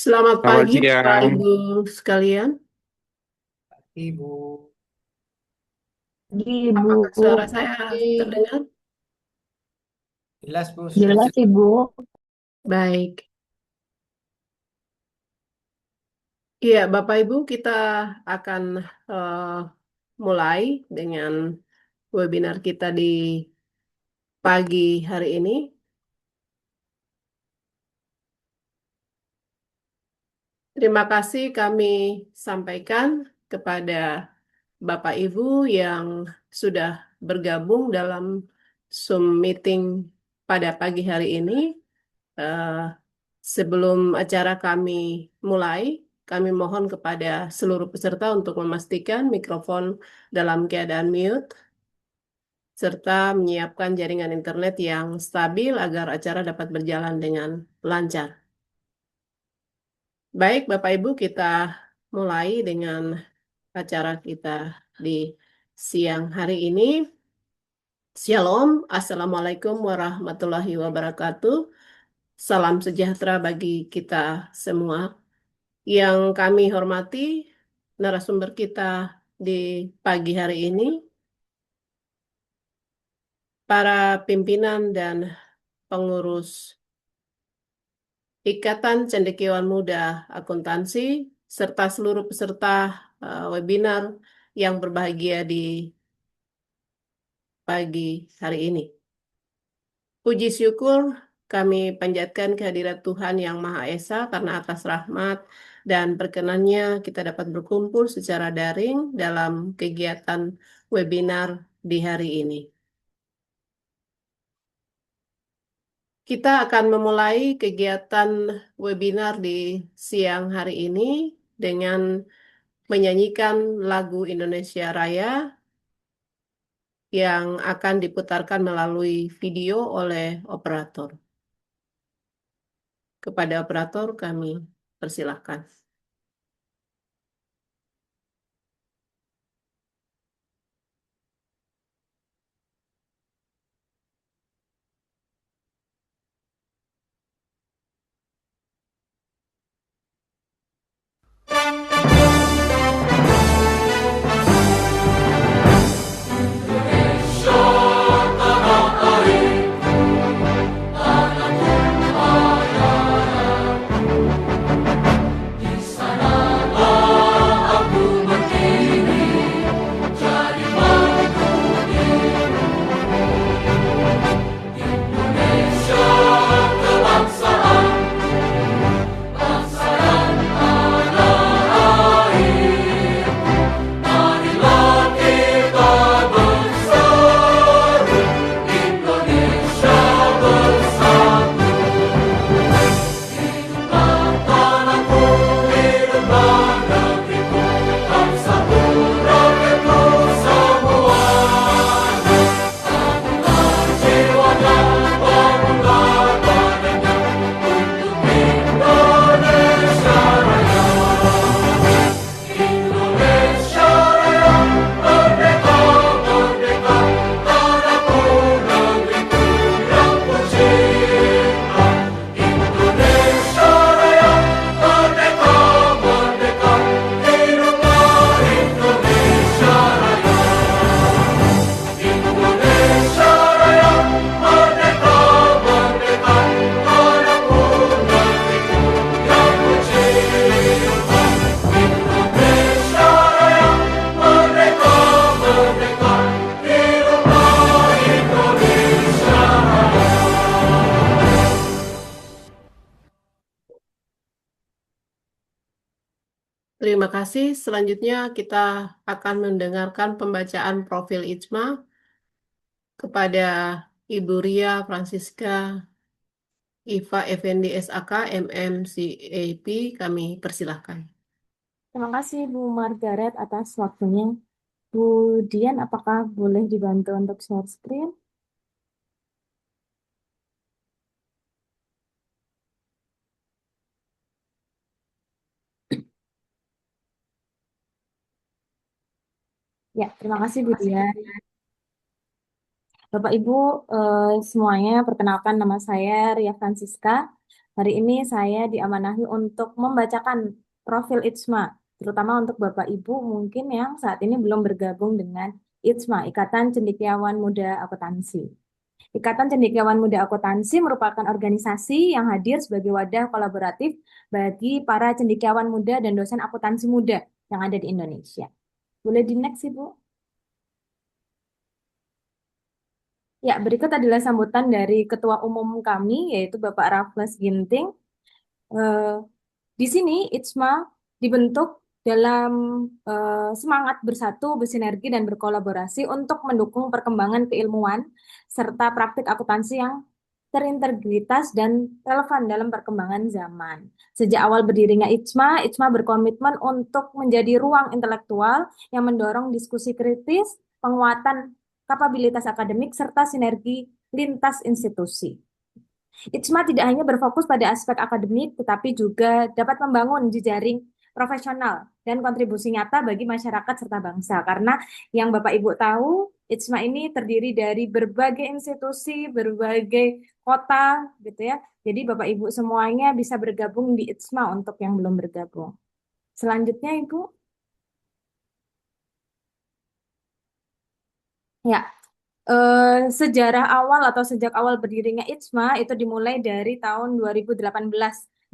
Selamat Selamat pagi, Bapak siang. Ibu sekalian. Ibu. Ibu, Apakah suara saya terdengar? Jelas, Bu, sudah jelas jelas. Ibu. Baik. Iya, Bapak Ibu, kita akan eh, mulai dengan webinar kita di pagi hari ini. Terima kasih kami sampaikan kepada Bapak Ibu yang sudah bergabung dalam Zoom meeting pada pagi hari ini. Eh, Sebelum acara kami mulai, kami mohon kepada seluruh peserta untuk memastikan mikrofon dalam keadaan mute, serta menyiapkan jaringan internet yang stabil agar acara dapat berjalan dengan lancar. Baik, Bapak Ibu, kita mulai dengan acara kita di siang hari ini. Shalom, Assalamualaikum warahmatullahi wabarakatuh. Salam sejahtera bagi kita semua. Yang kami hormati narasumber kita di pagi hari ini, para pimpinan dan pengurus Ikatan Cendekiawan Muda Akuntansi, serta seluruh peserta webinar yang berbahagia di pagi hari ini. Puji syukur kami panjatkan kehadirat Tuhan Yang Maha Esa karena atas rahmat dan perkenannya kita dapat berkumpul secara daring dalam kegiatan webinar di hari ini. Kita akan memulai kegiatan webinar di siang hari ini dengan menyanyikan lagu Indonesia Raya yang akan diputarkan melalui video oleh operator. Kepada operator kami persilahkan. Terima kasih. Selanjutnya kita akan mendengarkan pembacaan profil Ijma kepada Ibu Ria Francisca Iva Effendi SAK MMCAP. Kami persilahkan. Terima kasih Bu Margaret atas waktunya. Bu Dian, apakah boleh dibantu untuk share screen? Ya, terima kasih Bu Dian. Bapak Ibu semuanya, perkenalkan nama saya Ria Francisca. Hari ini saya diamanahi untuk membacakan profil ITSMA, terutama untuk Bapak Ibu mungkin yang saat ini belum bergabung dengan ITSMA, Ikatan Cendekiawan Muda Akuntansi. Ikatan Cendekiawan Muda Akuntansi merupakan organisasi yang hadir sebagai wadah kolaboratif bagi para cendekiawan muda dan dosen akuntansi muda yang ada di Indonesia. Boleh di next, Ibu? Ya, berikut adalah sambutan dari Ketua Umum kami, yaitu Bapak Raffles Ginting. Eh, Di sini ITSMA dibentuk dalam semangat bersatu, bersinergi, dan berkolaborasi untuk mendukung perkembangan keilmuan serta praktik akuntansi yang terintegritas dan relevan dalam perkembangan zaman. Sejak awal berdirinya ITSMA berkomitmen untuk menjadi ruang intelektual yang mendorong diskusi kritis, penguatan kapabilitas akademik, serta sinergi lintas institusi. ITSMA tidak hanya berfokus pada aspek akademik, tetapi juga dapat membangun jejaring profesional dan kontribusi nyata bagi masyarakat serta bangsa. Karena yang Bapak Ibu tahu, ITSMA ini terdiri dari berbagai institusi, berbagai kota, gitu ya. Jadi Bapak Ibu semuanya bisa bergabung di ITSMA untuk yang belum bergabung. Selanjutnya, Ibu. Ya, sejarah awal atau sejak awal berdirinya ITSMA itu dimulai dari tahun 2018.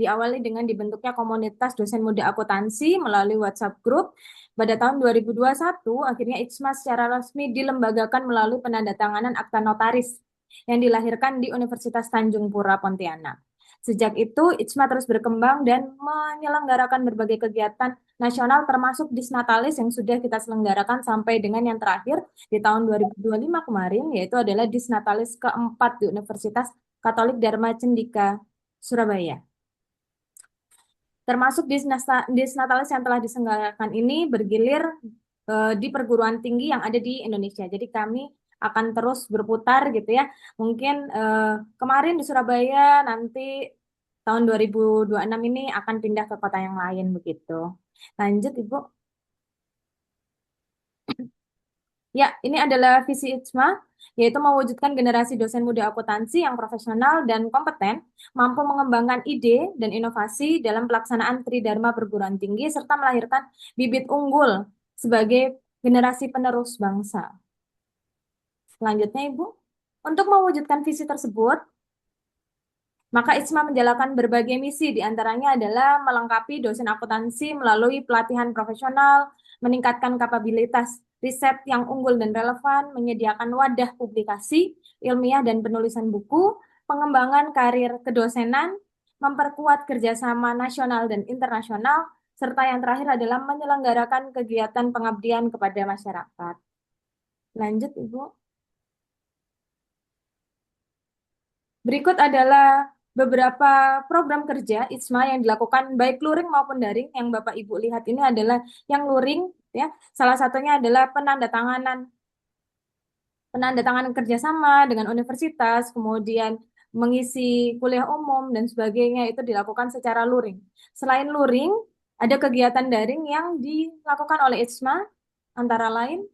Diawali dengan dibentuknya komunitas dosen muda akuntansi melalui WhatsApp Group. Pada tahun 2021, akhirnya ITSMA secara resmi dilembagakan melalui penandatanganan akta notaris yang dilahirkan di Universitas Tanjung Pura, Pontianak. Sejak itu, ITSMA terus berkembang dan menyelenggarakan berbagai kegiatan nasional termasuk Disnatalis yang sudah kita selenggarakan sampai dengan yang terakhir di tahun 2025 kemarin, yaitu adalah Disnatalis keempat di Universitas Katolik Dharma Cendika, Surabaya. Termasuk Disnatalis yang telah diselenggarakan ini bergilir di perguruan tinggi yang ada di Indonesia. Jadi kami akan terus berputar gitu ya. Mungkin kemarin di Surabaya, nanti tahun 2026 ini akan pindah ke kota yang lain begitu. Lanjut, Ibu. Ya, ini adalah visi ITSMA, yaitu mewujudkan generasi dosen muda akuntansi yang profesional dan kompeten, mampu mengembangkan ide dan inovasi dalam pelaksanaan Tridharma perguruan tinggi, serta melahirkan bibit unggul sebagai generasi penerus bangsa. Selanjutnya, Ibu. Untuk mewujudkan visi tersebut, maka ITSMA menjalankan berbagai misi, diantaranya adalah melengkapi dosen akuntansi melalui pelatihan profesional, meningkatkan kapabilitas riset yang unggul dan relevan, menyediakan wadah publikasi, ilmiah dan penulisan buku, pengembangan karir kedosenan, memperkuat kerjasama nasional dan internasional, serta yang terakhir adalah menyelenggarakan kegiatan pengabdian kepada masyarakat. Lanjut, Ibu. Berikut adalah beberapa program kerja ITSMA yang dilakukan baik luring maupun daring. Yang Bapak Ibu lihat ini adalah yang luring, ya. Salah satunya adalah penandatanganan kerjasama dengan universitas, kemudian mengisi kuliah umum dan sebagainya itu dilakukan secara luring. Selain luring, ada kegiatan daring yang dilakukan oleh ITSMA, antara lain.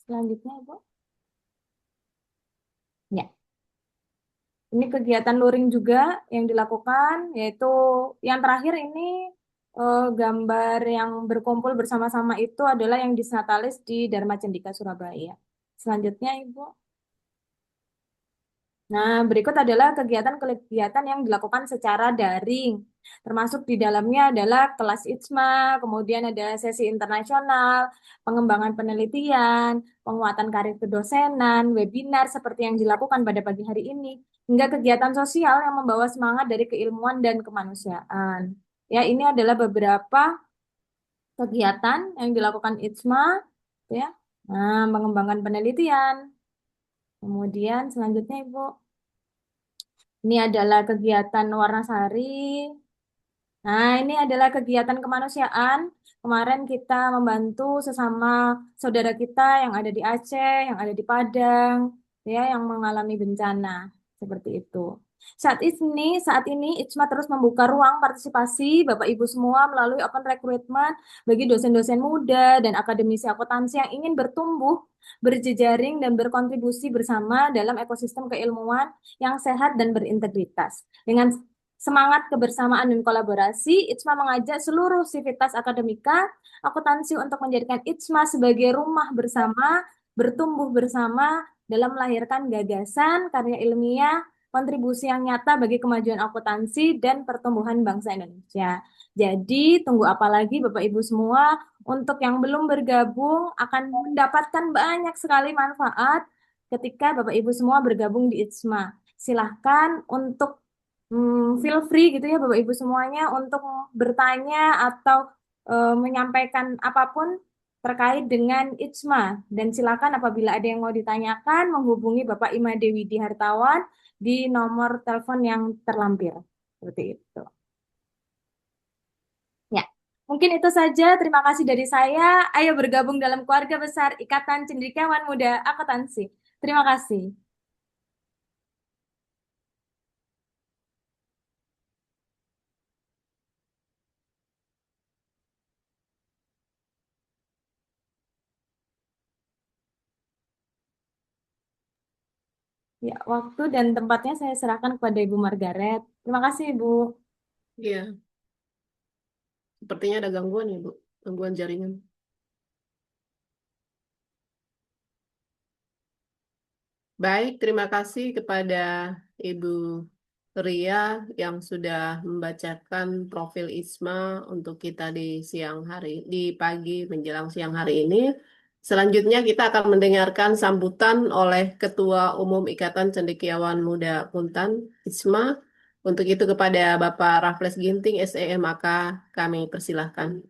Selanjutnya, Ibu. Ya. Ini kegiatan luring juga yang dilakukan, yaitu yang terakhir ini gambar yang berkumpul bersama-sama itu adalah yang Disnatalis di Dharma Cendika, Surabaya. Selanjutnya, Ibu. Nah, berikut adalah kegiatan-kegiatan yang dilakukan secara daring, termasuk di dalamnya adalah kelas ITSMA, kemudian ada sesi internasional, pengembangan penelitian, penguatan karir kedosenan, webinar seperti yang dilakukan pada pagi hari ini, hingga kegiatan sosial yang membawa semangat dari keilmuan dan kemanusiaan. Ya, ini adalah beberapa kegiatan yang dilakukan ITSMA, ya. Nah, pengembangan penelitian. Kemudian selanjutnya, Ibu. Ini adalah kegiatan Warnasari. Nah, ini adalah kegiatan kemanusiaan. Kemarin kita membantu sesama saudara kita yang ada di Aceh, yang ada di Padang, ya, yang mengalami bencana seperti itu. Saat ini ITSMA terus membuka ruang partisipasi Bapak Ibu semua melalui open recruitment bagi dosen-dosen muda dan akademisi akuntansi yang ingin bertumbuh berjejaring, dan berkontribusi bersama dalam ekosistem keilmuan yang sehat dan berintegritas. Dengan semangat kebersamaan dan kolaborasi, ITSMA mengajak seluruh sivitas akademika akuntansi untuk menjadikan ITSMA sebagai rumah bersama, bertumbuh bersama dalam melahirkan gagasan, karya ilmiah, kontribusi yang nyata bagi kemajuan akuntansi dan pertumbuhan bangsa Indonesia. Jadi, tunggu apa lagi Bapak Ibu semua? Untuk yang belum bergabung akan mendapatkan banyak sekali manfaat ketika Bapak Ibu semua bergabung di ITSMA. Silahkan untuk feel free gitu ya Bapak Ibu semuanya untuk bertanya atau menyampaikan apapun terkait dengan ITSMA. Dan silakan apabila ada yang mau ditanyakan menghubungi Bapak Ima Dewi di Hartawan di nomor telepon yang terlampir. Seperti itu. Ya, mungkin itu saja. Terima kasih dari saya. Ayo bergabung dalam keluarga besar Ikatan Cendekiawan Muda Akuntansi. Terima kasih. Ya, waktu dan tempatnya saya serahkan kepada Ibu Margaret. Terima kasih, Ibu. Iya, sepertinya ada gangguan ya, Bu. Gangguan jaringan. Baik, terima kasih kepada Ibu Ria yang sudah membacakan profil ISMA untuk kita di siang hari, di pagi menjelang siang hari ini. Selanjutnya kita akan mendengarkan sambutan oleh Ketua Umum Ikatan Cendekiawan Muda Puntan ISMA. Untuk itu kepada Bapak Raffles Ginting, SEMAK, kami persilahkan.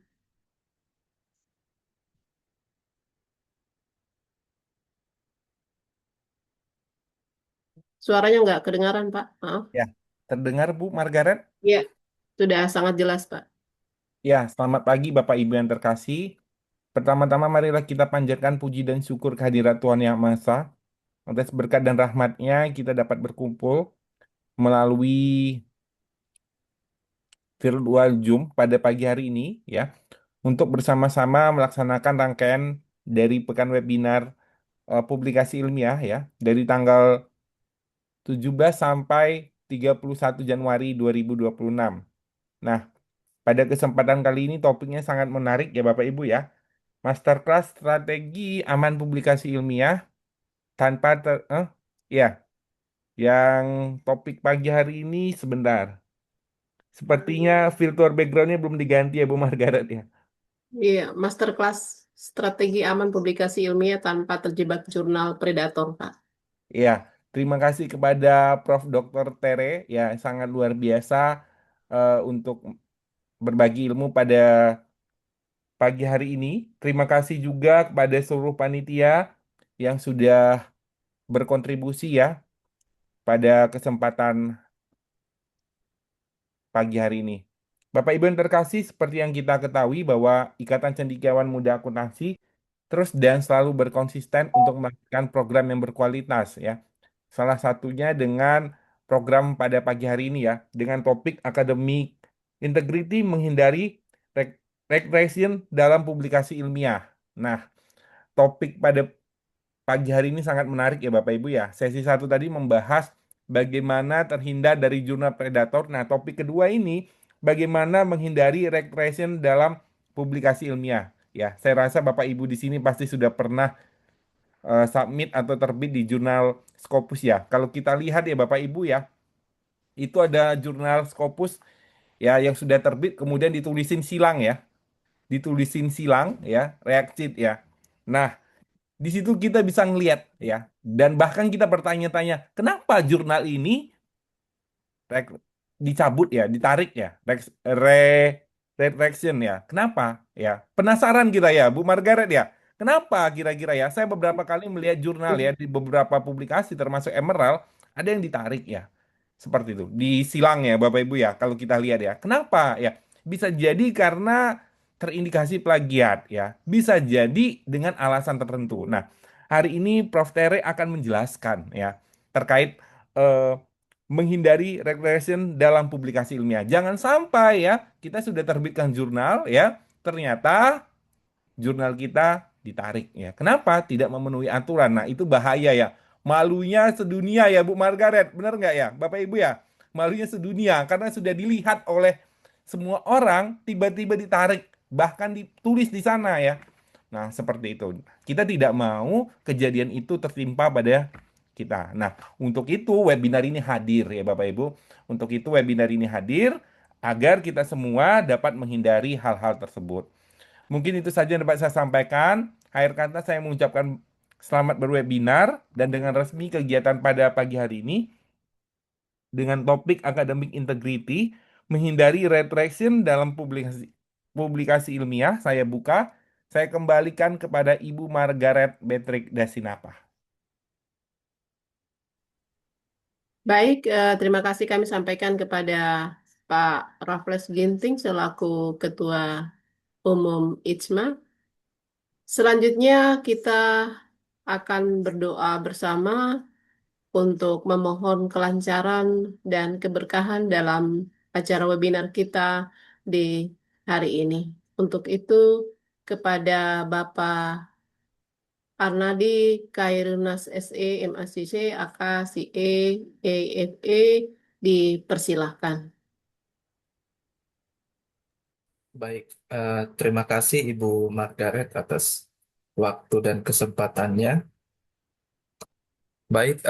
Suaranya nggak kedengaran, Pak. Maaf. Ya, terdengar Bu Margaret? Ya, sudah sangat jelas, Pak. Ya, selamat pagi Bapak Ibu yang terkasih. Pertama-tama marilah kita panjatkan puji dan syukur kehadirat Tuhan Yang Maha Esa. Atas berkat dan rahmatnya kita dapat berkumpul melalui virtual Zoom pada pagi hari ini ya, untuk bersama-sama melaksanakan rangkaian dari pekan webinar publikasi ilmiah ya, dari tanggal 17 sampai 31 Januari 2026. Nah, pada kesempatan kali ini topiknya sangat menarik ya Bapak Ibu ya. Masterclass Strategi Aman Publikasi Ilmiah tanpa ya, yang topik pagi hari ini sebentar. Sepertinya filter backgroundnya belum diganti ya Bu Margaret ya. Iya, masterclass strategi aman publikasi ilmiah tanpa terjebak jurnal predator, Pak. Ya, terima kasih kepada Prof. Dr. Tere ya, sangat luar biasa untuk berbagi ilmu pada pagi hari ini. Terima kasih juga kepada seluruh panitia yang sudah berkontribusi ya pada kesempatan pagi hari ini. Bapak Ibu yang terkasih, seperti yang kita ketahui bahwa Ikatan Cendekiawan Muda Akuntansi terus dan selalu berkonsisten untuk melakukan program yang berkualitas ya. Salah satunya dengan program pada pagi hari ini ya, dengan topik akademik integrity menghindari regression dalam publikasi ilmiah. Nah, topik pada pagi hari ini sangat menarik ya Bapak Ibu ya. Sesi satu tadi membahas bagaimana terhindar dari jurnal predator. Nah, topik kedua ini bagaimana menghindari regression dalam publikasi ilmiah. Ya, saya rasa Bapak Ibu di sini pasti sudah pernah submit atau terbit di jurnal Scopus ya. Kalau kita lihat ya Bapak Ibu ya, itu ada jurnal Scopus ya yang sudah terbit kemudian ditulisin silang ya. Ditulisin silang ya, reaksi ya. Nah, di situ kita bisa ngelihat ya, dan bahkan kita bertanya-tanya, kenapa jurnal ini dicabut ya, ditarik ya, retraction ya. Kenapa? Ya, penasaran kita ya, Bu Margaret ya. Kenapa kira-kira ya? Saya beberapa kali melihat jurnal ya di beberapa publikasi termasuk Emerald ada yang ditarik ya. Seperti itu. Disilang ya Bapak Ibu ya kalau kita lihat ya. Kenapa ya? Bisa jadi karena terindikasi plagiat ya. Bisa jadi dengan alasan tertentu. Nah, hari ini Prof. Tere akan menjelaskan ya terkait eh, menghindari regression dalam publikasi ilmiah. Jangan sampai ya kita sudah terbitkan jurnal ya, ternyata jurnal kita ditarik ya. Kenapa? Tidak memenuhi aturan. Nah, itu bahaya ya. Malunya sedunia ya Bu Margaret, benar nggak ya Bapak Ibu ya? Malunya sedunia karena sudah dilihat oleh semua orang tiba-tiba ditarik, bahkan ditulis di sana ya. Nah, seperti itu. Kita tidak mau kejadian itu tertimpa pada kita. Nah, untuk itu webinar ini hadir ya Bapak Ibu. Untuk itu webinar ini hadir agar kita semua dapat menghindari hal-hal tersebut. Mungkin itu saja yang dapat saya sampaikan. Akhir kata saya mengucapkan selamat berwebinar dan dengan resmi kegiatan pada pagi hari ini dengan topik academic integrity, menghindari retraction dalam publikasi publikasi ilmiah, saya buka. Saya kembalikan kepada Ibu Margaret Beatrix Dasinapa. Baik, terima kasih kami sampaikan kepada Pak Raffles Ginting selaku Ketua Umum IJMA. Selanjutnya kita akan berdoa bersama untuk memohon kelancaran dan keberkahan dalam acara webinar kita di hari ini. Untuk itu, kepada Bapak Arnadi, Khairunnas SE, MACC, AK, CE, EFE, dipersilahkan. Baik, terima kasih Ibu Margaret atas waktu dan kesempatannya. Baik,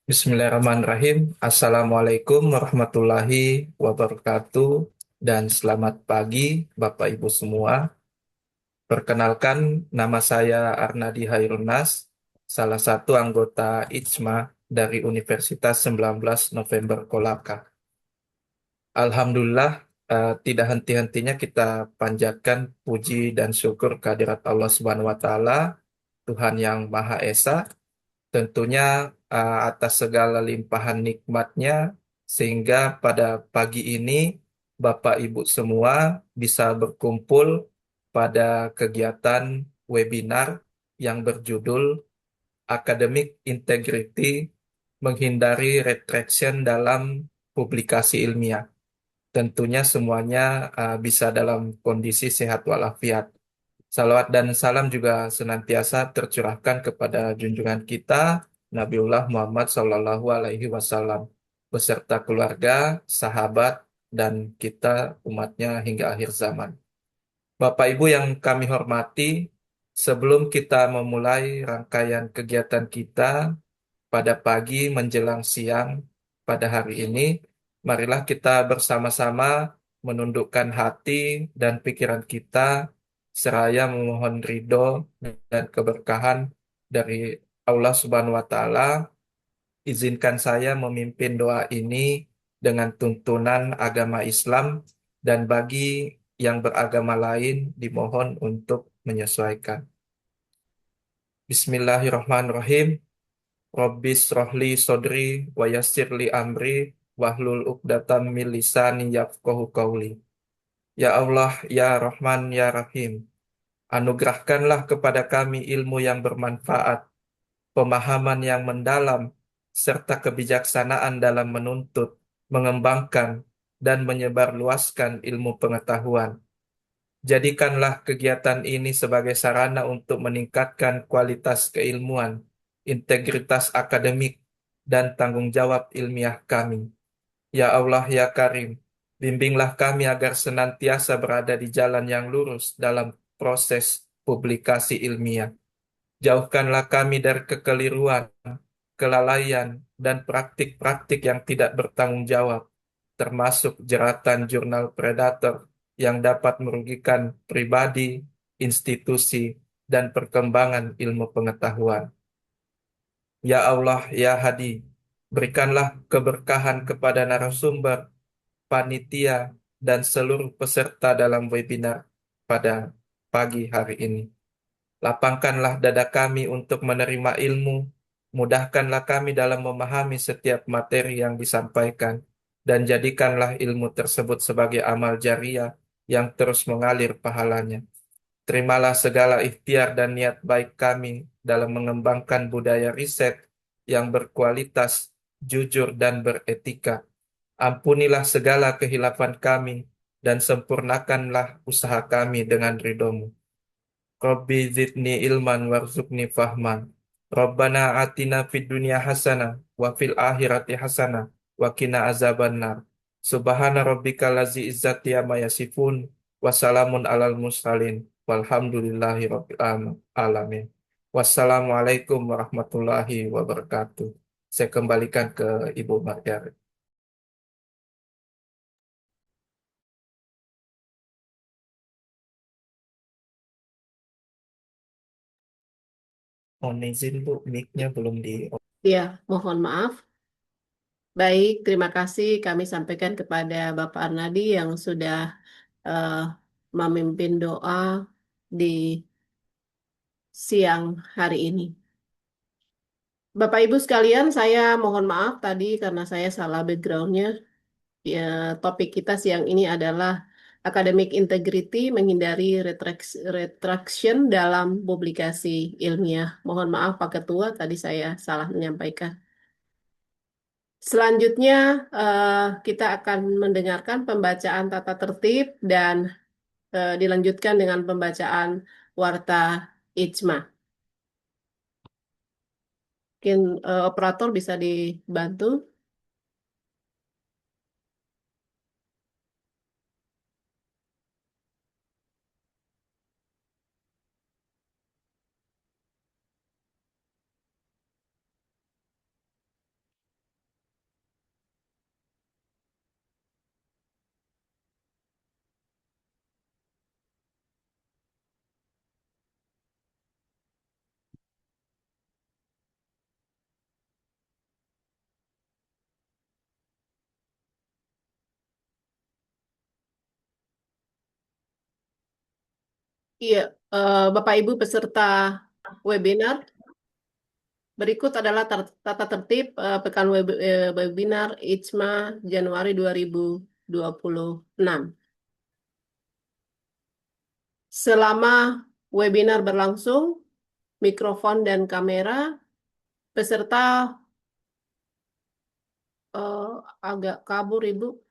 Bismillahirrahmanirrahim. Assalamualaikum warahmatullahi wabarakatuh dan selamat pagi Bapak Ibu semua. Perkenalkan, nama saya Arnadi Hairunas, salah satu anggota IJMA dari Universitas 19 November Kolaka. Alhamdulillah, tidak henti-hentinya kita panjatkan puji dan syukur kehadirat Allah Subhanahu wa Ta'ala, Tuhan yang Maha Esa, tentunya atas segala limpahan nikmatnya, sehingga pada pagi ini Bapak Ibu semua bisa berkumpul pada kegiatan webinar yang berjudul Academic Integrity Menghindari Retraction dalam Publikasi Ilmiah. Tentunya semuanya bisa dalam kondisi sehat walafiat. Salawat dan salam juga senantiasa tercurahkan kepada junjungan kita Nabiullah Muhammad Sallallahu Alaihi Wasallam beserta keluarga, sahabat, dan kita umatnya hingga akhir zaman. Bapak Ibu yang kami hormati, sebelum kita memulai rangkaian kegiatan kita pada pagi menjelang siang pada hari ini, marilah kita bersama-sama menundukkan hati dan pikiran kita seraya memohon ridho dan keberkahan dari Allah Subhanahu wa Ta'ala. Izinkan saya memimpin doa ini dengan tuntunan agama Islam dan bagi yang beragama lain dimohon untuk menyesuaikan. Bismillahirrahmanirrahim. Rabbis rohli sodri wa yassirli amri wahlul uqdatam min lisani yafqahu qawli. Ya Allah, ya Rahman, ya Rahim, anugerahkanlah kepada kami ilmu yang bermanfaat, pemahaman yang mendalam, serta kebijaksanaan dalam menuntut, mengembangkan, dan menyebarluaskan ilmu pengetahuan. Jadikanlah kegiatan ini sebagai sarana untuk meningkatkan kualitas keilmuan, integritas akademik, dan tanggung jawab ilmiah kami. Ya Allah, ya Karim, bimbinglah kami agar senantiasa berada di jalan yang lurus dalam proses publikasi ilmiah. Jauhkanlah kami dari kekeliruan, kelalaian, dan praktik-praktik yang tidak bertanggung jawab, termasuk jeratan jurnal predator yang dapat merugikan pribadi, institusi, dan perkembangan ilmu pengetahuan. Ya Allah, ya Hadi, berikanlah keberkahan kepada narasumber, panitia, dan seluruh peserta dalam webinar pada pagi hari ini. Lapangkanlah dada kami untuk menerima ilmu, mudahkanlah kami dalam memahami setiap materi yang disampaikan, dan jadikanlah ilmu tersebut sebagai amal jariah yang terus mengalir pahalanya. Terimalah segala ikhtiar dan niat baik kami dalam mengembangkan budaya riset yang berkualitas, jujur, dan beretika. Ampunilah segala kehilafan kami dan sempurnakanlah usaha kami dengan ridho-Mu. Rabbi zidni ilman warzuqni fahman. Rabbana atina fid dunya hasanah wa fil akhirati hasanah wa qina azabannar. Subhana rabbika lazi izzati amma yasifun wa salamun alal mursalin walhamdulillahi rabbil alamin. Wassalamualaikum warahmatullahi wabarakatuh. Saya kembalikan ke Ibu Maryam. Mohon izin Bu, mic-nya belum di. Ya, mohon maaf. Baik, terima kasih kami sampaikan kepada Bapak Arnadi yang sudah eh, memimpin doa di siang hari ini. Bapak Ibu sekalian, saya mohon maaf tadi karena saya salah backgroundnya. Ya, topik kita siang ini adalah academic integrity menghindari retraction dalam publikasi ilmiah. Mohon maaf Pak Ketua, tadi saya salah menyampaikan. Selanjutnya, kita akan mendengarkan pembacaan tata tertib dan dilanjutkan dengan pembacaan warta ijma. Mungkin operator bisa dibantu. Iya, Bapak Ibu peserta webinar, berikut adalah tata tertib pekan webinar IJMA Januari 2026. Selama webinar berlangsung, mikrofon dan kamera peserta agak kabur, Ibu.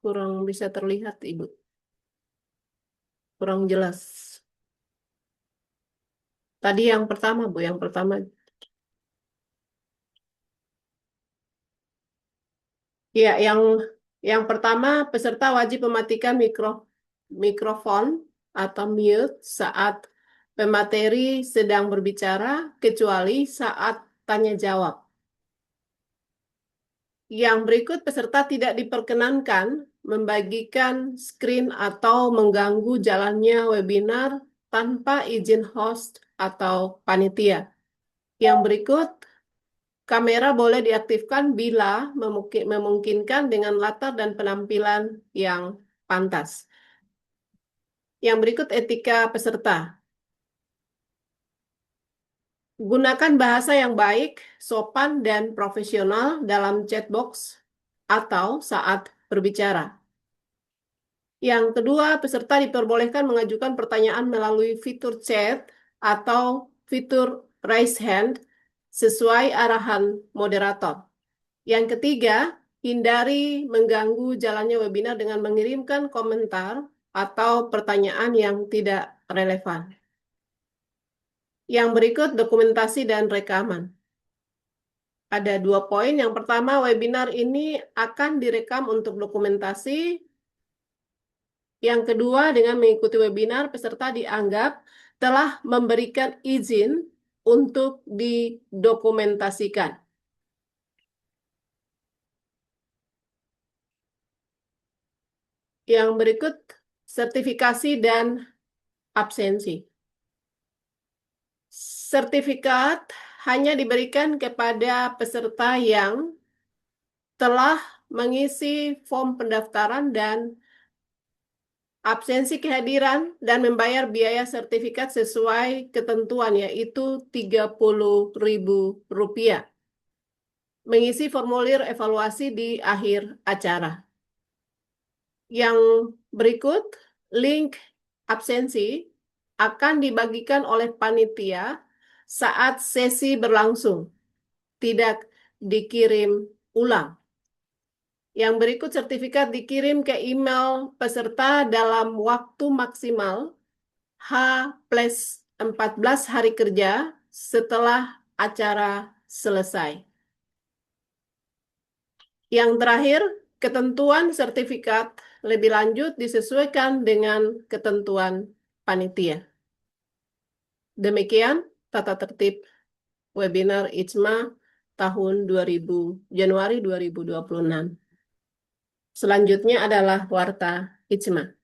Kurang bisa terlihat, Ibu. Kurang jelas. Tadi yang pertama, Bu, yang pertama. Ya, yang pertama peserta wajib mematikan mikrofon atau mute saat pemateri sedang berbicara, kecuali saat tanya jawab. Yang berikut peserta tidak diperkenankan membagikan screen atau mengganggu jalannya webinar tanpa izin host atau panitia. Yang berikut, kamera boleh diaktifkan bila memungkinkan dengan latar dan penampilan yang pantas. Yang berikut etika peserta. Gunakan bahasa yang baik, sopan, dan profesional dalam chat box atau saat berbicara. Yang kedua, peserta diperbolehkan mengajukan pertanyaan melalui fitur chat atau fitur raise hand sesuai arahan moderator. Yang ketiga, hindari mengganggu jalannya webinar dengan mengirimkan komentar atau pertanyaan yang tidak relevan. Yang berikut dokumentasi dan rekaman. Ada 2 poin. Yang pertama, webinar ini akan direkam untuk dokumentasi. Yang kedua, dengan mengikuti webinar, peserta dianggap telah memberikan izin untuk didokumentasikan. Yang berikut, sertifikasi dan absensi. Sertifikat hanya diberikan kepada peserta yang telah mengisi form pendaftaran dan absensi kehadiran dan membayar biaya sertifikat sesuai ketentuan, yaitu Rp30.000. Mengisi formulir evaluasi di akhir acara. Yang berikut, link absensi akan dibagikan oleh panitia saat sesi berlangsung, tidak dikirim ulang. Yang berikut sertifikat dikirim ke email peserta dalam waktu maksimal H plus 14 hari kerja setelah acara selesai. Yang terakhir, ketentuan sertifikat lebih lanjut disesuaikan dengan ketentuan panitia. Demikian tata tertib webinar IJMA tahun Januari 2026. Selanjutnya adalah warta IJMA.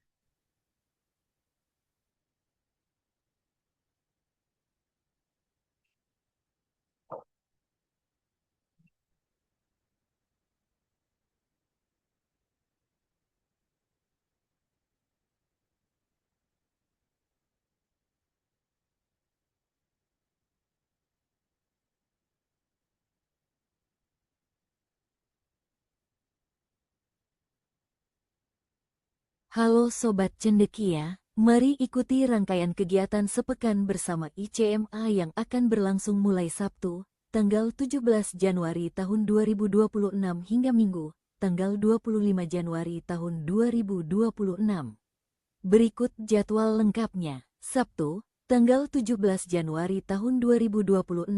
Halo Sobat Cendekia, mari ikuti rangkaian kegiatan sepekan bersama ICMA yang akan berlangsung mulai Sabtu, tanggal 17 Januari tahun 2026 hingga Minggu, tanggal 25 Januari tahun 2026. Berikut jadwal lengkapnya. Sabtu, tanggal 17 Januari tahun 2026,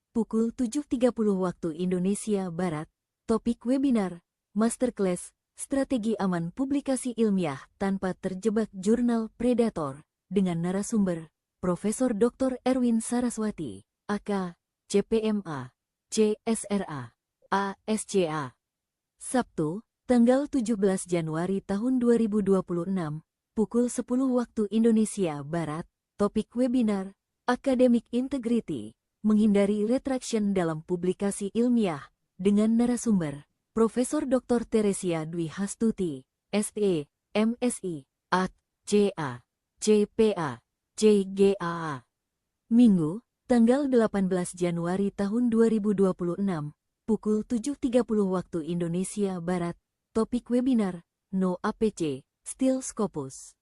pukul 7.30 waktu Indonesia Barat, topik webinar, Masterclass, Strategi Aman Publikasi Ilmiah Tanpa Terjebak Jurnal Predator, dengan narasumber, Profesor Dr. Erwin Saraswati, AK, CPMA, CSRA, ASCA. Sabtu, tanggal 17 Januari tahun 2026, pukul 10 waktu Indonesia Barat, topik webinar, Academic Integrity, Menghindari Retraction dalam Publikasi Ilmiah, dengan narasumber, Profesor Dr. Teresia Dwi Hastuti, SE, MSI, AK, CA, CPA, CGAA. Minggu, tanggal 18 Januari tahun 2026, pukul 7.30 waktu Indonesia Barat, topik webinar, No APC, Still Scopus.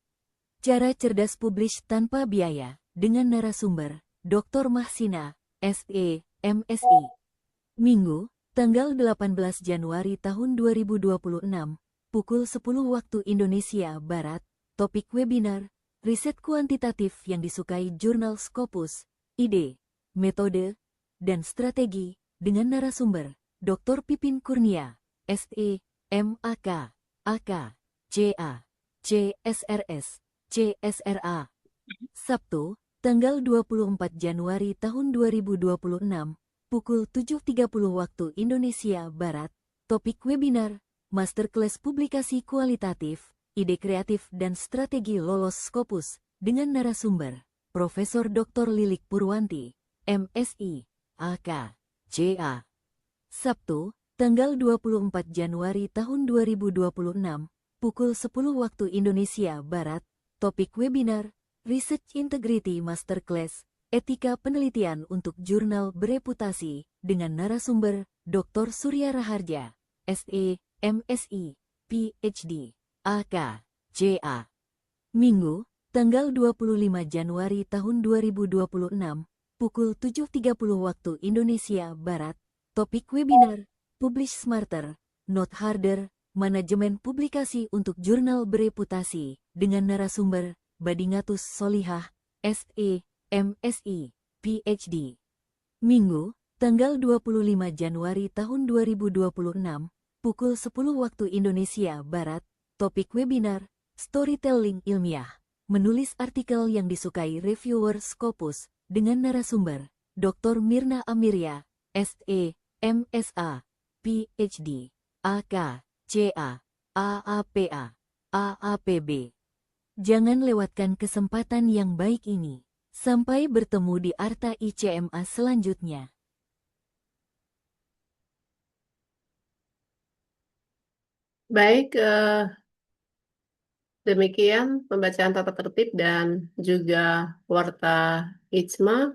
Cara cerdas publish tanpa biaya, dengan narasumber, Dr. Mahsina, SE, MSI. Minggu, tanggal 18 Januari tahun 2026, pukul 10 waktu Indonesia Barat, topik webinar, riset kuantitatif yang disukai jurnal Scopus, ide, metode, dan strategi, dengan narasumber, Dr. Pipin Kurnia, SE, MAK, AK, CA, CSRS, CSRA. Sabtu, tanggal 24 Januari tahun 2026, pukul 7.30 waktu Indonesia Barat, topik webinar, Masterclass Publikasi Kualitatif, Ide Kreatif dan Strategi Lolos Scopus, dengan narasumber, Profesor Dr. Lilik Purwanti, MSI, AK, CA. Sabtu, tanggal 24 Januari tahun 2026, pukul 10 waktu Indonesia Barat, topik webinar, Research Integrity Masterclass, Etika Penelitian untuk Jurnal Bereputasi, dengan narasumber, Dr. Surya Raharja, SE, MSI, PhD, AK, CA. Minggu, tanggal 25 Januari tahun 2026, pukul 7.30 waktu Indonesia Barat, topik webinar, Publish Smarter, Not Harder, Manajemen Publikasi untuk Jurnal Bereputasi, dengan narasumber, Badingatus Solihah, SE, MSI, PhD. Minggu, tanggal 25 Januari tahun 2026, pukul 10 waktu Indonesia Barat, topik webinar, Storytelling Ilmiah, menulis artikel yang disukai reviewer Scopus, dengan narasumber, Dr. Mirna Amiria, SE, MSA, PhD, AK, CA, AAPA, AAPB. Jangan lewatkan kesempatan yang baik ini. Sampai bertemu di Arta ICMA selanjutnya. Baik, demikian pembacaan tata tertib dan juga warta IJMA.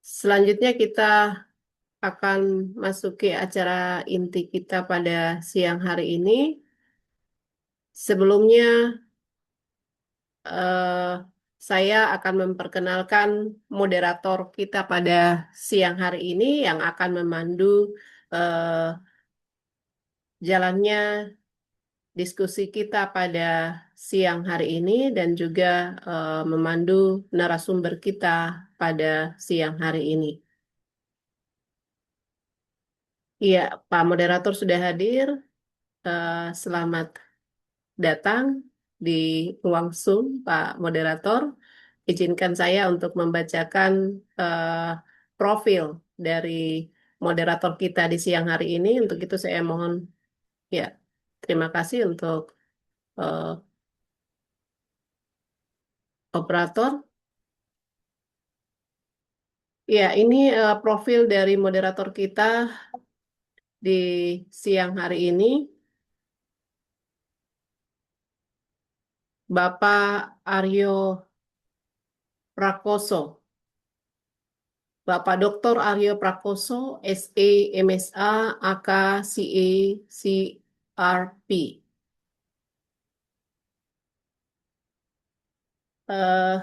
Selanjutnya kita akan masuki acara inti kita pada siang hari ini. Sebelumnya, saya akan memperkenalkan moderator kita pada siang hari ini yang akan memandu jalannya diskusi kita pada siang hari ini dan juga memandu narasumber kita pada siang hari ini. Iya, Pak Moderator sudah hadir. Selamat datang di ruang Zoom, Pak Moderator. Izinkan saya untuk membacakan eh, profil dari moderator kita di siang hari ini. Untuk itu saya mohon, ya, terima kasih untuk eh, operator. Ya, ini profil dari moderator kita di siang hari ini, Bapak Aryo Prakoso. Bapak Dr. Aryo Prakoso, SE, MSA, AK, CA, CRP. Eh,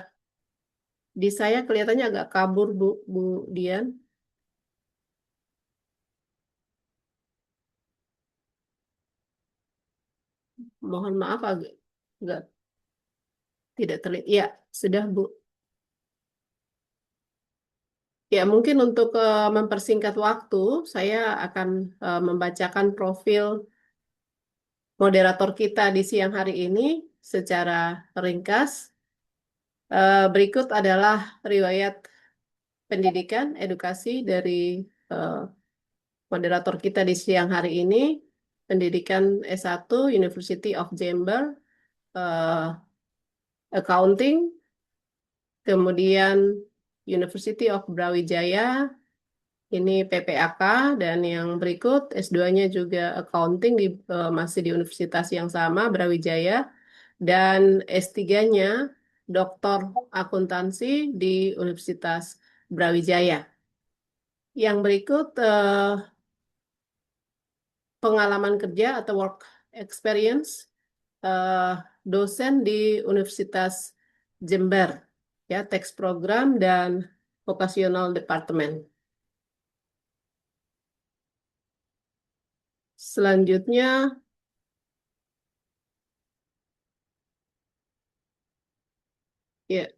di saya kelihatannya agak kabur, Bu Dian. Mohon maaf agak tidak terlihat. Ya, sudah, Bu. Ya, mungkin untuk mempersingkat waktu, saya akan membacakan profil moderator kita di siang hari ini secara ringkas. Berikut adalah riwayat pendidikan, edukasi dari eh, moderator kita di siang hari ini. Pendidikan S1 University of Jember, eh, Accounting, kemudian University of Brawijaya, ini PPAK, dan yang berikut S2-nya juga Accounting masih di universitas yang sama, Brawijaya, dan S3-nya Doktor Akuntansi di Universitas Brawijaya. Yang berikut pengalaman kerja atau work experience eh, dosen di Universitas Jember, ya, teks program dan vocational department. Selanjutnya, ya,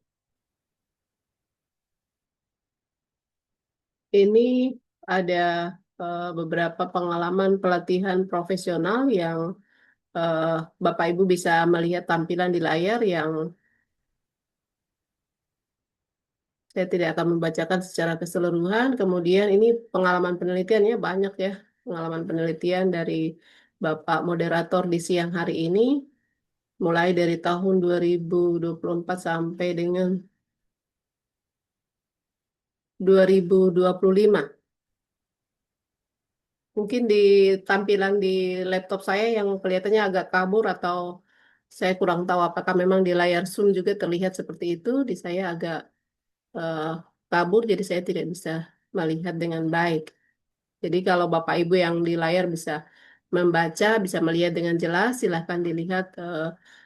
ini ada beberapa pengalaman pelatihan profesional yang eh, Bapak Ibu bisa melihat tampilan di layar yang saya tidak akan membacakan secara keseluruhan. Kemudian ini pengalaman penelitiannya banyak ya, pengalaman penelitian dari Bapak Moderator di siang hari ini, mulai dari tahun 2024 sampai dengan 2025. Mungkin di tampilan di laptop saya yang kelihatannya agak kabur atau saya kurang tahu apakah memang di layar Zoom juga terlihat seperti itu. Di saya agak eh, kabur, jadi saya tidak bisa melihat dengan baik. Jadi kalau Bapak Ibu yang di layar bisa membaca, bisa melihat dengan jelas, silahkan dilihat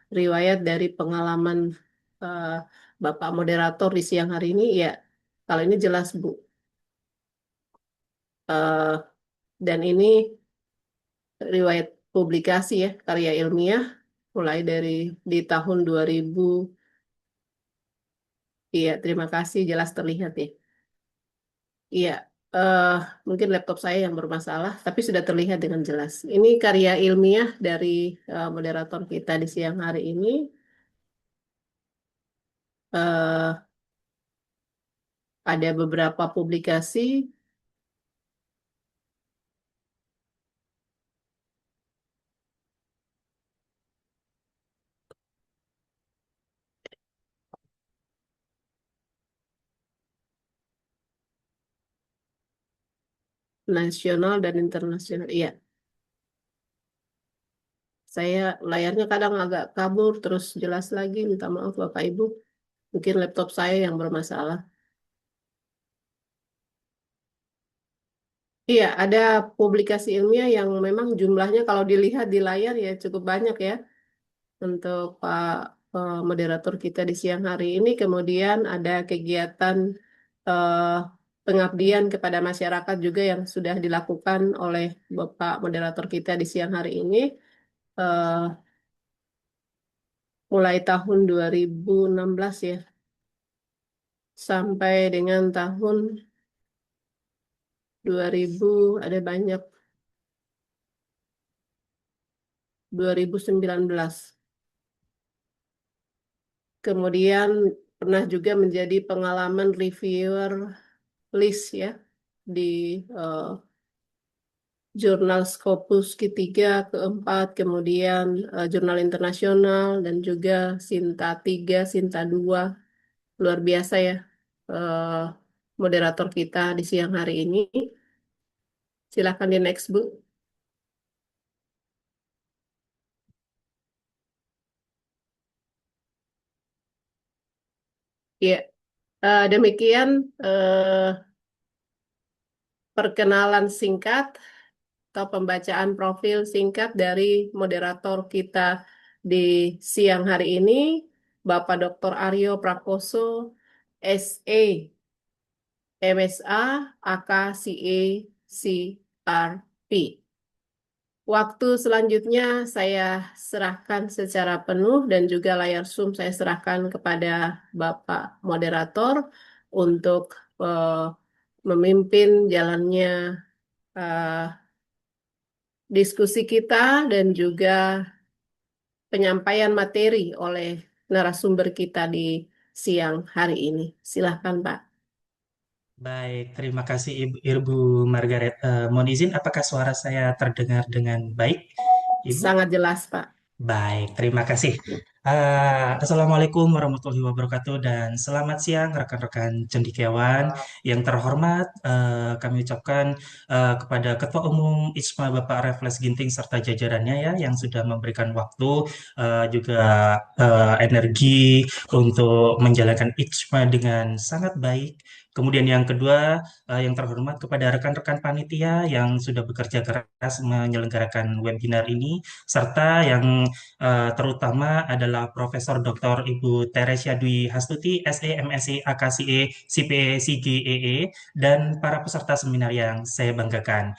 riwayat dari pengalaman eh, Bapak Moderator di siang hari ini. Ya, kalau ini jelas, Bu. Eh, dan ini riwayat publikasi ya, karya ilmiah, mulai dari di tahun 2000. Iya, terima kasih, jelas terlihat ya. Iya, eh, mungkin laptop saya yang bermasalah, tapi sudah terlihat dengan jelas. Ini karya ilmiah dari moderator kita di siang hari ini. eh, ada beberapa publikasi nasional dan internasional. Iya, saya layarnya kadang agak kabur, terus jelas lagi. Minta maaf Bapak Ibu, mungkin laptop saya yang bermasalah. Iya, ada publikasi ilmiah yang memang jumlahnya kalau dilihat di layar ya cukup banyak ya untuk Pak moderator kita di siang hari ini. Kemudian ada kegiatan eh, pengabdian kepada masyarakat juga yang sudah dilakukan oleh Bapak moderator kita di siang hari ini. eh, Mulai tahun 2016 ya, sampai dengan tahun 2000, ada banyak, 2019. Kemudian pernah juga menjadi pengalaman reviewer list ya di eh, jurnal Scopus ketiga, keempat, kemudian jurnal internasional dan juga Sinta 3, Sinta 2. Luar biasa ya eh, moderator kita di siang hari ini. Silakan di next, Bu. Ya, demikian perkenalan singkat atau pembacaan profil singkat dari moderator kita di siang hari ini, Bapak Dr. Aryo Prakoso, SE, MSA, AK, CA, CRP. Waktu selanjutnya saya serahkan secara penuh dan juga layar Zoom saya serahkan kepada Bapak moderator untuk eh, memimpin jalannya eh, diskusi kita dan juga penyampaian materi oleh narasumber kita di siang hari ini. Silahkan, Pak. Baik, terima kasih Ibu Margaret. Mohon izin, apakah suara saya terdengar dengan baik, Ibu? Sangat jelas, Pak. Baik, terima kasih. Assalamualaikum warahmatullahi wabarakatuh dan selamat siang rekan-rekan cendekiawan yang terhormat. Kami ucapkan kepada Ketua Umum ISMA Bapak Raffles Ginting serta jajarannya ya yang sudah memberikan waktu juga energi untuk menjalankan ISMA dengan sangat baik. Kemudian yang kedua, yang terhormat kepada rekan-rekan panitia yang sudah bekerja keras menyelenggarakan webinar ini, serta yang terutama adalah Profesor Dr. Ibu Teresia Dwi Hastuti, SE, MSc, AKCE, CPE, CGEE, dan para peserta seminar yang saya banggakan.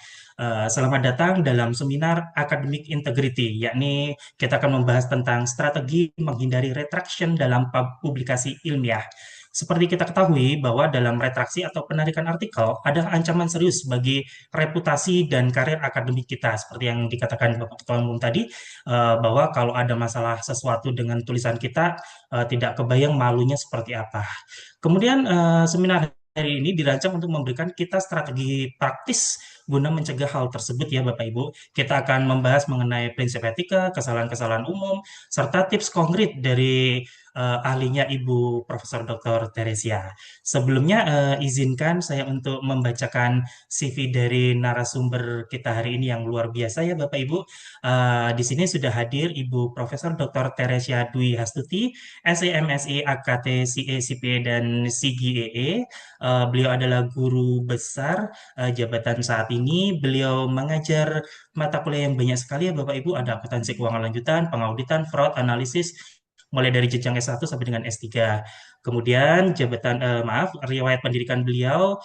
Selamat datang dalam seminar Academic Integrity, yakni kita akan membahas tentang strategi menghindari retraction dalam publikasi ilmiah. Seperti kita ketahui bahwa dalam retraksi atau penarikan artikel ada ancaman serius bagi reputasi dan karir akademik kita, seperti yang dikatakan Bapak Ketua Umum tadi, bahwa kalau ada masalah sesuatu dengan tulisan kita, tidak kebayang malunya seperti apa. Kemudian seminar hari ini dirancang untuk memberikan kita strategi praktis guna mencegah hal tersebut ya Bapak Ibu. Kita akan membahas mengenai prinsip etika, kesalahan-kesalahan umum, serta tips konkret dari ahlinya Ibu Profesor Dr. Teresia. Sebelumnya izinkan saya untuk membacakan CV dari narasumber kita hari ini yang luar biasa ya Bapak Ibu. Di sini sudah hadir Ibu Profesor Dr. Teresia Dwi Hastuti, SEMSI, AKT, CA, CPA, dan CGEE. Beliau adalah guru besar jabatan saat ini. Beliau mengajar mata kuliah yang banyak sekali ya Bapak Ibu. Ada akuntansi keuangan lanjutan, pengauditan, fraud, analisis, mulai dari jenjang S1 sampai dengan S3. Kemudian riwayat pendidikan beliau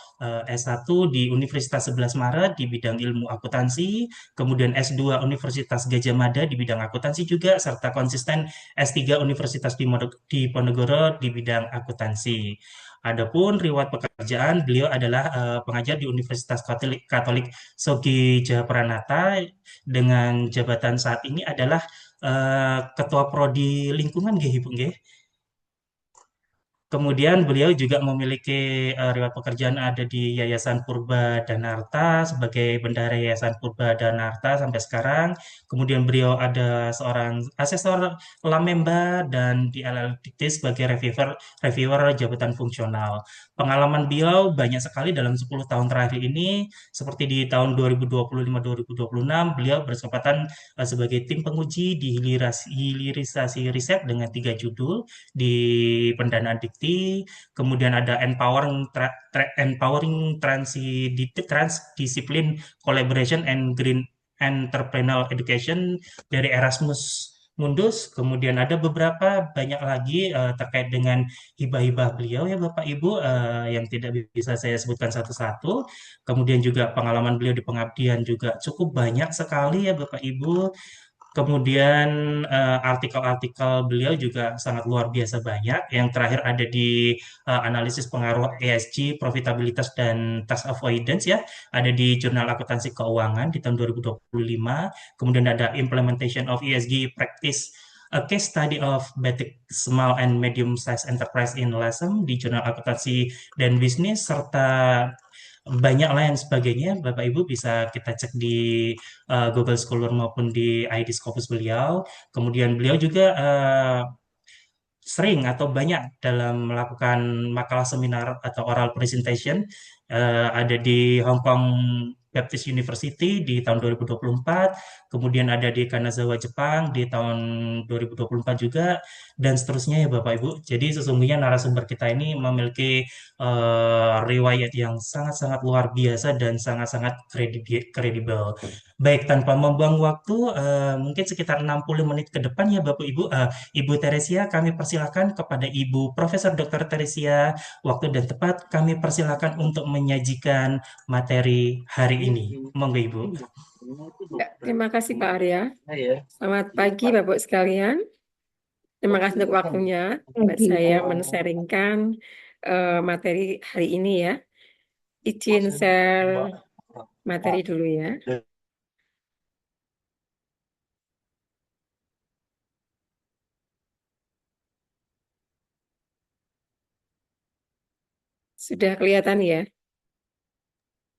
S1 di Universitas 11 Maret di bidang ilmu akuntansi, kemudian S2 Universitas Gadjah Mada di bidang akuntansi juga, serta konsisten S3 Universitas Diponegoro di bidang akuntansi. Adapun riwayat pekerjaan, beliau adalah pengajar di Universitas Katolik Sogi Jayapranata dengan jabatan saat ini adalah Ketua Prodi Lingkungan nggih Ibu nggih. Kemudian beliau juga memiliki riwayat pekerjaan ada di Yayasan Purba Danarta sebagai bendahara Yayasan Purba Danarta sampai sekarang. Kemudian beliau ada seorang asesor Lamemba dan di LLDT sebagai reviewer jabatan fungsional. Pengalaman beliau banyak sekali dalam 10 tahun terakhir ini, seperti di tahun 2025-2026 beliau berkesempatan sebagai tim penguji di hilirisasi riset dengan 3 judul di pendanaan dikti, kemudian ada empowering transdiscipline collaboration and green entrepreneurial education dari Erasmus Mundus. Kemudian ada beberapa banyak lagi terkait dengan hibah-hibah beliau ya Bapak Ibu yang tidak bisa saya sebutkan satu-satu. Kemudian juga pengalaman beliau di pengabdian juga cukup banyak sekali ya Bapak Ibu. Kemudian artikel-artikel beliau juga sangat luar biasa banyak. Yang terakhir ada di analisis pengaruh ESG, profitabilitas dan tax avoidance ya. Ada di Jurnal Akuntansi Keuangan di tahun 2025. Kemudian ada Implementation of ESG Practice, a case study of Batik Small and Medium Size Enterprise in LASEM di Jurnal Akuntansi dan Bisnis, serta banyak lain sebagainya. Bapak Ibu bisa kita cek di Google Scholar maupun di ID Scopus beliau. Kemudian beliau juga sering atau banyak dalam melakukan makalah seminar atau oral presentation. Ada di Hong Kong Baptist University di tahun 2024, kemudian ada di Kanazawa Jepang di tahun 2024 juga, dan seterusnya ya Bapak Ibu. Jadi sesungguhnya narasumber kita ini memiliki riwayat yang sangat-sangat luar biasa dan sangat-sangat kredibel. Baik, tanpa membuang waktu, mungkin sekitar 60 menit ke depan ya Bapak Ibu, Ibu Teresia, kami persilakan kepada Ibu Profesor Dr. Teresia, waktu dan tepat kami persilakan untuk menyajikan materi hari ini. Monggo Ibu. Ya, terima kasih Pak Arya. Selamat pagi Bapak sekalian. Terima kasih untuk waktunya buat saya men-sharingkan materi hari ini ya. Izin share materi dulu ya. Sudah kelihatan ya?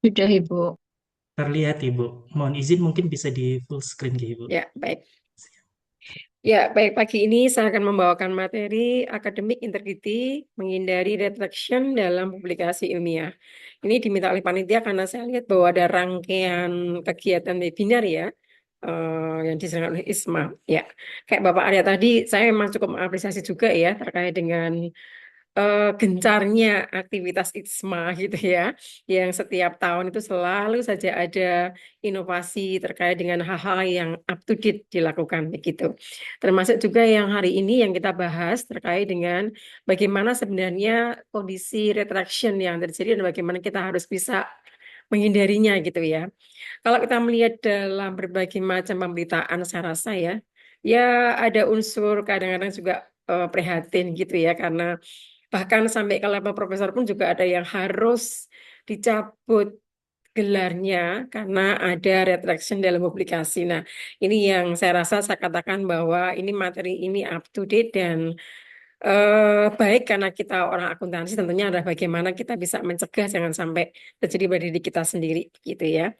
Sudah, Ibu. Terlihat Ibu. Mohon izin mungkin bisa di full screen ya Ibu. Ya, baik. Ya, baik. Pagi ini saya akan membawakan materi akademik integrity menghindari retraction dalam publikasi ilmiah. Ini diminta oleh panitia karena saya lihat bahwa ada rangkaian kegiatan webinar ya yang diselenggarakan oleh ISMA. Ya, kayak Bapak Arya tadi, saya memang cukup mengapresiasi juga ya terkait dengan gencarnya aktivitas ISMA gitu ya, yang setiap tahun itu selalu saja ada inovasi terkait dengan hal-hal yang up to date dilakukan begitu. Termasuk juga yang hari ini yang kita bahas terkait dengan bagaimana sebenarnya kondisi retraction yang terjadi dan bagaimana kita harus bisa menghindarinya gitu ya. Kalau kita melihat dalam berbagai macam pemberitaan saya rasa ya, ya ada unsur kadang-kadang juga prihatin gitu ya karena bahkan sampai ke level profesor pun juga ada yang harus dicabut gelarnya karena ada retraction dalam publikasi. Nah, ini yang saya rasa saya katakan bahwa ini materi ini up to date dan baik karena kita orang akuntansi tentunya adalah bagaimana kita bisa mencegah jangan sampai terjadi pada diri kita sendiri gitu ya.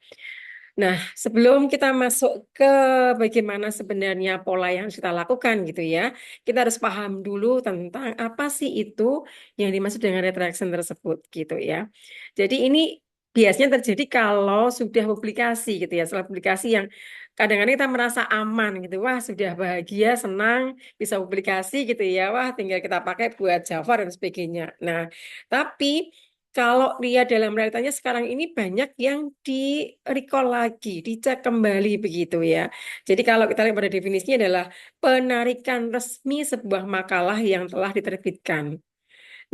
Nah, sebelum kita masuk ke bagaimana sebenarnya pola yang harus kita lakukan gitu ya, kita harus paham dulu tentang apa sih itu yang dimaksud dengan retraction tersebut gitu ya. Jadi ini biasanya terjadi kalau sudah publikasi gitu ya, setelah publikasi yang kadang-kadang kita merasa aman gitu, wah sudah bahagia, senang, bisa publikasi gitu ya, wah tinggal kita pakai buat Java dan sebagainya. Nah, tapi kalau lihat dalam realitanya sekarang ini banyak yang di recall lagi, dicek kembali begitu ya. Jadi kalau kita lihat pada definisinya adalah penarikan resmi sebuah makalah yang telah diterbitkan.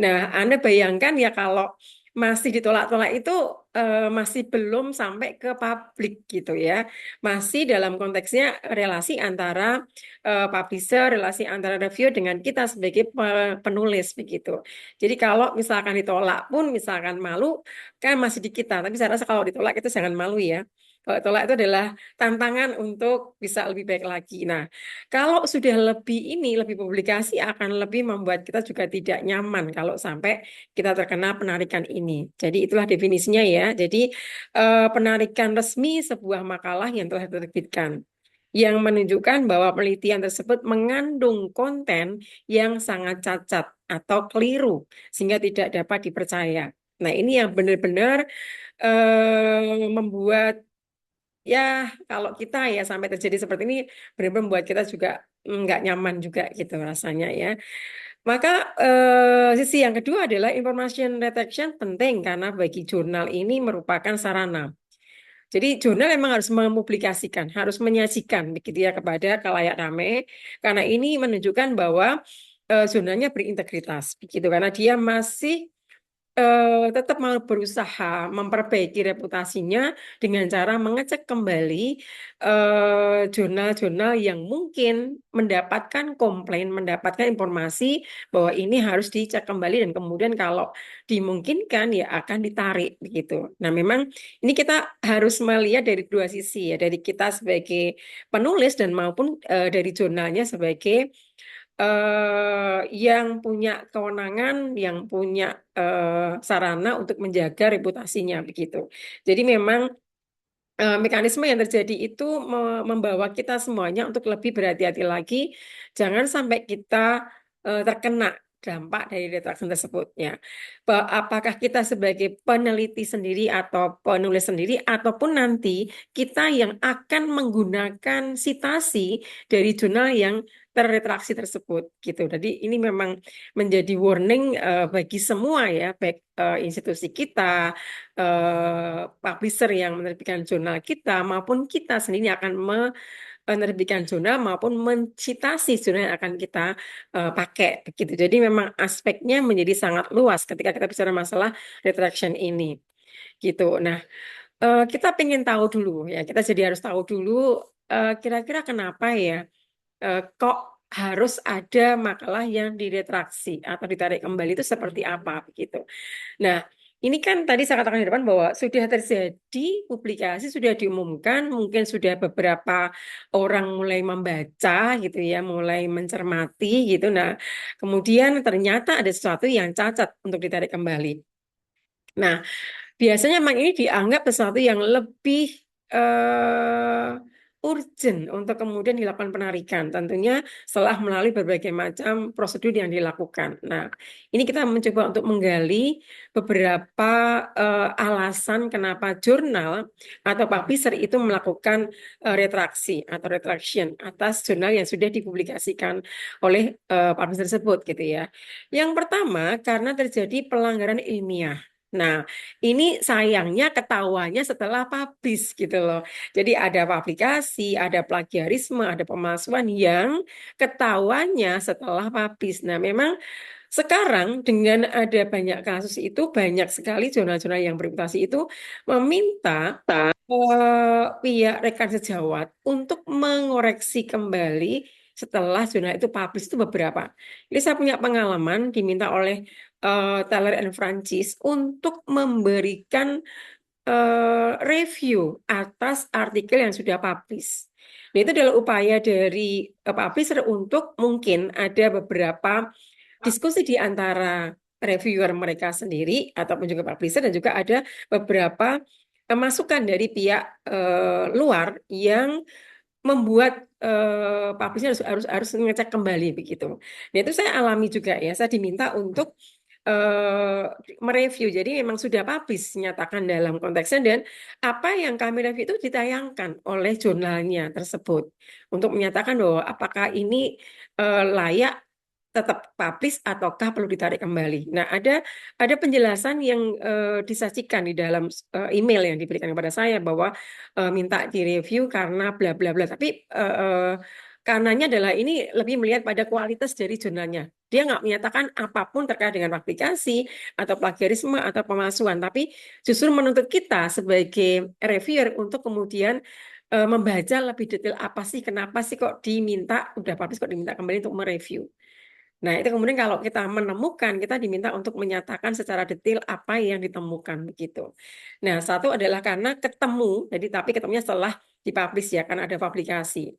Nah, Anda bayangkan ya kalau masih ditolak-tolak itu masih belum sampai ke publik gitu ya. Masih dalam konteksnya relasi antara publisher, relasi antara reviewer dengan kita sebagai penulis begitu. Jadi kalau misalkan ditolak pun misalkan malu kan masih di kita. Tapi saya rasa kalau ditolak itu jangan malu ya. Kalau ditolak itu adalah tantangan untuk bisa lebih baik lagi. Nah, kalau sudah lebih ini, lebih publikasi akan lebih membuat kita juga tidak nyaman kalau sampai kita terkena penarikan ini. Jadi itulah definisinya ya. Jadi penarikan resmi sebuah makalah yang telah diterbitkan yang menunjukkan bahwa penelitian tersebut mengandung konten yang sangat cacat atau keliru sehingga tidak dapat dipercaya. Nah, ini yang benar-benar membuat ya kalau kita ya sampai terjadi seperti ini benar-benar membuat kita juga nggak nyaman juga gitu rasanya ya. Maka sisi yang kedua adalah information retention penting karena bagi jurnal ini merupakan sarana. Jadi jurnal memang harus mempublikasikan, harus menyajikan begitu ya kepada khalayak ramai, karena ini menunjukkan bahwa jurnalnya berintegritas, begitu karena dia masih tetap mau berusaha memperbaiki reputasinya dengan cara mengecek kembali jurnal-jurnal yang mungkin mendapatkan komplain, mendapatkan informasi bahwa ini harus dicek kembali dan kemudian kalau dimungkinkan ya akan ditarik begitu. Nah, memang ini kita harus melihat dari dua sisi ya, dari kita sebagai penulis dan maupun dari jurnalnya sebagai yang punya kewenangan, yang punya sarana untuk menjaga reputasinya begitu. Jadi memang mekanisme yang terjadi itu membawa kita semuanya untuk lebih berhati-hati lagi, jangan sampai kita terkena dampak dari retraction tersebut ya. Apakah kita sebagai peneliti sendiri atau penulis sendiri ataupun nanti kita yang akan menggunakan sitasi dari jurnal yang terretraksi tersebut gitu. Jadi ini memang menjadi warning bagi semua ya, baik institusi kita, publisher yang menerbitkan jurnal kita maupun kita sendiri akan menerbitkan jurnal maupun mencitasi jurnal yang akan kita pakai begitu. Jadi memang aspeknya menjadi sangat luas ketika kita bicara masalah retraction ini gitu. Nah, kita pengen tahu dulu ya, kita jadi harus tahu dulu kira-kira kenapa ya kok harus ada makalah yang diretraksi atau ditarik kembali itu seperti apa begitu. Nah, ini kan tadi saya katakan di depan bahwa sudah terjadi publikasi, sudah diumumkan, mungkin sudah beberapa orang mulai membaca gitu ya, mulai mencermati gitu. Nah, kemudian ternyata ada sesuatu yang cacat untuk ditarik kembali. Nah, biasanya memang ini dianggap sesuatu yang lebih urgent untuk kemudian dilakukan penarikan. Tentunya setelah melalui berbagai macam prosedur yang dilakukan. Nah, ini kita mencoba untuk menggali beberapa alasan kenapa jurnal atau publisher itu melakukan retraksi atau retraction atas jurnal yang sudah dipublikasikan oleh publisher tersebut gitu ya. Yang pertama, karena terjadi pelanggaran ilmiah. Nah, ini sayangnya ketahuannya setelah publish gitu loh. Jadi ada publikasi, ada plagiarisme, ada pemalsuan yang ketahuannya setelah publish. Nah, memang sekarang dengan ada banyak kasus itu, banyak sekali jurnal-jurnal yang bereputasi itu meminta pihak rekan sejawat untuk mengoreksi kembali setelah jurnal itu publish itu beberapa. Jadi saya punya pengalaman diminta oleh Taylor and Francis untuk memberikan review atas artikel yang sudah publish. Nah, itu adalah upaya dari publisher untuk mungkin ada beberapa diskusi di antara reviewer mereka sendiri ataupun juga publisher dan juga ada beberapa masukan dari pihak luar yang membuat publisher harus ngecek kembali begitu. Nah, itu saya alami juga ya. Saya diminta untuk mereview. Jadi memang sudah publish nyatakan dalam konteksnya dan apa yang kami review itu ditayangkan oleh jurnalnya tersebut untuk menyatakan bahwa apakah ini layak tetap publish ataukah perlu ditarik kembali. Nah, ada penjelasan yang disajikan di dalam email yang diberikan kepada saya bahwa minta direview karena bla bla bla. Tapi karenanya adalah ini lebih melihat pada kualitas dari jurnalnya. Dia nggak menyatakan apapun terkait dengan publikasi atau plagiarisme atau pemalsuan, tapi justru menuntut kita sebagai reviewer untuk kemudian membaca lebih detail apa sih, kenapa sih kok diminta, udah publish kok diminta kembali untuk mereview. Nah, itu kemudian kalau kita menemukan, kita diminta untuk menyatakan secara detail apa yang ditemukan begitu. Nah, satu adalah karena ketemu, jadi tapi ketemunya setelah dipublish ya, kan ada publikasi.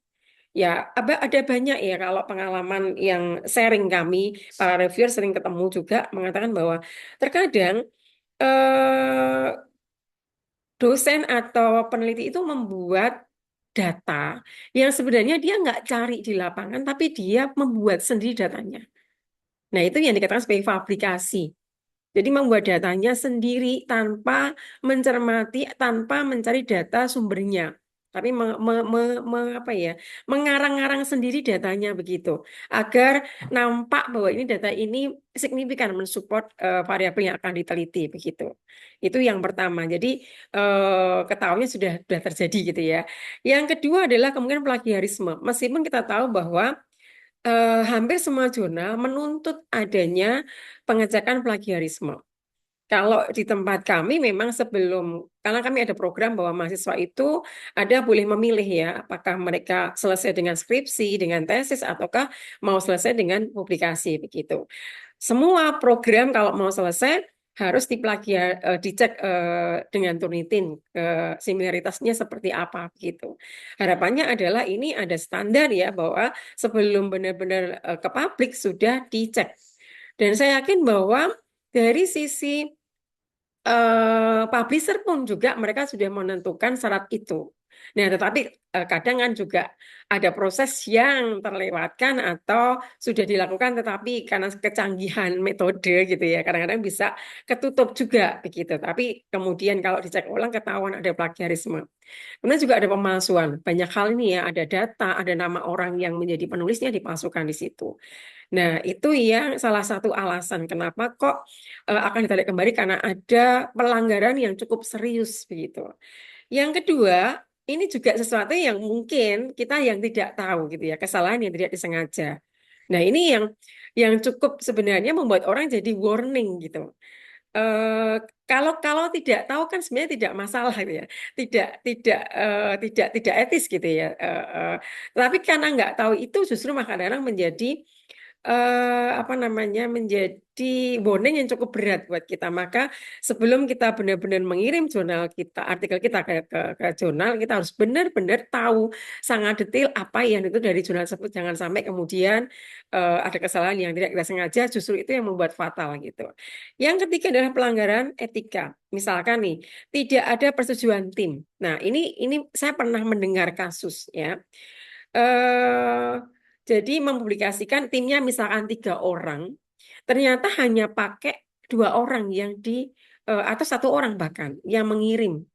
Ya, ada banyak ya kalau pengalaman yang sharing kami, para reviewer sering ketemu juga mengatakan bahwa terkadang dosen atau peneliti itu membuat data yang sebenarnya dia nggak cari di lapangan, tapi dia membuat sendiri datanya. Nah, itu yang dikatakan sebagai fabrikasi. Jadi membuat datanya sendiri tanpa mencermati, tanpa mencari data sumbernya. tapi apa ya, mengarang-arang sendiri datanya begitu, agar nampak bahwa ini data ini signifikan mensupport variabel yang akan diteliti begitu. Itu yang pertama. Jadi ketahuinya sudah terjadi gitu ya. Yang kedua adalah kemungkinan plagiarisme. Meskipun kita tahu bahwa hampir semua jurnal menuntut adanya pengecekan plagiarisme. Kalau di tempat kami memang karena kami ada program bahwa mahasiswa itu ada boleh memilih ya, apakah mereka selesai dengan skripsi, dengan tesis, ataukah mau selesai dengan publikasi begitu. Semua program kalau mau selesai harus dicek dengan Turnitin similaritasnya seperti apa gitu. Harapannya adalah ini ada standar ya bahwa sebelum benar-benar ke publik sudah dicek. Dan saya yakin bahwa dari sisi publisher pun juga mereka sudah menentukan syarat itu. Nah, tetapi kadang kan juga ada proses yang terlewatkan atau sudah dilakukan tetapi karena kecanggihan metode gitu ya, kadang-kadang bisa ketutup juga begitu. Tapi kemudian kalau dicek ulang ketahuan ada plagiarisme. Kemudian juga ada pemalsuan. Banyak hal ini ya, ada data, ada nama orang yang menjadi penulisnya dipalsukan di situ. Nah, itu yang salah satu alasan kenapa kok akan ditarik kembali karena ada pelanggaran yang cukup serius begitu. Yang kedua, ini juga sesuatu yang mungkin kita yang tidak tahu gitu ya, kesalahan yang tidak disengaja. Nah, ini yang cukup sebenarnya membuat orang jadi warning gitu. Eh, kalau tidak tahu kan sebenarnya tidak masalah gitu ya, tidak etis gitu ya. Tapi karena nggak tahu itu justru kadang-kadang menjadi apa namanya menjadi warning yang cukup berat buat kita. Maka sebelum kita benar-benar mengirim jurnal kita, artikel kita ke jurnal, kita harus benar-benar tahu sangat detail apa yang itu dari jurnal tersebut. Jangan sampai kemudian ada kesalahan yang tidak kita sengaja, justru itu yang membuat fatal gitu. Yang ketiga adalah pelanggaran etika. Misalkan nih, tidak ada persetujuan tim. Nah, ini saya pernah mendengar kasus ya. Eh, jadi mempublikasikan timnya misalkan 3 orang, ternyata hanya pakai 2 orang yang atau 1 orang bahkan yang mengirim.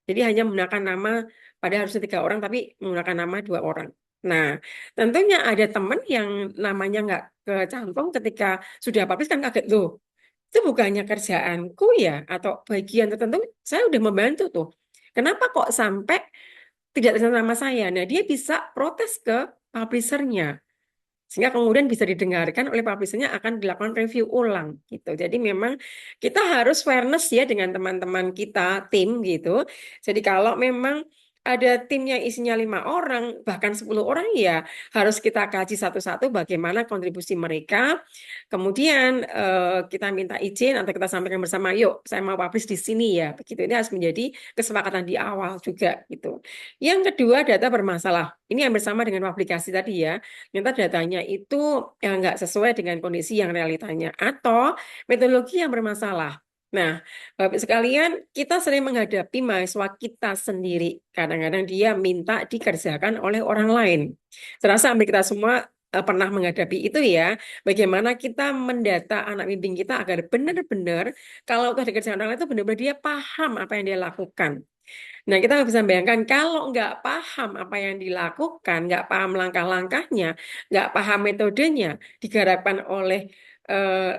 Jadi hanya menggunakan nama, pada harusnya 3 orang, tapi menggunakan nama 2 orang. Nah, tentunya ada teman yang namanya nggak kecantum ketika sudah publish kan kaget loh. Itu bukannya kerjaanku ya, atau bagian tertentu saya udah membantu tuh. Kenapa kok sampai tidak ternyata nama saya? Nah, dia bisa protes ke publishernya. Sehingga kemudian bisa didengarkan oleh publishernya akan dilakukan review ulang gitu. Jadi memang kita harus fairness ya dengan teman-teman kita, tim gitu. Jadi kalau memang ada tim yang isinya 5 orang, bahkan 10 orang ya harus kita kaji satu-satu bagaimana kontribusi mereka. Kemudian kita minta izin atau kita sampaikan bersama, yuk saya mau publish di sini ya. Begitu ini harus menjadi kesepakatan di awal juga gitu. Yang kedua data bermasalah. Ini yang bersama dengan aplikasi tadi ya. Ternyata datanya itu nggak sesuai dengan kondisi yang realitanya atau metodologi yang bermasalah. Nah, Bapak sekalian, kita sering menghadapi mahasiswa kita sendiri. Kadang-kadang dia minta dikerjakan oleh orang lain. Saya rasa hampir kita semua pernah menghadapi itu ya. Bagaimana kita mendata anak bimbing kita agar benar-benar kalau sudah dikerjakan orang lain itu benar-benar dia paham apa yang dia lakukan. Nah, kita nggak bisa bayangkan kalau nggak paham apa yang dilakukan, nggak paham langkah-langkahnya, nggak paham metodenya, digarapkan oleh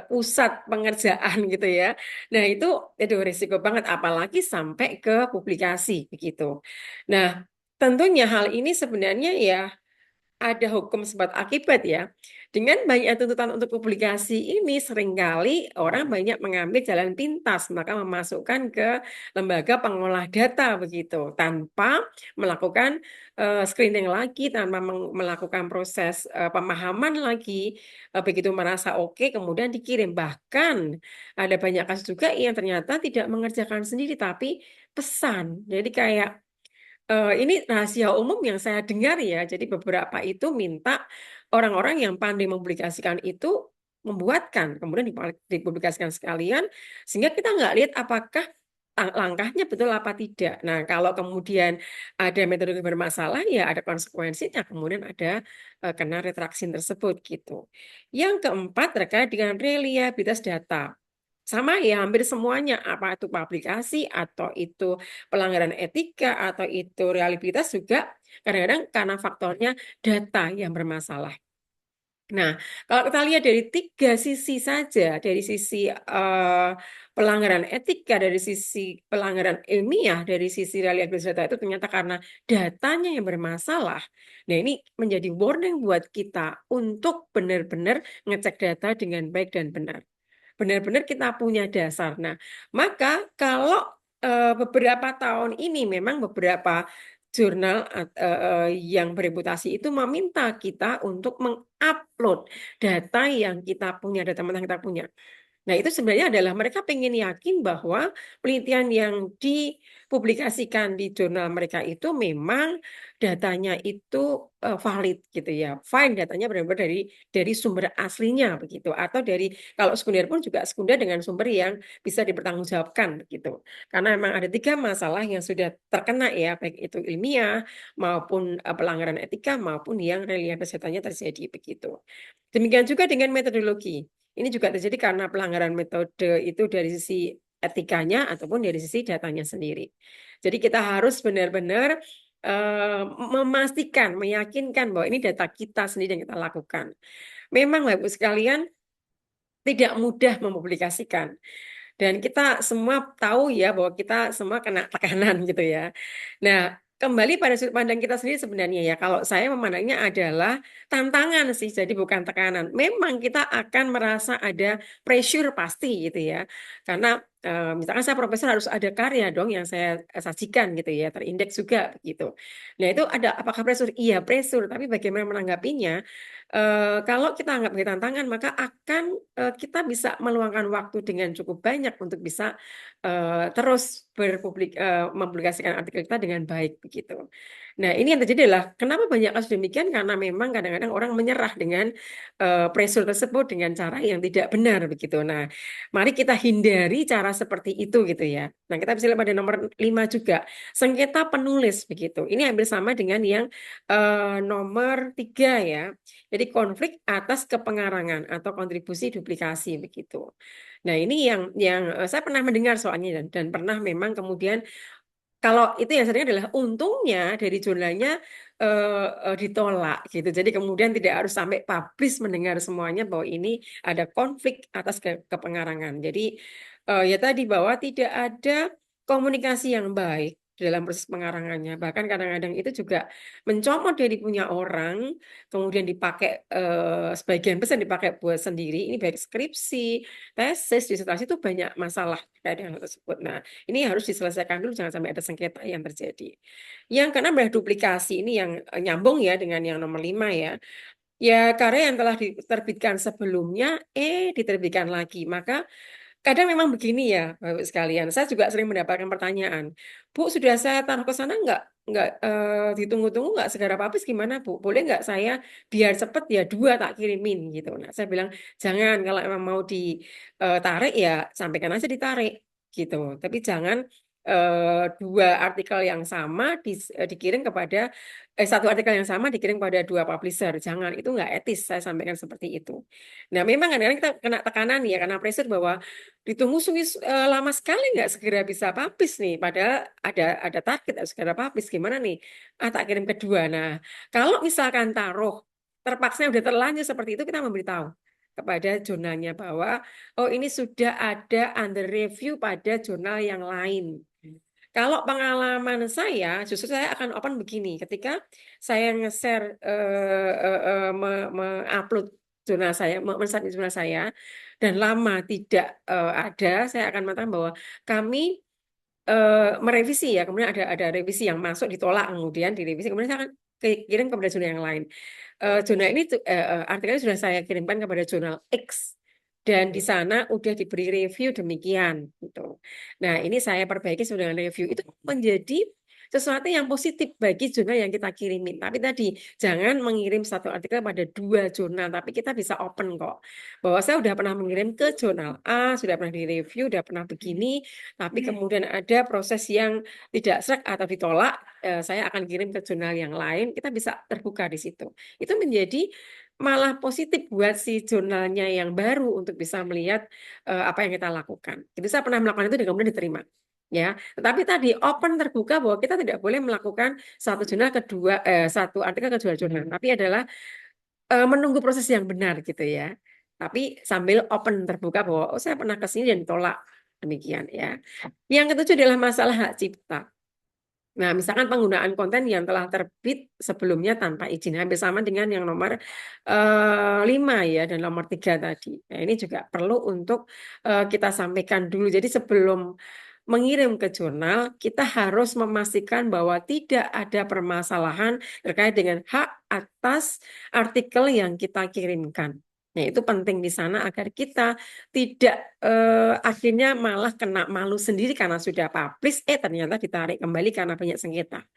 pusat pengerjaan gitu ya. Nah, itu risiko banget, apalagi sampai ke publikasi begitu. Nah, tentunya hal ini sebenarnya ya ada hukum sebab akibat ya. Dengan banyak tuntutan untuk publikasi ini seringkali orang banyak mengambil jalan pintas, maka memasukkan ke lembaga pengolah data begitu tanpa melakukan screening lagi, tanpa melakukan proses pemahaman lagi. Begitu merasa oke, kemudian dikirim. Bahkan ada banyak kasus juga yang ternyata tidak mengerjakan sendiri tapi pesan. Jadi kayak ini rahasia umum yang saya dengar ya. Jadi beberapa itu minta orang-orang yang pandai mempublikasikan itu membuatkan, kemudian dipublikasikan sekalian, sehingga kita nggak lihat apakah langkahnya betul apa tidak. Nah, kalau kemudian ada metode yang bermasalah, ya ada konsekuensinya, kemudian ada kena retraksi tersebut gitu. Yang keempat terkait dengan reliabilitas data. Sama ya, hampir semuanya, apa itu publikasi, atau itu pelanggaran etika, atau itu reliabilitas juga kadang-kadang karena faktornya data yang bermasalah. Nah, kalau kita lihat dari 3 sisi saja, dari sisi pelanggaran etika, dari sisi pelanggaran ilmiah, dari sisi reliabilitas data itu ternyata karena datanya yang bermasalah. Nah, ini menjadi warning buat kita untuk benar-benar ngecek data dengan baik dan benar. Benar-benar kita punya dasar. Nah, maka kalau beberapa tahun ini memang beberapa jurnal yang bereputasi itu meminta kita untuk mengupload data yang kita punya, data yang kita punya. Nah, itu sebenarnya adalah mereka pengen yakin bahwa penelitian yang dipublikasikan di jurnal mereka itu memang datanya itu valid gitu ya. Fine, datanya benar-benar dari sumber aslinya begitu, atau dari kalau sekunder pun juga sekunder dengan sumber yang bisa dipertanggungjawabkan begitu. Karena memang ada 3 masalah yang sudah terkena ya, baik itu ilmiah maupun pelanggaran etika maupun yang reliabilitas datanya terjadi begitu. Demikian juga dengan metodologi. Ini juga terjadi karena pelanggaran metode itu dari sisi etikanya ataupun dari sisi datanya sendiri. Jadi kita harus benar-benar memastikan, meyakinkan bahwa ini data kita sendiri yang kita lakukan. Memang Bapak Ibu sekalian tidak mudah mempublikasikan. Dan kita semua tahu ya bahwa kita semua kena tekanan gitu ya. Nah, kembali pada sudut pandang kita sendiri sebenarnya ya, kalau saya memandangnya adalah tantangan sih, jadi bukan tekanan. Memang kita akan merasa ada pressure pasti gitu ya. Karena misalkan saya profesor harus ada karya dong yang saya sajikan gitu ya, terindeks juga begitu. Nah, itu ada apakah pressure? Iya, pressure, tapi bagaimana menanggapinya? Kalau kita anggap sebagai tantangan, maka akan kita bisa meluangkan waktu dengan cukup banyak untuk bisa terus mempublikasikan artikel kita dengan baik begitu. Nah, ini yang terjadi adalah kenapa banyak kasus demikian, karena memang kadang-kadang orang menyerah dengan pressure tersebut dengan cara yang tidak benar begitu. Nah, mari kita hindari cara seperti itu gitu ya. Nah, kita bisa lihat pada nomor 5 juga, sengketa penulis begitu. Ini hampir sama dengan yang nomor 3 ya. Jadi konflik atas kepengarangan atau kontribusi duplikasi begitu. Nah, ini yang saya pernah mendengar soalnya dan pernah memang kemudian kalau itu yang sering adalah untungnya dari jurnalnya ditolak gitu. Jadi kemudian tidak harus sampai publish mendengar semuanya bahwa ini ada konflik atas kepengarangan. Jadi ya tadi bahwa tidak ada komunikasi yang baik dalam proses pengarangannya. Bahkan kadang-kadang itu juga mencomot dari punya orang, kemudian dipakai sebagian besar dipakai buat sendiri. Ini baik skripsi, tesis, disertasi itu banyak masalah terkait dengan hal tersebut. Nah, ini harus diselesaikan dulu, jangan sampai ada sengketa yang terjadi. Yang keenam adalah duplikasi. Ini yang nyambung ya dengan yang nomor 5 ya. Ya, karya yang telah diterbitkan sebelumnya, diterbitkan lagi. Maka kadang memang begini ya, Bapak sekalian. Saya juga sering mendapatkan pertanyaan, Bu, sudah saya taruh ke sana nggak ditunggu-tunggu nggak segera publish gimana, Bu? Boleh nggak saya biar cepet ya 2 tak kirimin gitu. Nah, saya bilang jangan, kalau emang mau ditarik ya sampaikan aja ditarik gitu. Tapi jangan 2 artikel yang sama dikirim kepada satu artikel yang sama dikirim pada 2 publisher. Jangan, itu nggak etis. Saya sampaikan seperti itu. Nah, memang kadang-kadang kita kena tekanan ya karena pressure bahwa ditunggu lama sekali nggak segera bisa publish nih. Padahal ada target harus segera publish. Gimana nih? Tak kirim kedua. Nah, kalau misalkan taruh terpaksa udah terlanjur seperti itu, kita memberitahu kepada jurnalnya bahwa oh ini sudah ada under review pada jurnal yang lain. Kalau pengalaman saya, justru saya akan open begini. Ketika saya nge-share, upload jurnal saya, men-submit jurnal saya, dan lama tidak ada, saya akan mengatakan bahwa kami merevisi ya, kemudian ada revisi yang masuk, ditolak, kemudian direvisi, kemudian saya akan kirim kepada jurnal yang lain. Jurnal ini artikelnya sudah saya kirimkan kepada jurnal X. Dan di sana udah diberi review demikian gitu. Nah, ini saya perbaiki sesuai dengan review. Itu menjadi sesuatu yang positif bagi jurnal yang kita kirimin. Tapi tadi jangan mengirim satu artikel pada 2 jurnal, tapi kita bisa open kok. Bahwa saya sudah pernah mengirim ke jurnal A, sudah pernah direview, sudah pernah begini, tapi kemudian ada proses yang tidak serak atau ditolak, saya akan kirim ke jurnal yang lain. Kita bisa terbuka di situ. Itu menjadi malah positif buat si jurnalnya yang baru untuk bisa melihat apa yang kita lakukan. Itu saya pernah melakukan itu dan kemudian diterima. Ya, tetapi tadi open terbuka bahwa kita tidak boleh melakukan satu jurnal satu artikel ke dua jurnal, tapi adalah menunggu proses yang benar gitu ya. Tapi sambil open terbuka bahwa saya pernah ke sini dan ditolak demikian ya. Yang ketujuh adalah masalah hak cipta. Nah, misalkan penggunaan konten yang telah terbit sebelumnya tanpa izin, hampir sama dengan yang nomor 5 ya dan nomor 3 tadi. Nah, ini juga perlu untuk kita sampaikan dulu. Jadi sebelum mengirim ke jurnal, kita harus memastikan bahwa tidak ada permasalahan terkait dengan hak atas artikel yang kita kirimkan. Nah, itu penting di sana agar kita tidak akhirnya malah kena malu sendiri karena sudah publish, ternyata ditarik kembali karena banyak sengketa.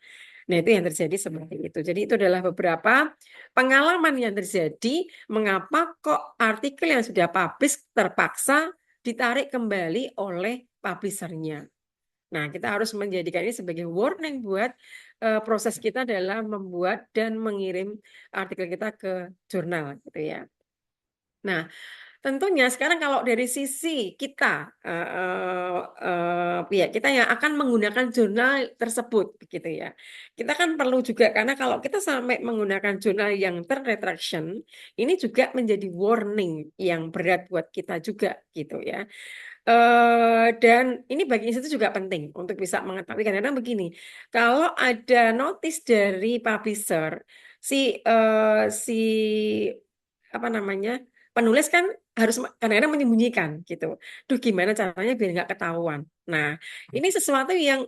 Nah, itu yang terjadi seperti itu. Jadi itu adalah beberapa pengalaman yang terjadi, mengapa kok artikel yang sudah publish terpaksa ditarik kembali oleh publishernya. Nah, kita harus menjadikan ini sebagai warning buat proses kita dalam membuat dan mengirim artikel kita ke jurnal, gitu ya. Nah, tentunya sekarang kalau dari sisi kita, pihak kita yang akan menggunakan jurnal tersebut, gitu ya. Kita kan perlu juga, karena kalau kita sampai menggunakan jurnal yang terretraction, ini juga menjadi warning yang berat buat kita juga, gitu ya. Dan ini bagi institusi juga penting untuk bisa mengetahui, kadang-kadang begini, kalau ada notice dari publisher, si apa namanya, penulis kan harus kadang-kadang menyembunyikan gitu. Duh, gimana caranya biar nggak ketahuan. Nah, ini sesuatu yang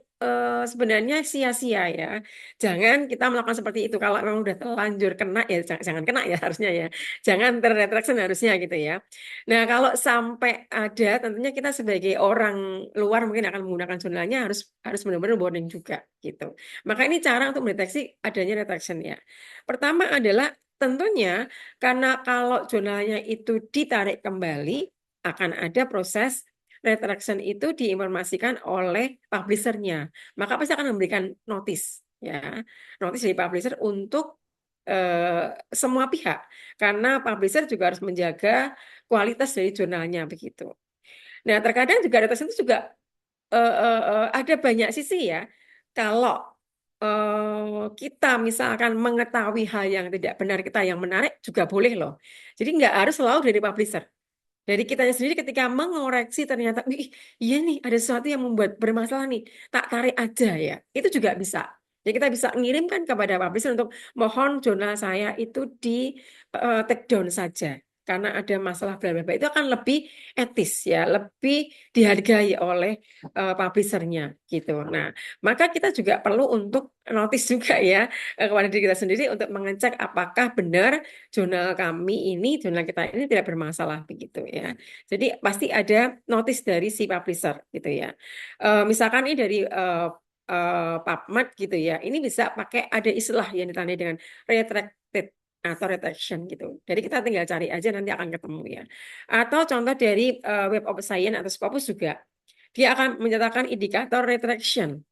sebenarnya sia-sia ya. Jangan kita melakukan seperti itu. Kalau memang udah terlanjur kena ya jangan kena ya harusnya ya. Jangan terretraction harusnya gitu ya. Nah, kalau sampai ada, tentunya kita sebagai orang luar mungkin akan menggunakan jurnalnya harus benar-benar warning juga gitu. Maka ini cara untuk mendeteksi adanya retraction ya. Pertama adalah tentunya karena kalau jurnalnya itu ditarik kembali, akan ada proses retraction itu diinformasikan oleh publishernya. Maka pasti akan memberikan notice, ya, notice dari publisher untuk semua pihak. Karena publisher juga harus menjaga kualitas dari jurnalnya begitu. Nah, terkadang juga retraction itu juga ada banyak sisi ya. Kalau kita misalkan mengetahui hal yang tidak benar, kita yang menarik juga boleh loh. Jadi nggak harus selalu dari publisher. Dari kitanya sendiri ketika mengoreksi ternyata, wih, iya nih ada sesuatu yang membuat bermasalah nih, tak tarik aja ya. Itu juga bisa. Jadi kita bisa ngirimkan kepada publisher untuk mohon jurnal saya itu di take down saja. Karena ada masalah bla bla bla, itu akan lebih etis ya, lebih dihargai oleh publishernya gitu. Nah, maka kita juga perlu untuk notice juga ya kepada diri kita sendiri untuk mengecek apakah benar jurnal kita ini tidak bermasalah begitu ya. Jadi pasti ada notice dari si publisher gitu ya. Misalkan ini dari PubMed gitu ya. Ini bisa pakai ada istilah yang ditandai dengan retracted atau retraction gitu. Jadi kita tinggal cari aja nanti akan ketemu ya. Atau contoh dari Web of Science atau Scopus juga. Dia akan menyatakan indikator retraction.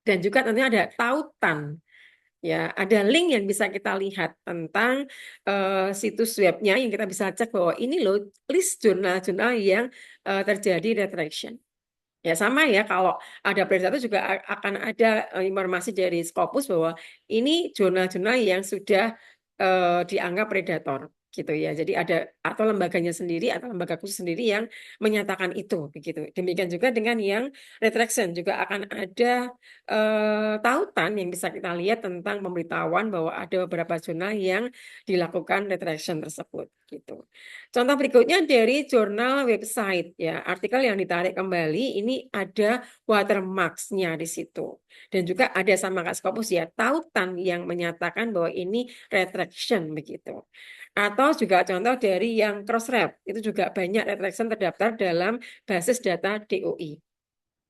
Dan juga tentunya ada tautan. Ya, ada link yang bisa kita lihat tentang situs webnya yang kita bisa cek bahwa ini loh list jurnal-jurnal yang terjadi retraction. Ya sama ya, kalau ada periode itu juga akan ada informasi dari Scopus bahwa ini jurnal-jurnal yang sudah dianggap predator gitu ya. Jadi ada atau lembaganya sendiri atau lembaga khusus sendiri yang menyatakan itu begitu. Demikian juga dengan yang retraction juga akan ada tautan yang bisa kita lihat tentang pemberitahuan bahwa ada beberapa jurnal yang dilakukan retraction tersebut gitu. Contoh berikutnya dari jurnal website ya, artikel yang ditarik kembali ini ada watermarks-nya di situ. Dan juga ada sama Kak Scopus ya, tautan yang menyatakan bahwa ini retraction begitu. Atau juga contoh dari yang Crossref, itu juga banyak retraction terdaftar dalam basis data DOI.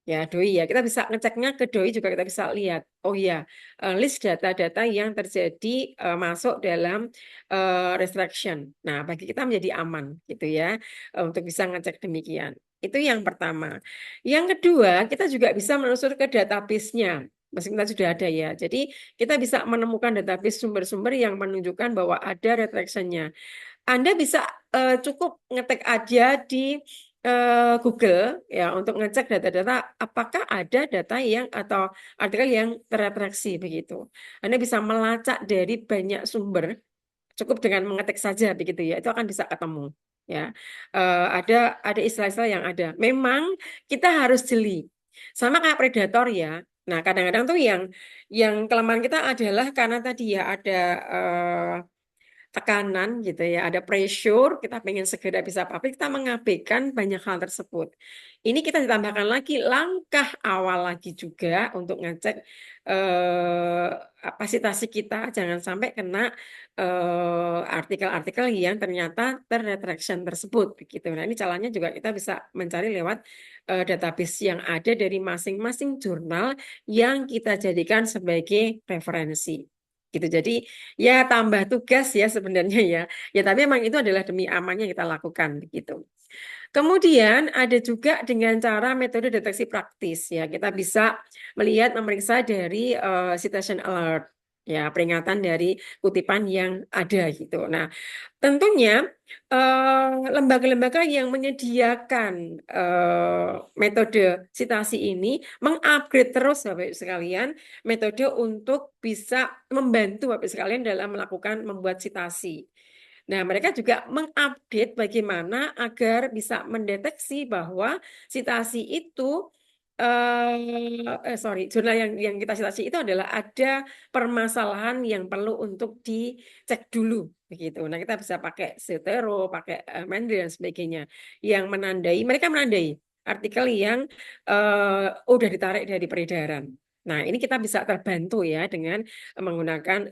Ya, DOI ya. Kita bisa ngeceknya ke DOI juga kita bisa lihat. Oh iya, list data-data yang terjadi masuk dalam retraction. Nah, bagi kita menjadi aman gitu ya untuk bisa ngecek demikian. Itu yang pertama. Yang kedua, kita juga bisa menelusuri ke database-nya. meskipun tadi sudah ada ya. Jadi kita bisa menemukan database sumber-sumber yang menunjukkan bahwa ada retraction-nya. Anda bisa cukup ngetik aja di Google ya untuk ngecek data-data apakah ada data yang atau artikel yang terretraksi begitu. Anda bisa melacak dari banyak sumber, cukup dengan mengetik saja begitu ya, itu akan bisa ketemu ya. Ada istilah-istilah yang ada. Memang kita harus jeli. Sama kayak predator ya. Nah, kadang-kadang tuh yang kelemahan kita adalah karena tadi ya ada tekanan gitu ya, ada pressure, kita pengen segera bisa publish, kita mengabaikan banyak hal tersebut. Ini kita ditambahkan lagi langkah awal lagi juga untuk ngecek kapasitasi kita, jangan sampai kena artikel-artikel yang ternyata terretraction tersebut begitu. Nah, ini caranya juga kita bisa mencari lewat database yang ada dari masing-masing jurnal yang kita jadikan sebagai referensi gitu. Jadi ya tambah tugas ya sebenarnya ya. Ya tapi memang itu adalah demi amannya kita lakukan begitu. Kemudian ada juga dengan cara metode deteksi praktis ya. Kita bisa melihat memeriksa dari citation alert ya, peringatan dari kutipan yang ada gitu. Nah, tentunya lembaga-lembaga yang menyediakan metode citasi ini mengupgrade terus Bapak Ibu sekalian metode untuk bisa membantu Bapak Ibu sekalian dalam melakukan membuat citasi. Nah, mereka juga mengupdate bagaimana agar bisa mendeteksi bahwa citasi itu jurnal yang kita citasi itu adalah ada permasalahan yang perlu untuk dicek dulu begitu. Nah, kita bisa pakai Zotero, pakai Mendeley dan sebagainya yang mereka menandai artikel yang udah ditarik dari peredaran. Nah, ini kita bisa terbantu ya dengan menggunakan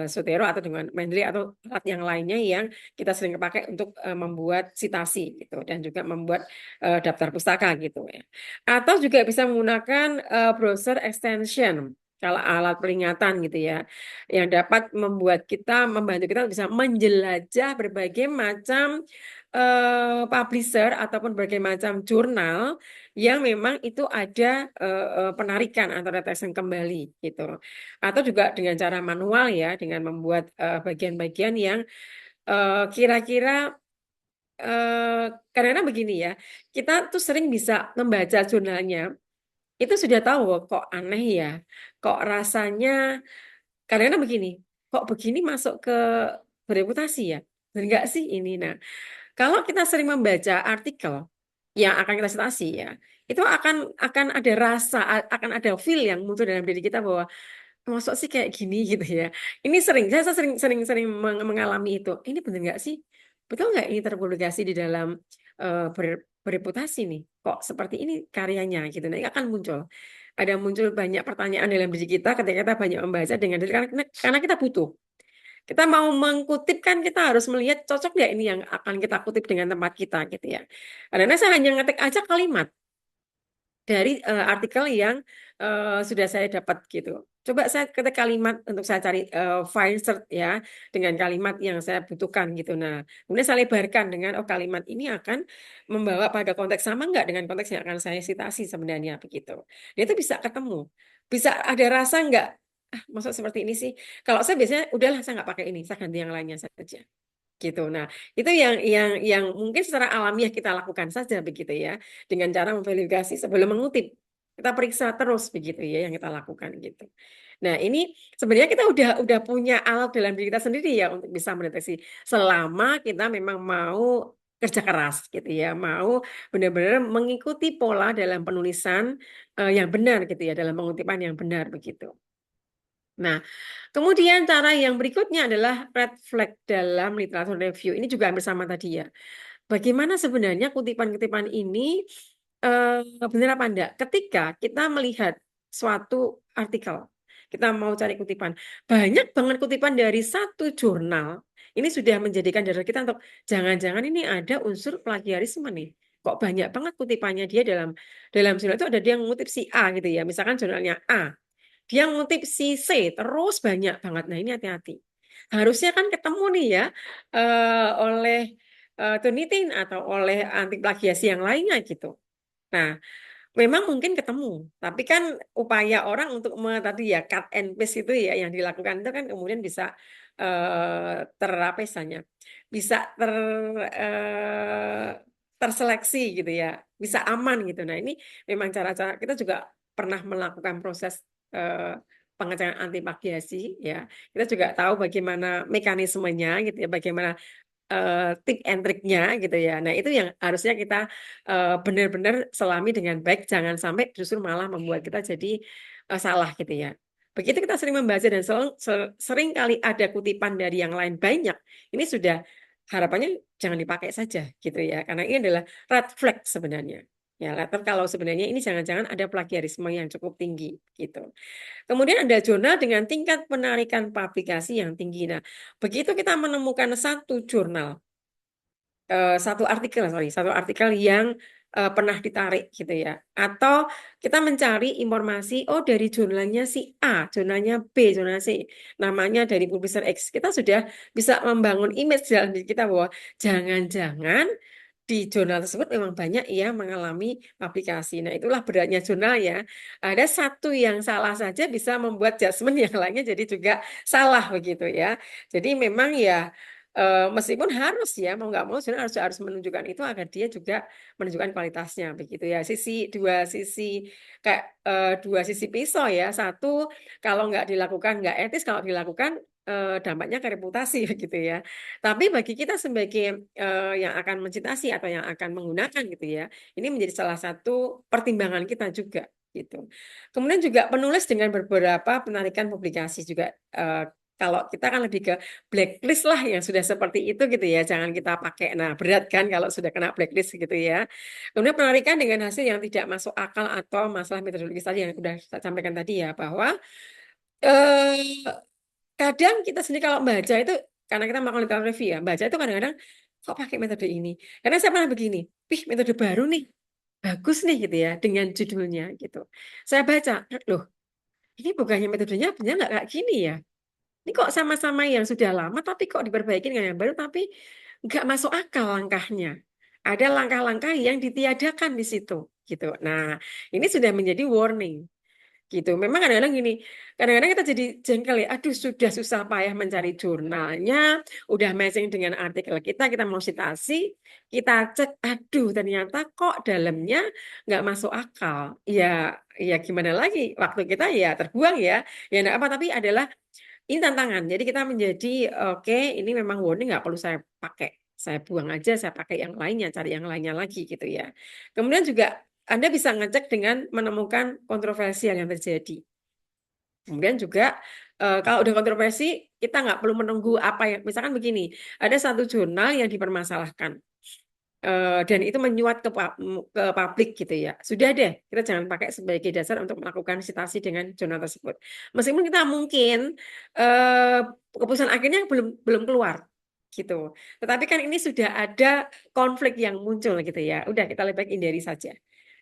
Zotero atau dengan Mendeley atau alat yang lainnya yang kita sering pakai untuk membuat citasi gitu dan juga membuat daftar pustaka gitu ya. Atau juga bisa menggunakan browser extension kalau alat peringatan gitu ya, yang dapat membantu kita bisa menjelajah berbagai macam publisher ataupun berbagai macam jurnal yang memang itu ada penarikan atau retraction kembali gitu. Atau juga dengan cara manual ya, dengan membuat bagian-bagian yang kira-kira karena begini ya, kita tuh sering bisa membaca jurnalnya, itu sudah tahu kok aneh ya, kok rasanya karena begini, kok begini masuk ke bereputasi ya, benar nggak sih ini? Nah, kalau kita sering membaca artikel yang akan kita citasi ya, itu akan ada rasa, akan ada feel yang muncul dalam diri kita bahwa masuk sih kayak gini gitu ya. Ini saya sering mengalami itu. Ini benar nggak sih? Betul nggak ini terpublikasi di dalam bereputasi nih? Kok seperti ini karyanya gitu. Nah, ini akan muncul. Ada muncul banyak pertanyaan dalam diri kita ketika kita banyak membaca dengan diri karena kita butuh. Kita mau mengkutip kan kita harus melihat cocok nggak ini yang akan kita kutip dengan tempat kita gitu ya. Karena saya hanya ngetik aja kalimat dari artikel yang sudah saya dapat gitu. Coba saya ketik kalimat untuk saya cari file search ya dengan kalimat yang saya butuhkan gitu. Nah, kemudian saya lebarkan dengan kalimat ini akan membawa pada konteks sama nggak dengan konteks yang akan saya citasi sebenarnya begitu. Dia itu bisa ketemu, bisa ada rasa nggak? Maksud seperti ini sih. Kalau saya biasanya udahlah saya nggak pakai ini, saya ganti yang lainnya saja gitu. Nah, itu yang mungkin secara alamiah kita lakukan saja begitu ya, dengan cara memverifikasi sebelum mengutip. Kita periksa terus begitu ya yang kita lakukan gitu. Nah, ini sebenarnya kita udah punya alat dalam diri kita sendiri ya untuk bisa mendeteksi selama kita memang mau kerja keras gitu ya, mau benar-benar mengikuti pola dalam penulisan yang benar gitu ya, dalam pengutipan yang benar begitu. Nah, kemudian cara yang berikutnya adalah red flag dalam literatur review. Ini juga hampir sama tadi ya. Bagaimana sebenarnya kutipan-kutipan ini benar apa enggak? Ketika kita melihat suatu artikel, kita mau cari kutipan, banyak banget kutipan dari satu jurnal. Ini sudah menjadikan dasar kita untuk jangan-jangan ini ada unsur plagiarisme nih. Kok banyak banget kutipannya dia dalam jurnal itu ada dia yang mengutip si A gitu ya. Misalkan jurnalnya A. Dia ngutip si C terus banyak banget. Nah, ini hati-hati. Harusnya kan ketemu nih ya oleh Turnitin atau oleh anti plagiasi yang lainnya gitu. Nah, memang mungkin ketemu, tapi kan upaya orang untuk tadi ya cut and paste itu ya yang dilakukan itu kan kemudian bisa apa istilahnya, bisa terseleksi gitu ya, bisa aman gitu. Nah ini memang cara-cara kita juga pernah melakukan proses pengecekan anti plagiasi ya. Kita juga tahu bagaimana mekanismenya gitu ya, bagaimana tip and triknya gitu ya. Nah itu yang harusnya kita benar-benar selami dengan baik, jangan sampai justru malah membuat kita jadi salah gitu ya. Begitu kita sering membaca dan sering kali ada kutipan dari yang lain banyak, ini sudah harapannya jangan dipakai saja gitu ya, karena ini adalah red flag sebenarnya. Ya, red flag kalau sebenarnya ini jangan-jangan ada plagiarisme yang cukup tinggi gitu. Kemudian ada jurnal dengan tingkat penarikan publikasi yang tinggi. Nah, begitu kita menemukan satu jurnal, satu artikel yang pernah ditarik gitu ya, atau kita mencari informasi, oh dari jurnalnya si A, jurnalnya B, jurnal C, namanya dari publisher X, kita sudah bisa membangun image dalam diri kita bahwa jangan-jangan di jurnal tersebut memang banyak yang mengalami publikasi. Nah, itulah beratnya jurnal ya. Ada satu yang salah saja bisa membuat judgement yang lainnya jadi juga salah begitu ya. Jadi memang ya meskipun harus ya mau nggak mau jurnal harus menunjukkan itu agar dia juga menunjukkan kualitasnya begitu ya. Dua sisi kayak dua sisi pisau ya. Satu kalau nggak dilakukan nggak etis, kalau dilakukan dampaknya ke reputasi begitu ya. Tapi bagi kita sebagai yang akan mencitasi atau yang akan menggunakan gitu ya, ini menjadi salah satu pertimbangan kita juga gitu. Kemudian juga penulis dengan beberapa penarikan publikasi juga kalau kita kan lebih ke blacklist lah yang sudah seperti itu gitu ya, jangan kita pakai. Nah, berat kan kalau sudah kena blacklist gitu ya. Kemudian penarikan dengan hasil yang tidak masuk akal atau masalah metodologis tadi yang sudah saya sampaikan tadi ya, bahwa eh, kadang kita sendiri kalau baca itu, karena kita melakukan literary review ya, baca itu kadang-kadang kok pakai metode ini. Karena saya pernah begini, wih metode baru nih, bagus nih gitu ya, dengan judulnya gitu. Saya baca, loh ini bukannya metodenya benar nggak kayak gini ya? Ini kok sama-sama yang sudah lama, tapi kok diperbaiki dengan yang baru, tapi nggak masuk akal langkahnya. Ada langkah-langkah yang ditiadakan di situ gitu. Nah, ini sudah menjadi warning gitu. Memang kadang-kadang gini, kadang-kadang kita jadi jengkel ya, aduh sudah susah payah mencari jurnalnya, udah matching dengan artikel kita mau citasi, kita cek, aduh ternyata kok dalamnya nggak masuk akal. Ya gimana lagi, waktu kita ya terbuang ya enggak apa, tapi adalah ini tantangan. Jadi kita menjadi, oke ini memang warning nggak perlu saya pakai. Saya buang aja, saya pakai yang lainnya, cari yang lainnya lagi gitu ya. Kemudian juga Anda bisa ngecek dengan menemukan kontroversial yang terjadi. Kemudian juga kalau udah kontroversi, kita nggak perlu menunggu apa yang, misalkan begini, ada satu jurnal yang dipermasalahkan. Dan itu menyuat ke publik gitu ya. Sudah deh, kita jangan pakai sebagai dasar untuk melakukan citasi dengan jurnal tersebut. Meskipun kita mungkin keputusan akhirnya belum keluar gitu. Tetapi kan ini sudah ada konflik yang muncul gitu ya. Udah kita lebih baik hindari saja.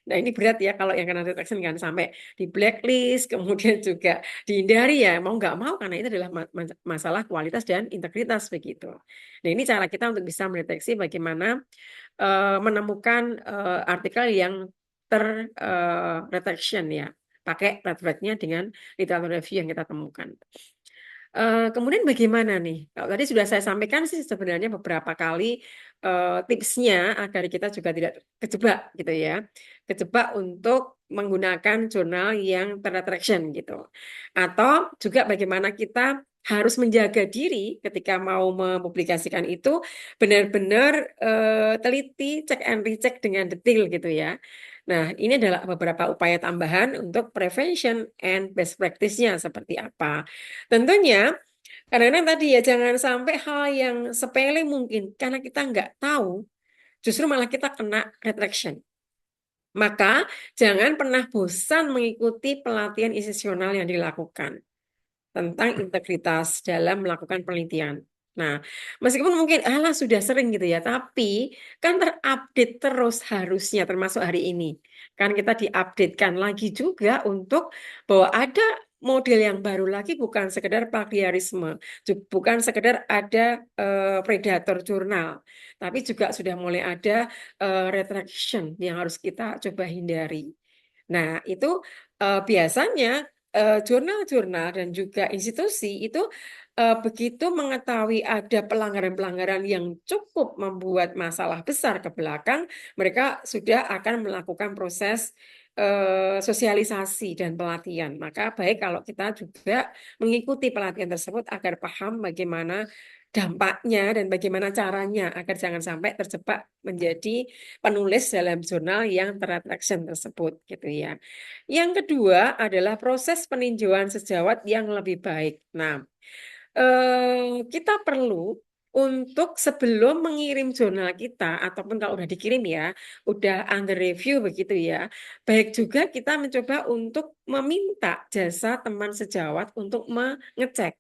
Nah ini berat ya kalau yang kena detection kan sampai di blacklist, kemudian juga dihindari ya mau nggak mau karena itu adalah masalah kualitas dan integritas begitu. Nah ini cara kita untuk bisa mendeteksi bagaimana menemukan artikel yang terdetection ya, pakai red flag-nya dengan literatur review yang kita temukan. Kemudian bagaimana nih? Kalau tadi sudah saya sampaikan sih sebenarnya beberapa kali tipsnya agar kita juga tidak kejebak gitu ya. Kejebak untuk menggunakan jurnal yang terdetection gitu. Atau juga bagaimana kita harus menjaga diri ketika mau mempublikasikan itu benar-benar teliti, cek and recheck dengan detail gitu ya. Nah, ini adalah beberapa upaya tambahan untuk prevention and best practice-nya seperti apa. Tentunya, kadang-kadang tadi ya jangan sampai hal yang sepele mungkin, karena kita nggak tahu, justru malah kita kena retraction. Maka, jangan pernah bosan mengikuti pelatihan institusional yang dilakukan tentang integritas dalam melakukan penelitian. Nah, meskipun mungkin sudah sering gitu ya, tapi kan terupdate terus harusnya termasuk hari ini. Kan kita diupdatekan lagi juga untuk bahwa ada model yang baru lagi, bukan sekedar plagiarisme, bukan sekedar ada predator jurnal, tapi juga sudah mulai ada retraction yang harus kita coba hindari. Nah, itu biasanya jurnal-jurnal dan juga institusi itu begitu mengetahui ada pelanggaran-pelanggaran yang cukup membuat masalah besar ke belakang, mereka sudah akan melakukan proses sosialisasi dan pelatihan. Maka baik kalau kita juga mengikuti pelatihan tersebut agar paham bagaimana dampaknya dan bagaimana caranya agar jangan sampai terjebak menjadi penulis dalam jurnal yang terdetection tersebut gitu ya. Yang kedua adalah proses peninjauan sejawat yang lebih baik. Nah, kita perlu untuk sebelum mengirim jurnal kita ataupun kalau udah dikirim ya, udah under review begitu ya. Baik juga kita mencoba untuk meminta jasa teman sejawat untuk mengecek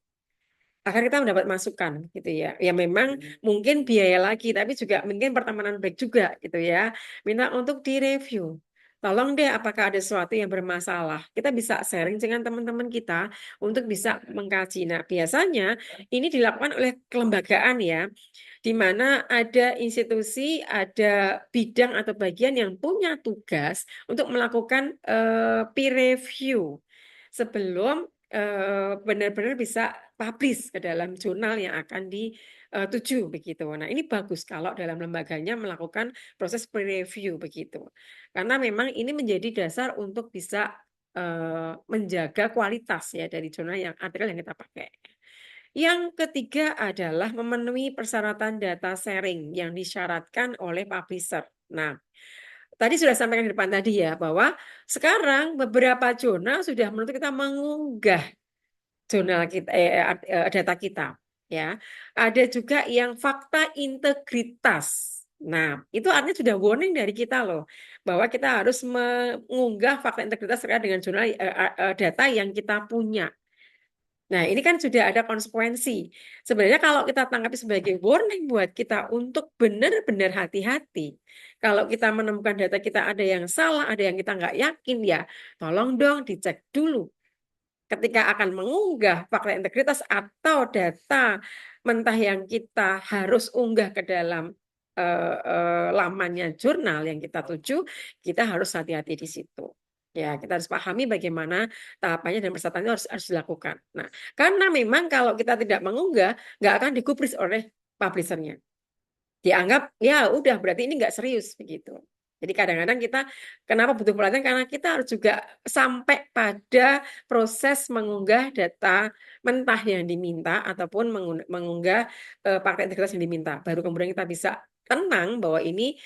agar kita mendapat masukan gitu ya. Ya memang mungkin biaya lagi, tapi juga mungkin pertemanan baik juga gitu ya. Minta untuk direview. Tolong deh apakah ada sesuatu yang bermasalah. Kita bisa sharing dengan teman-teman kita untuk bisa mengkaji. Nah, biasanya ini dilakukan oleh kelembagaan ya, di mana ada institusi, ada bidang atau bagian yang punya tugas untuk melakukan peer review sebelum benar-benar bisa publish ke dalam jurnal yang akan dituju begitu. Nah, ini bagus kalau dalam lembaganya melakukan proses pre-review begitu. Karena memang ini menjadi dasar untuk bisa menjaga kualitas ya dari jurnal yang artikel yang kita pakai. Yang ketiga adalah memenuhi persyaratan data sharing yang disyaratkan oleh publisher. Nah, tadi sudah sampaikan di depan tadi ya, bahwa sekarang beberapa jurnal sudah menuntut kita mengunggah jurnal kita, data kita. Ya, ada juga yang fakta integritas. Nah, itu artinya sudah warning dari kita loh, bahwa kita harus mengunggah fakta integritas terkait dengan jurnal data yang kita punya. Nah, ini kan sudah ada konsekuensi. Sebenarnya kalau kita tanggapi sebagai warning buat kita untuk benar-benar hati-hati. Kalau kita menemukan data kita ada yang salah, ada yang kita nggak yakin, ya tolong dong dicek dulu. Ketika akan mengunggah fakta integritas atau data mentah yang kita harus unggah ke dalam lamannya jurnal yang kita tuju, kita harus hati-hati di situ. Ya, kita harus pahami bagaimana tahapannya dan persyaratannya harus dilakukan. Nah, karena memang kalau kita tidak mengunggah, nggak akan digubris oleh publishernya. Dianggap, ya udah berarti ini nggak serius begitu. Jadi kadang-kadang kita, kenapa butuh pelatihan? Karena kita harus juga sampai pada proses mengunggah data mentah yang diminta ataupun mengunggah fakta integritas yang diminta. Baru kemudian kita bisa tenang bahwa ini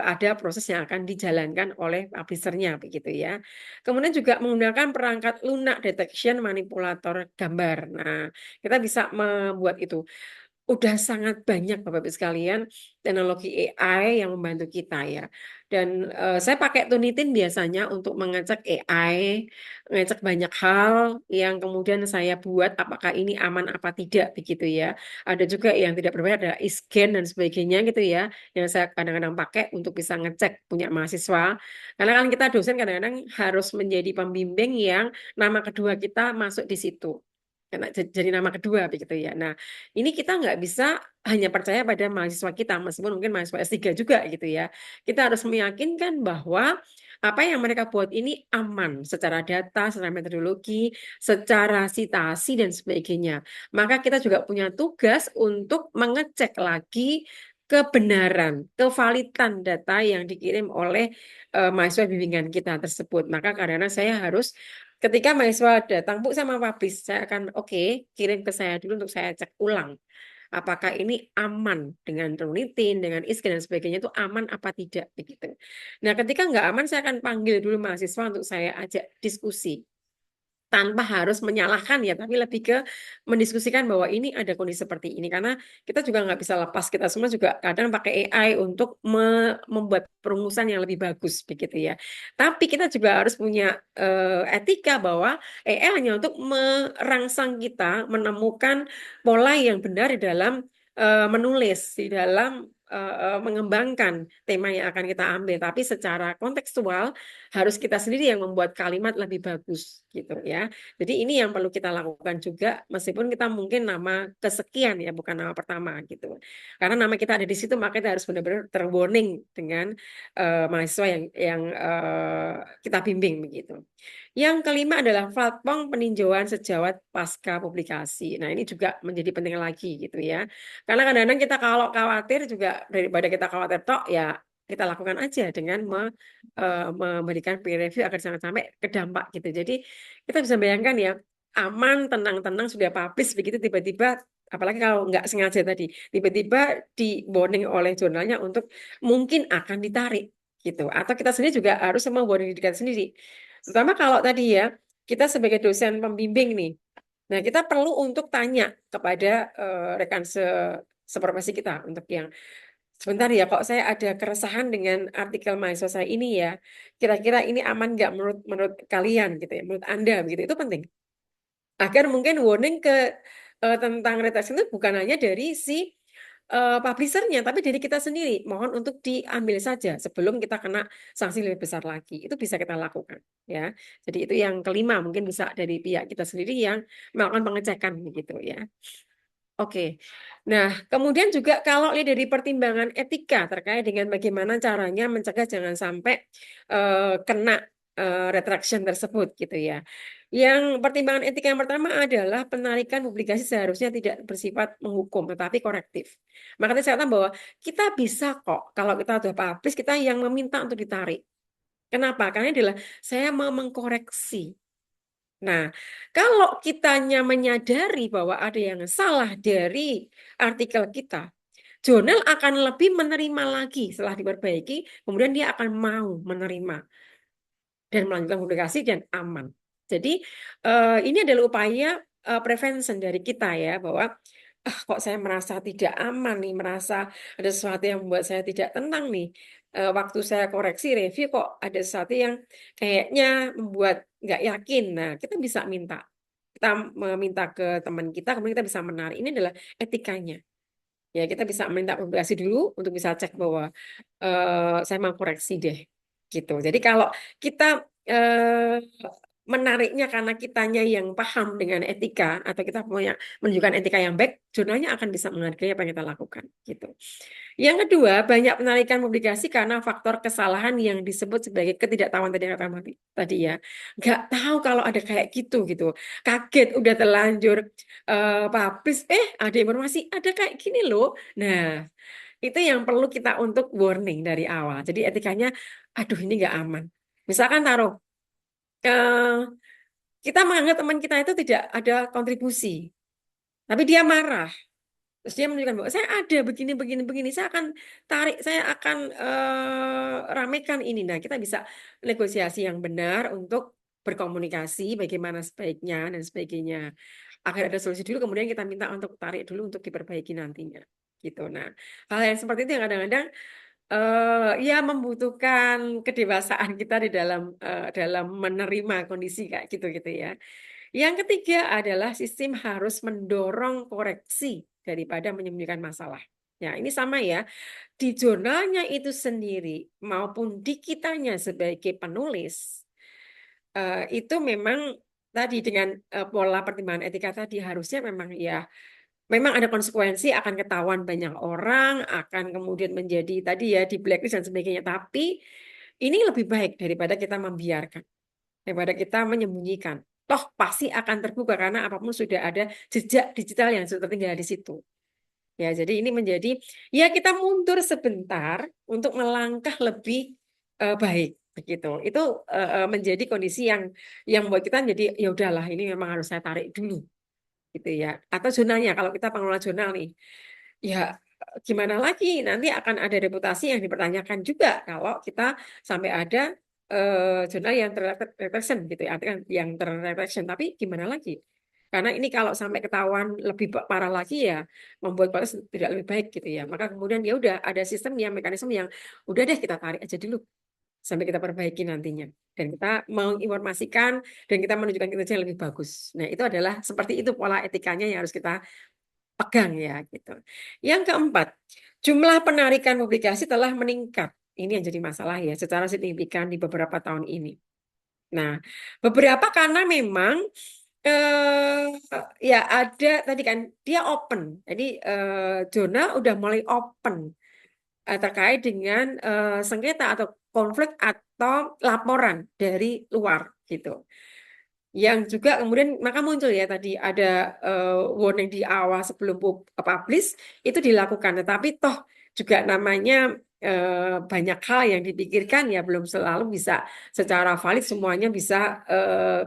ada proses yang akan dijalankan oleh publishernya begitu ya. Kemudian juga menggunakan perangkat lunak detection manipulator gambar. Nah, kita bisa membuat itu. Udah sangat banyak Bapak Ibu sekalian teknologi AI yang membantu kita ya. Dan saya pakai Turnitin biasanya untuk mengecek AI, mengecek banyak hal yang kemudian saya buat apakah ini aman apa tidak begitu ya. Ada juga yang tidak berbahaya, ada e-scan dan sebagainya gitu ya, yang saya kadang-kadang pakai untuk bisa ngecek punya mahasiswa. Karena kan kita dosen kadang-kadang harus menjadi pembimbing yang nama kedua kita masuk di situ. Karena jadi nama kedua begitu ya. Nah, ini kita nggak bisa hanya percaya pada mahasiswa kita, meskipun mungkin mahasiswa S3 juga gitu ya. Kita harus meyakinkan bahwa apa yang mereka buat ini aman secara data, secara metodologi, secara citasi dan sebagainya. Maka kita juga punya tugas untuk mengecek lagi kebenaran, kevalidan data yang dikirim oleh mahasiswa bimbingan kita tersebut. Maka kadang-kadang saya harus ketika mahasiswa datang, Bu, sama publish, saya akan kirim ke saya dulu untuk saya cek ulang. Apakah ini aman dengan Turnitin, dengan ISKIN dan sebagainya itu aman apa tidak begitu. Nah, ketika nggak aman, saya akan panggil dulu mahasiswa untuk saya ajak diskusi. Tanpa harus menyalahkan ya, tapi lebih ke mendiskusikan bahwa ini ada kondisi seperti ini. Karena kita juga nggak bisa lepas, kita semua juga kadang pakai AI untuk membuat perumusan yang lebih bagus begitu ya. Tapi kita juga harus punya etika bahwa AI hanya untuk merangsang kita menemukan pola yang benar di dalam menulis, di dalam mengembangkan tema yang akan kita ambil, tapi secara kontekstual harus kita sendiri yang membuat kalimat lebih bagus gitu ya. Jadi ini yang perlu kita lakukan juga, meskipun kita mungkin nama kesekian ya, bukan nama pertama gitu. Karena nama kita ada di situ, maka kita harus benar-benar terwarning dengan mahasiswa yang kita bimbing begitu. Yang kelima adalah platform peninjauan sejawat pasca publikasi. Nah, ini juga menjadi penting lagi gitu ya. Karena kadang-kadang kita kalau khawatir juga, daripada kita khawatir tok ya kita lakukan aja dengan memberikan peer review agar jangan sampai kedampak gitu. Jadi kita bisa bayangkan ya, aman, tenang-tenang sudah publish begitu tiba-tiba, apalagi kalau nggak sengaja tadi, tiba-tiba di warning oleh jurnalnya untuk mungkin akan ditarik gitu. Atau kita sendiri juga harus warning diri kita sendiri. Terutama kalau tadi ya, kita sebagai dosen pembimbing nih, nah kita perlu untuk tanya kepada rekan seprofesi kita untuk yang sebentar ya, kok saya ada keresahan dengan artikel mahasiswa saya ini ya, kira-kira ini aman nggak menurut kalian gitu ya, menurut Anda begitu, itu penting. Agar mungkin warning tentang redaksi itu bukan hanya dari si publishernya, tapi dari kita sendiri. Mohon untuk diambil saja sebelum kita kena sanksi lebih besar lagi. Itu bisa kita lakukan, ya. Jadi itu yang kelima, mungkin bisa dari pihak kita sendiri yang melakukan pengecekan begitu ya. Oke. Nah, kemudian juga kalau lihat dari pertimbangan etika terkait dengan bagaimana caranya mencegah jangan sampai kena retraction tersebut gitu ya. Yang pertimbangan etika yang pertama adalah penarikan publikasi seharusnya tidak bersifat menghukum tetapi korektif. Makanya saya katakan bahwa kita bisa kok kalau kita sudah publish kita yang meminta untuk ditarik. Kenapa? Karena adalah saya mau mengkoreksi. Nah, kalau kitanya menyadari bahwa ada yang salah dari artikel kita, jurnal akan lebih menerima lagi setelah diperbaiki, kemudian dia akan mau menerima dan melanjutkan publikasi dan aman. Jadi ini adalah upaya prevention dari kita ya, bahwa kok saya merasa tidak aman nih, merasa ada sesuatu yang membuat saya tidak tenang nih. Waktu saya koreksi review kok ada sesuatu yang kayaknya membuat nggak yakin. Nah, kita bisa minta. Kita meminta ke teman kita, kemudian kita bisa menarik. Ini adalah etikanya. Ya, kita bisa minta publikasi dulu untuk bisa cek bahwa saya mau koreksi deh. Gitu. Jadi kalau kita menariknya karena kitanya yang paham dengan etika atau kita punya menunjukkan etika yang baik, jurnalnya akan bisa menghargai apa yang kita lakukan gitu. Yang kedua, banyak penarikan publikasi karena faktor kesalahan yang disebut sebagai ketidaktahuan tadi ya. Nggak tahu kalau ada kayak gitu. Kaget udah terlanjur publish, ada informasi ada kayak gini loh. Nah, itu yang perlu kita untuk warning dari awal. Jadi etikanya, aduh ini nggak aman. Misalkan taruh, kita menganggap teman kita itu tidak ada kontribusi, tapi dia marah. Terus dia menunjukkan bahwa saya ada begini, saya akan tarik, saya akan ramekan ini. Nah, kita bisa negosiasi yang benar untuk berkomunikasi bagaimana sebaiknya dan sebagainya. Agar ada solusi dulu, kemudian kita minta untuk tarik dulu untuk diperbaiki nantinya. Gitu. Nah, hal yang seperti itu yang kadang-kadang ya membutuhkan kedewasaan kita di dalam menerima kondisi kayak gitu ya. Yang ketiga adalah sistem harus mendorong koreksi daripada menyembunyikan masalah. Ya, ini sama ya. Di jurnalnya itu sendiri maupun di kitanya sebagai penulis, itu memang tadi dengan pola pertimbangan etika tadi harusnya memang ya, memang ada konsekuensi, akan ketahuan banyak orang, akan kemudian menjadi tadi ya di blacklist dan sebagainya. Tapi ini lebih baik daripada kita membiarkan, daripada kita menyembunyikan. Toh pasti akan terbuka karena apapun sudah ada jejak digital yang sudah tertinggal di situ. Ya, jadi ini menjadi ya kita mundur sebentar untuk melangkah lebih baik begitu. Itu menjadi kondisi yang buat kita jadi ya udahlah ini memang harus saya tarik dulu gitu ya. Atau jurnalnya kalau kita pengelola jurnal nih, ya gimana lagi nanti akan ada reputasi yang dipertanyakan juga kalau kita sampai ada jurnal yang terretraction gitu ya, artinya yang terretraction, tapi gimana lagi? Karena ini kalau sampai ketahuan lebih parah lagi ya membuat kualitas tidak lebih baik gitu ya. Maka kemudian ya udah ada sistem yang mekanisme yang udah deh kita tarik aja dulu sampai kita perbaiki nantinya. Dan kita menginformasikan dan kita menunjukkan kinerja yang lebih bagus. Nah, itu adalah seperti itu pola etikanya yang harus kita pegang ya gitu. Yang keempat, jumlah penarikan publikasi telah meningkat. Ini yang jadi masalah ya secara signifikan di beberapa tahun ini. Nah, beberapa karena memang ya ada tadi kan dia open. Jadi jurnal udah mulai open terkait dengan sengketa atau konflik atau laporan dari luar gitu. Yang juga kemudian maka muncul ya tadi ada warning di awal sebelum publish itu dilakukan, tetapi toh juga namanya banyak hal yang dipikirkan ya belum selalu bisa secara valid semuanya bisa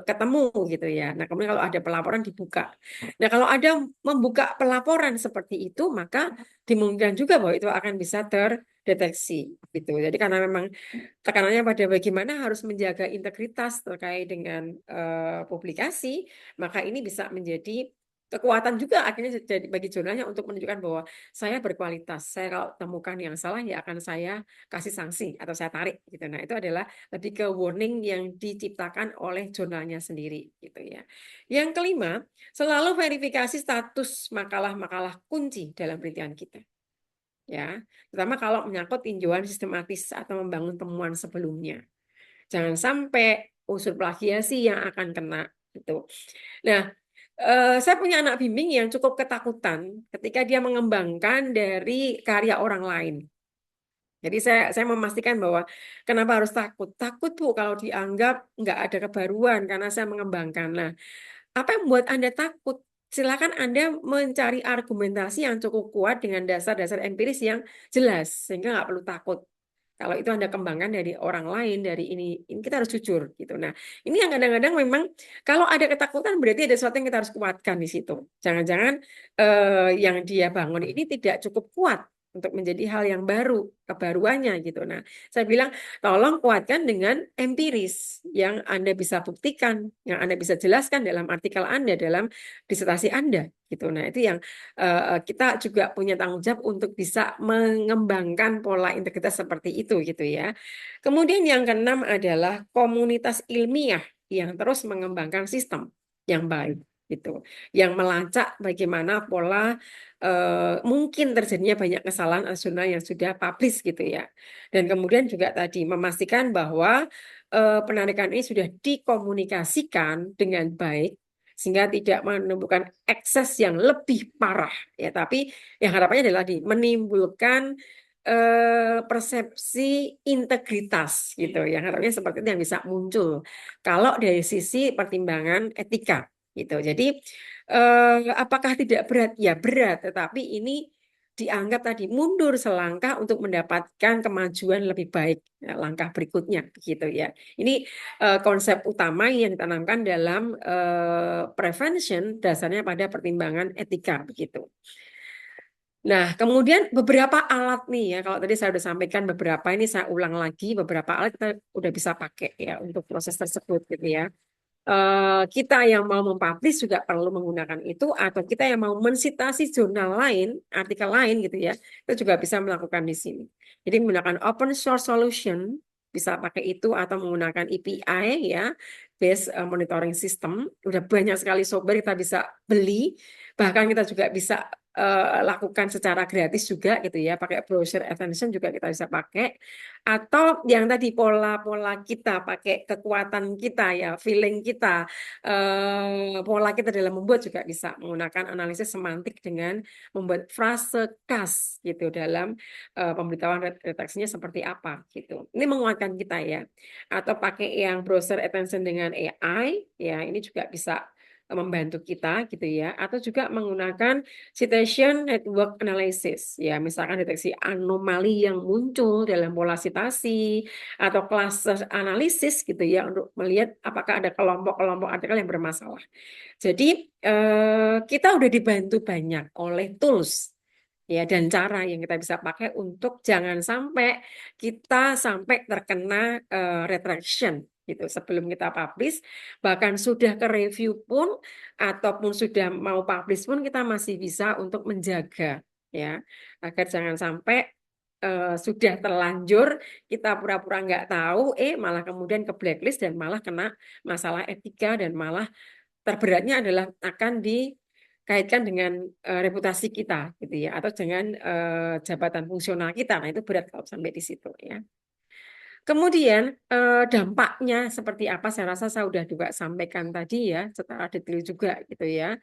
ketemu gitu ya. Nah kemudian kalau ada pelaporan dibuka. Nah kalau ada membuka pelaporan seperti itu maka dimungkinkan juga bahwa itu akan bisa terdeteksi gitu. Jadi karena memang tekanannya pada bagaimana harus menjaga integritas terkait dengan publikasi, maka ini bisa menjadi kekuatan juga akhirnya jadi bagi jurnalnya untuk menunjukkan bahwa saya berkualitas. Saya kalau temukan yang salah ya akan saya kasih sanksi atau saya tarik gitu. Nah, itu adalah lebih ke warning yang diciptakan oleh jurnalnya sendiri gitu ya. Yang kelima, selalu verifikasi status makalah-makalah kunci dalam penelitian kita. Ya, terutama kalau menyangkut tinjauan sistematis atau membangun temuan sebelumnya. Jangan sampai unsur plagiasi yang akan kena gitu. Nah, saya punya anak bimbing yang cukup ketakutan ketika dia mengembangkan dari karya orang lain. Jadi saya memastikan bahwa kenapa harus takut? Takut Bu kalau dianggap nggak ada kebaruan karena saya mengembangkan. Nah, apa yang membuat Anda takut? Silakan Anda mencari argumentasi yang cukup kuat dengan dasar-dasar empiris yang jelas sehingga nggak perlu takut. Kalau itu Anda kembangkan dari orang lain, dari ini kita harus jujur gitu. Nah, ini yang kadang-kadang memang kalau ada ketakutan berarti ada sesuatu yang kita harus kuatkan di situ. Jangan-jangan yang dia bangun ini tidak cukup kuat untuk menjadi hal yang baru, kebaruannya gitu. Nah, saya bilang tolong kuatkan dengan empiris yang Anda bisa buktikan, yang Anda bisa jelaskan dalam artikel Anda, dalam disertasi Anda gitu. Nah, itu yang kita juga punya tanggung jawab untuk bisa mengembangkan pola integritas seperti itu gitu ya. Kemudian yang keenam adalah komunitas ilmiah yang terus mengembangkan sistem yang baik gitu, yang melacak bagaimana pola mungkin terjadinya banyak kesalahan nasional yang sudah publish gitu ya. Dan kemudian juga tadi memastikan bahwa penarikan ini sudah dikomunikasikan dengan baik sehingga tidak menemukan ekses yang lebih parah ya, tapi yang harapannya adalah menimbulkan persepsi integritas gitu yang harapannya seperti itu yang bisa muncul kalau dari sisi pertimbangan etika gitu. Jadi apakah tidak berat? Ya berat, tetapi ini dianggap tadi mundur selangkah untuk mendapatkan kemajuan lebih baik langkah berikutnya begitu ya. Ini konsep utama yang ditanamkan dalam prevention dasarnya pada pertimbangan etika begitu. Nah, kemudian beberapa alat nih ya, kalau tadi saya sudah sampaikan beberapa, ini saya ulang lagi, beberapa alat kita udah bisa pakai ya untuk proses tersebut gitu ya. Kita yang mau mempublish juga perlu menggunakan itu, atau kita yang mau mensitasi jurnal lain, artikel lain gitu ya, itu juga bisa melakukan di sini. Jadi menggunakan open source solution, bisa pakai itu, atau menggunakan API ya, based monitoring system. Udah banyak sekali software kita bisa beli, bahkan kita juga bisa lakukan secara gratis juga gitu ya, pakai browser attention juga kita bisa pakai, atau yang tadi pola-pola kita pakai kekuatan kita ya, feeling kita, pola kita dalam membuat juga bisa menggunakan analisis semantik dengan membuat frase khas gitu dalam pemberitahuan redaksinya seperti apa gitu. Ini menguatkan kita ya, atau pakai yang browser attention dengan AI ya, ini juga bisa membantu kita gitu ya, atau juga menggunakan citation network analysis ya, misalkan deteksi anomali yang muncul dalam pola citasi atau cluster analisis gitu ya, untuk melihat apakah ada kelompok-kelompok artikel yang bermasalah. Jadi kita udah dibantu banyak oleh tools ya dan cara yang kita bisa pakai untuk jangan sampai kita sampai terkena retraction gitu sebelum kita publish, bahkan sudah ke review pun ataupun sudah mau publish pun kita masih bisa untuk menjaga ya, agar jangan sampai sudah terlanjur kita pura-pura nggak tahu, malah kemudian ke blacklist dan malah kena masalah etika dan malah terberatnya adalah akan kaitkan dengan reputasi kita gitu ya, atau dengan jabatan fungsional kita. Nah, itu berat kalau sampai di situ ya. Kemudian dampaknya seperti apa? Saya rasa saya sudah juga sampaikan tadi ya, secara detail juga gitu ya.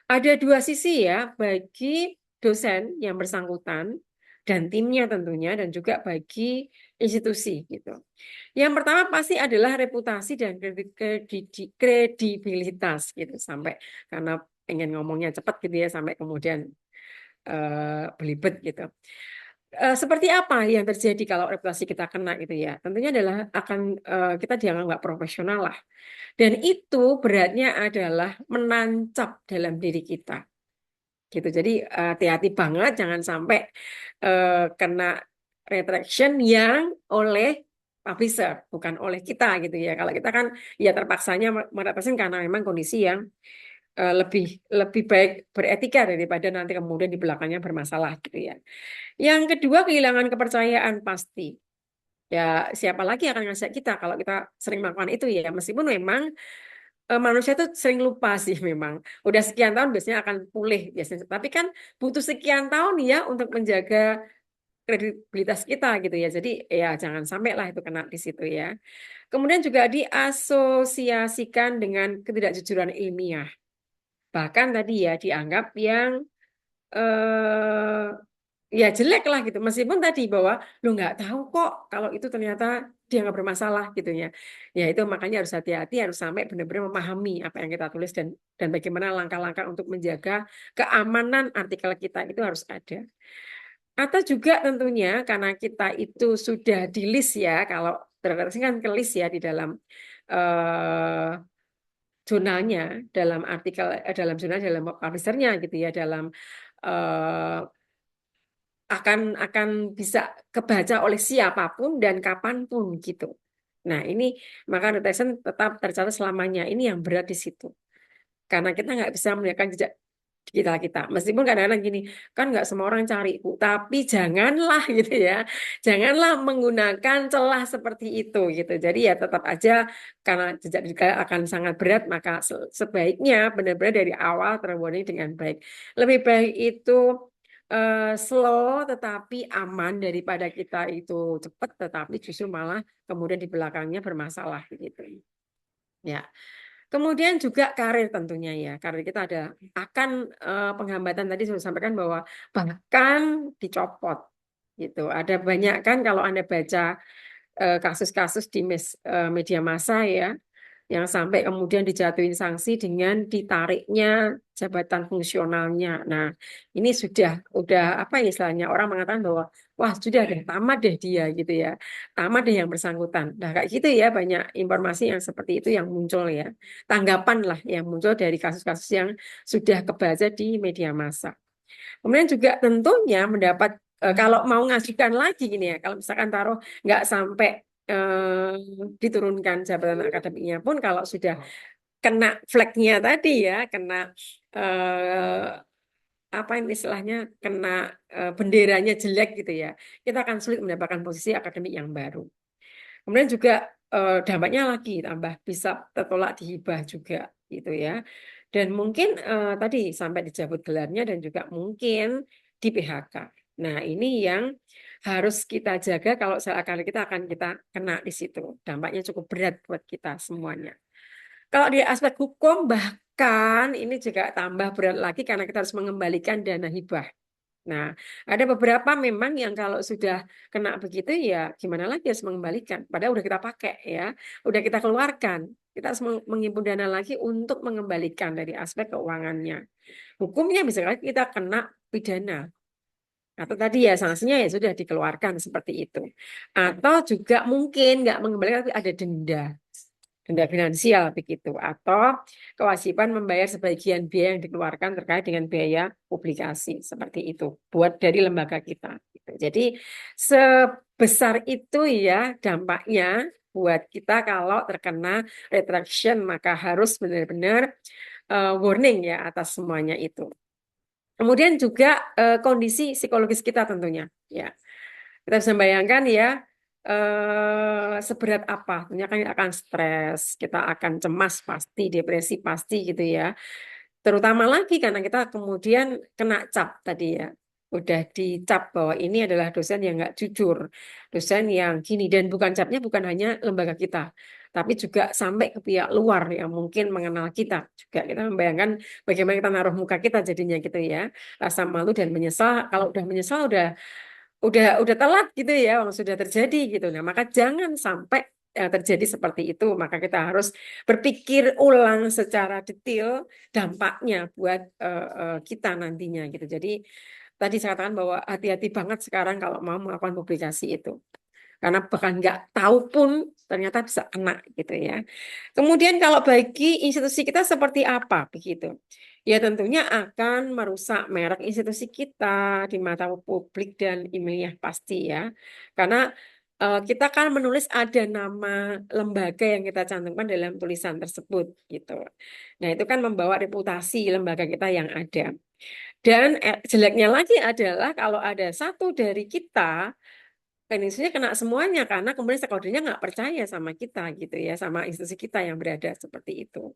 Ada dua sisi ya, bagi dosen yang bersangkutan dan timnya tentunya, dan juga bagi institusi gitu. Yang pertama pasti adalah reputasi dan kredibilitas gitu, sampai karena pengen ngomongnya cepat gitu ya, sampai kemudian belibet gitu. Seperti apa yang terjadi kalau reputasi kita kena gitu ya? Tentunya adalah akan kita dianggap nggak profesional lah. Dan itu beratnya adalah menancap dalam diri kita. Gitu. Jadi hati-hati banget jangan sampai kena retraction yang oleh publisher, bukan oleh kita gitu ya. Kalau kita kan ya terpaksanya merepresent karena memang kondisi yang lebih lebih baik beretika daripada nanti kemudian di belakangnya bermasalah gitu ya. Yang kedua, kehilangan kepercayaan pasti. Ya, siapa lagi yang akan ngajak kita kalau kita sering melakukan itu ya. Meskipun memang manusia itu sering lupa sih memang. Udah sekian tahun biasanya akan pulih biasanya. Tapi kan butuh sekian tahun ya untuk menjaga kredibilitas kita gitu ya. Jadi ya jangan sampai lah itu kena di situ ya. Kemudian juga diasosiasikan dengan ketidakjujuran ilmiah. Bahkan tadi ya dianggap yang eh, ya jelek lah gitu. Meskipun tadi bahwa lu nggak tahu kok kalau itu ternyata dia nggak bermasalah gitu ya. Ya itu makanya harus hati-hati, harus sampai benar-benar memahami apa yang kita tulis dan bagaimana langkah-langkah untuk menjaga keamanan artikel kita itu harus ada. Atau juga tentunya karena kita itu sudah di list ya, kalau terredaksi kan ke list ya di dalam eh, jurnalnya, dalam artikel, dalam jurnal, dalam publishernya gitu ya, dalam eh, akan bisa kebaca oleh siapapun dan kapanpun gitu. Nah, ini maka retention tetap tercatat selamanya. Ini yang berat di situ. Karena kita nggak bisa melihat jejak kita. Meskipun kadang-kadang gini, kan nggak semua orang cari, Bu. Tapi janganlah gitu ya. Janganlah menggunakan celah seperti itu gitu. Jadi ya tetap aja karena jejak digital akan sangat berat, maka sebaiknya benar-benar dari awal terwarning dengan baik. Lebih baik itu slow tetapi aman daripada kita itu cepat tetapi justru malah kemudian di belakangnya bermasalah gitu. Ya. Kemudian juga karir tentunya ya. Karir kita ada akan penghambatan tadi sudah sampaikan bahwa bahkan dicopot gitu. Ada banyak kan kalau Anda baca kasus-kasus di media massa ya, yang sampai kemudian dijatuhin sanksi dengan ditariknya jabatan fungsionalnya. Nah, ini udah apa ya istilahnya, orang mengatakan bahwa wah sudah deh tamat deh dia gitu ya, tamat deh yang bersangkutan. Nah kayak gitu ya, banyak informasi yang seperti itu yang muncul ya, tanggapan lah yang muncul dari kasus-kasus yang sudah kebaca di media massa. Kemudian juga tentunya mendapat kalau mau ngajukan lagi gini ya, kalau misalkan taruh nggak sampai diturunkan jabatan akademiknya pun kalau sudah kena flagnya tadi ya, kena apa ini istilahnya, kena benderanya jelek gitu ya, kita akan sulit mendapatkan posisi akademik yang baru. Kemudian juga dampaknya lagi tambah bisa tertolak di hibah juga gitu ya. Dan mungkin tadi sampai dicabut gelarnya dan juga mungkin di PHK. Nah, ini yang harus kita jaga kalau sel akademik kita akan kita kena di situ. Dampaknya cukup berat buat kita semuanya. Kalau di aspek hukum bahkan ini juga tambah berat lagi karena kita harus mengembalikan dana hibah. Nah, ada beberapa memang yang kalau sudah kena begitu ya gimana lagi harus mengembalikan. Padahal udah kita pakai ya, udah kita keluarkan. Kita harus menghimpun dana lagi untuk mengembalikan dari aspek keuangannya. Hukumnya bisa kita kena pidana. Atau tadi ya sanksinya ya sudah dikeluarkan seperti itu. Atau juga mungkin nggak mengembalikan tapi ada denda finansial begitu, atau kewajiban membayar sebagian biaya yang dikeluarkan terkait dengan biaya publikasi seperti itu buat dari lembaga kita gitu. Jadi sebesar itu ya dampaknya buat kita kalau terkena retraction, maka harus benar-benar warning ya atas semuanya itu. Kemudian juga kondisi psikologis kita tentunya ya. Kita bisa bayangkan ya seberat apa. Tentunya kan kita akan stres, kita akan cemas pasti, depresi pasti gitu ya. Terutama lagi karena kita kemudian kena cap tadi ya. Udah dicap bahwa ini adalah dosen yang nggak jujur, dosen yang gini. Dan bukan capnya bukan hanya lembaga kita, tapi juga sampai ke pihak luar yang mungkin mengenal kita. Juga kita membayangkan bagaimana kita naruh muka kita jadinya gitu ya. Rasa malu dan menyesal, kalau udah menyesal udah telat gitu ya, sudah terjadi gitu. Nah, maka jangan sampai terjadi seperti itu. Maka kita harus berpikir ulang secara detail dampaknya buat kita nantinya gitu. Jadi tadi saya katakan bahwa hati-hati banget sekarang kalau mau melakukan publikasi itu. Karena bahkan nggak tahu pun ternyata bisa kena gitu ya. Kemudian kalau bagi institusi kita seperti apa begitu? Ya tentunya akan merusak merek institusi kita di mata publik dan ilmiah pasti ya. Karena kita kan menulis ada nama lembaga yang kita cantumkan dalam tulisan tersebut gitu. Nah, itu kan membawa reputasi lembaga kita yang ada. Dan jeleknya lagi adalah kalau ada satu dari kita, institusinya kena semuanya karena kemudian stakeholder-nya nggak percaya sama kita gitu ya, sama institusi kita yang berada seperti itu.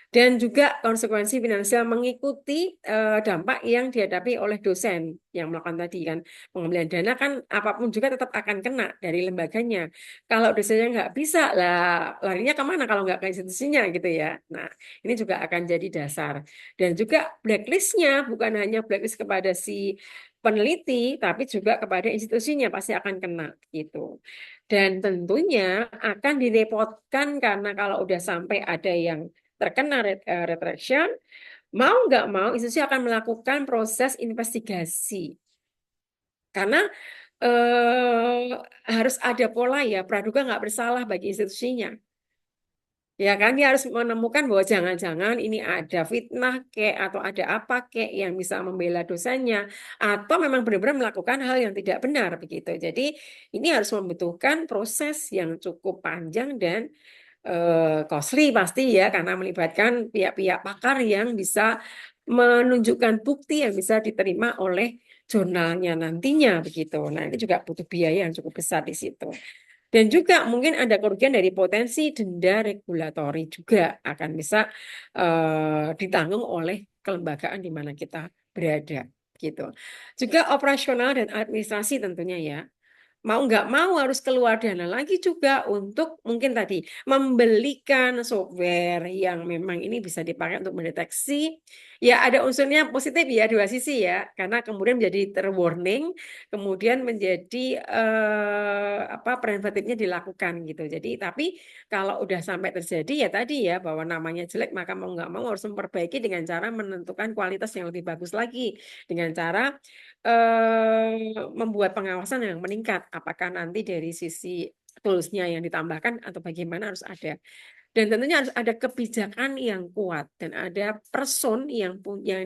Dan juga konsekuensi finansial mengikuti dampak yang dihadapi oleh dosen yang melakukan tadi kan. Pengambilan dana kan apapun juga tetap akan kena dari lembaganya. Kalau dosennya nggak bisa, lah larinya kemana kalau nggak ke institusinya gitu ya. Nah, ini juga akan jadi dasar. Dan juga blacklist-nya bukan hanya blacklist kepada si peneliti, tapi juga kepada institusinya pasti akan kena gitu. Dan tentunya akan direpotkan karena kalau udah sampai ada yang terkena retraction, mau nggak mau institusi akan melakukan proses investigasi. Karena harus ada pola ya, praduga nggak bersalah bagi institusinya. Ya kan, dia harus menemukan bahwa jangan-jangan ini ada fitnah kek atau ada apa kek yang bisa membela dosennya atau memang benar-benar melakukan hal yang tidak benar begitu. Jadi ini harus membutuhkan proses yang cukup panjang dan costly pasti ya karena melibatkan pihak-pihak pakar yang bisa menunjukkan bukti yang bisa diterima oleh jurnalnya nantinya begitu. Nah, ini juga butuh biaya yang cukup besar di situ. Dan juga mungkin ada kerugian dari potensi denda regulatori juga akan bisa ditanggung oleh kelembagaan di mana kita berada gitu. Juga operasional dan administrasi tentunya ya. Mau nggak mau harus keluar dana lagi juga untuk mungkin tadi membelikan software yang memang ini bisa dipakai untuk mendeteksi. Ya ada unsurnya positif ya dua sisi ya, karena kemudian menjadi terwarning, kemudian menjadi preventifnya dilakukan gitu. Jadi tapi kalau udah sampai terjadi ya tadi ya bahwa namanya jelek maka mau nggak mau harus memperbaiki dengan cara menentukan kualitas yang lebih bagus lagi dengan cara membuat pengawasan yang meningkat. Apakah nanti dari sisi toolsnya yang ditambahkan atau bagaimana harus ada. Dan tentunya harus ada kebijakan yang kuat dan ada person yang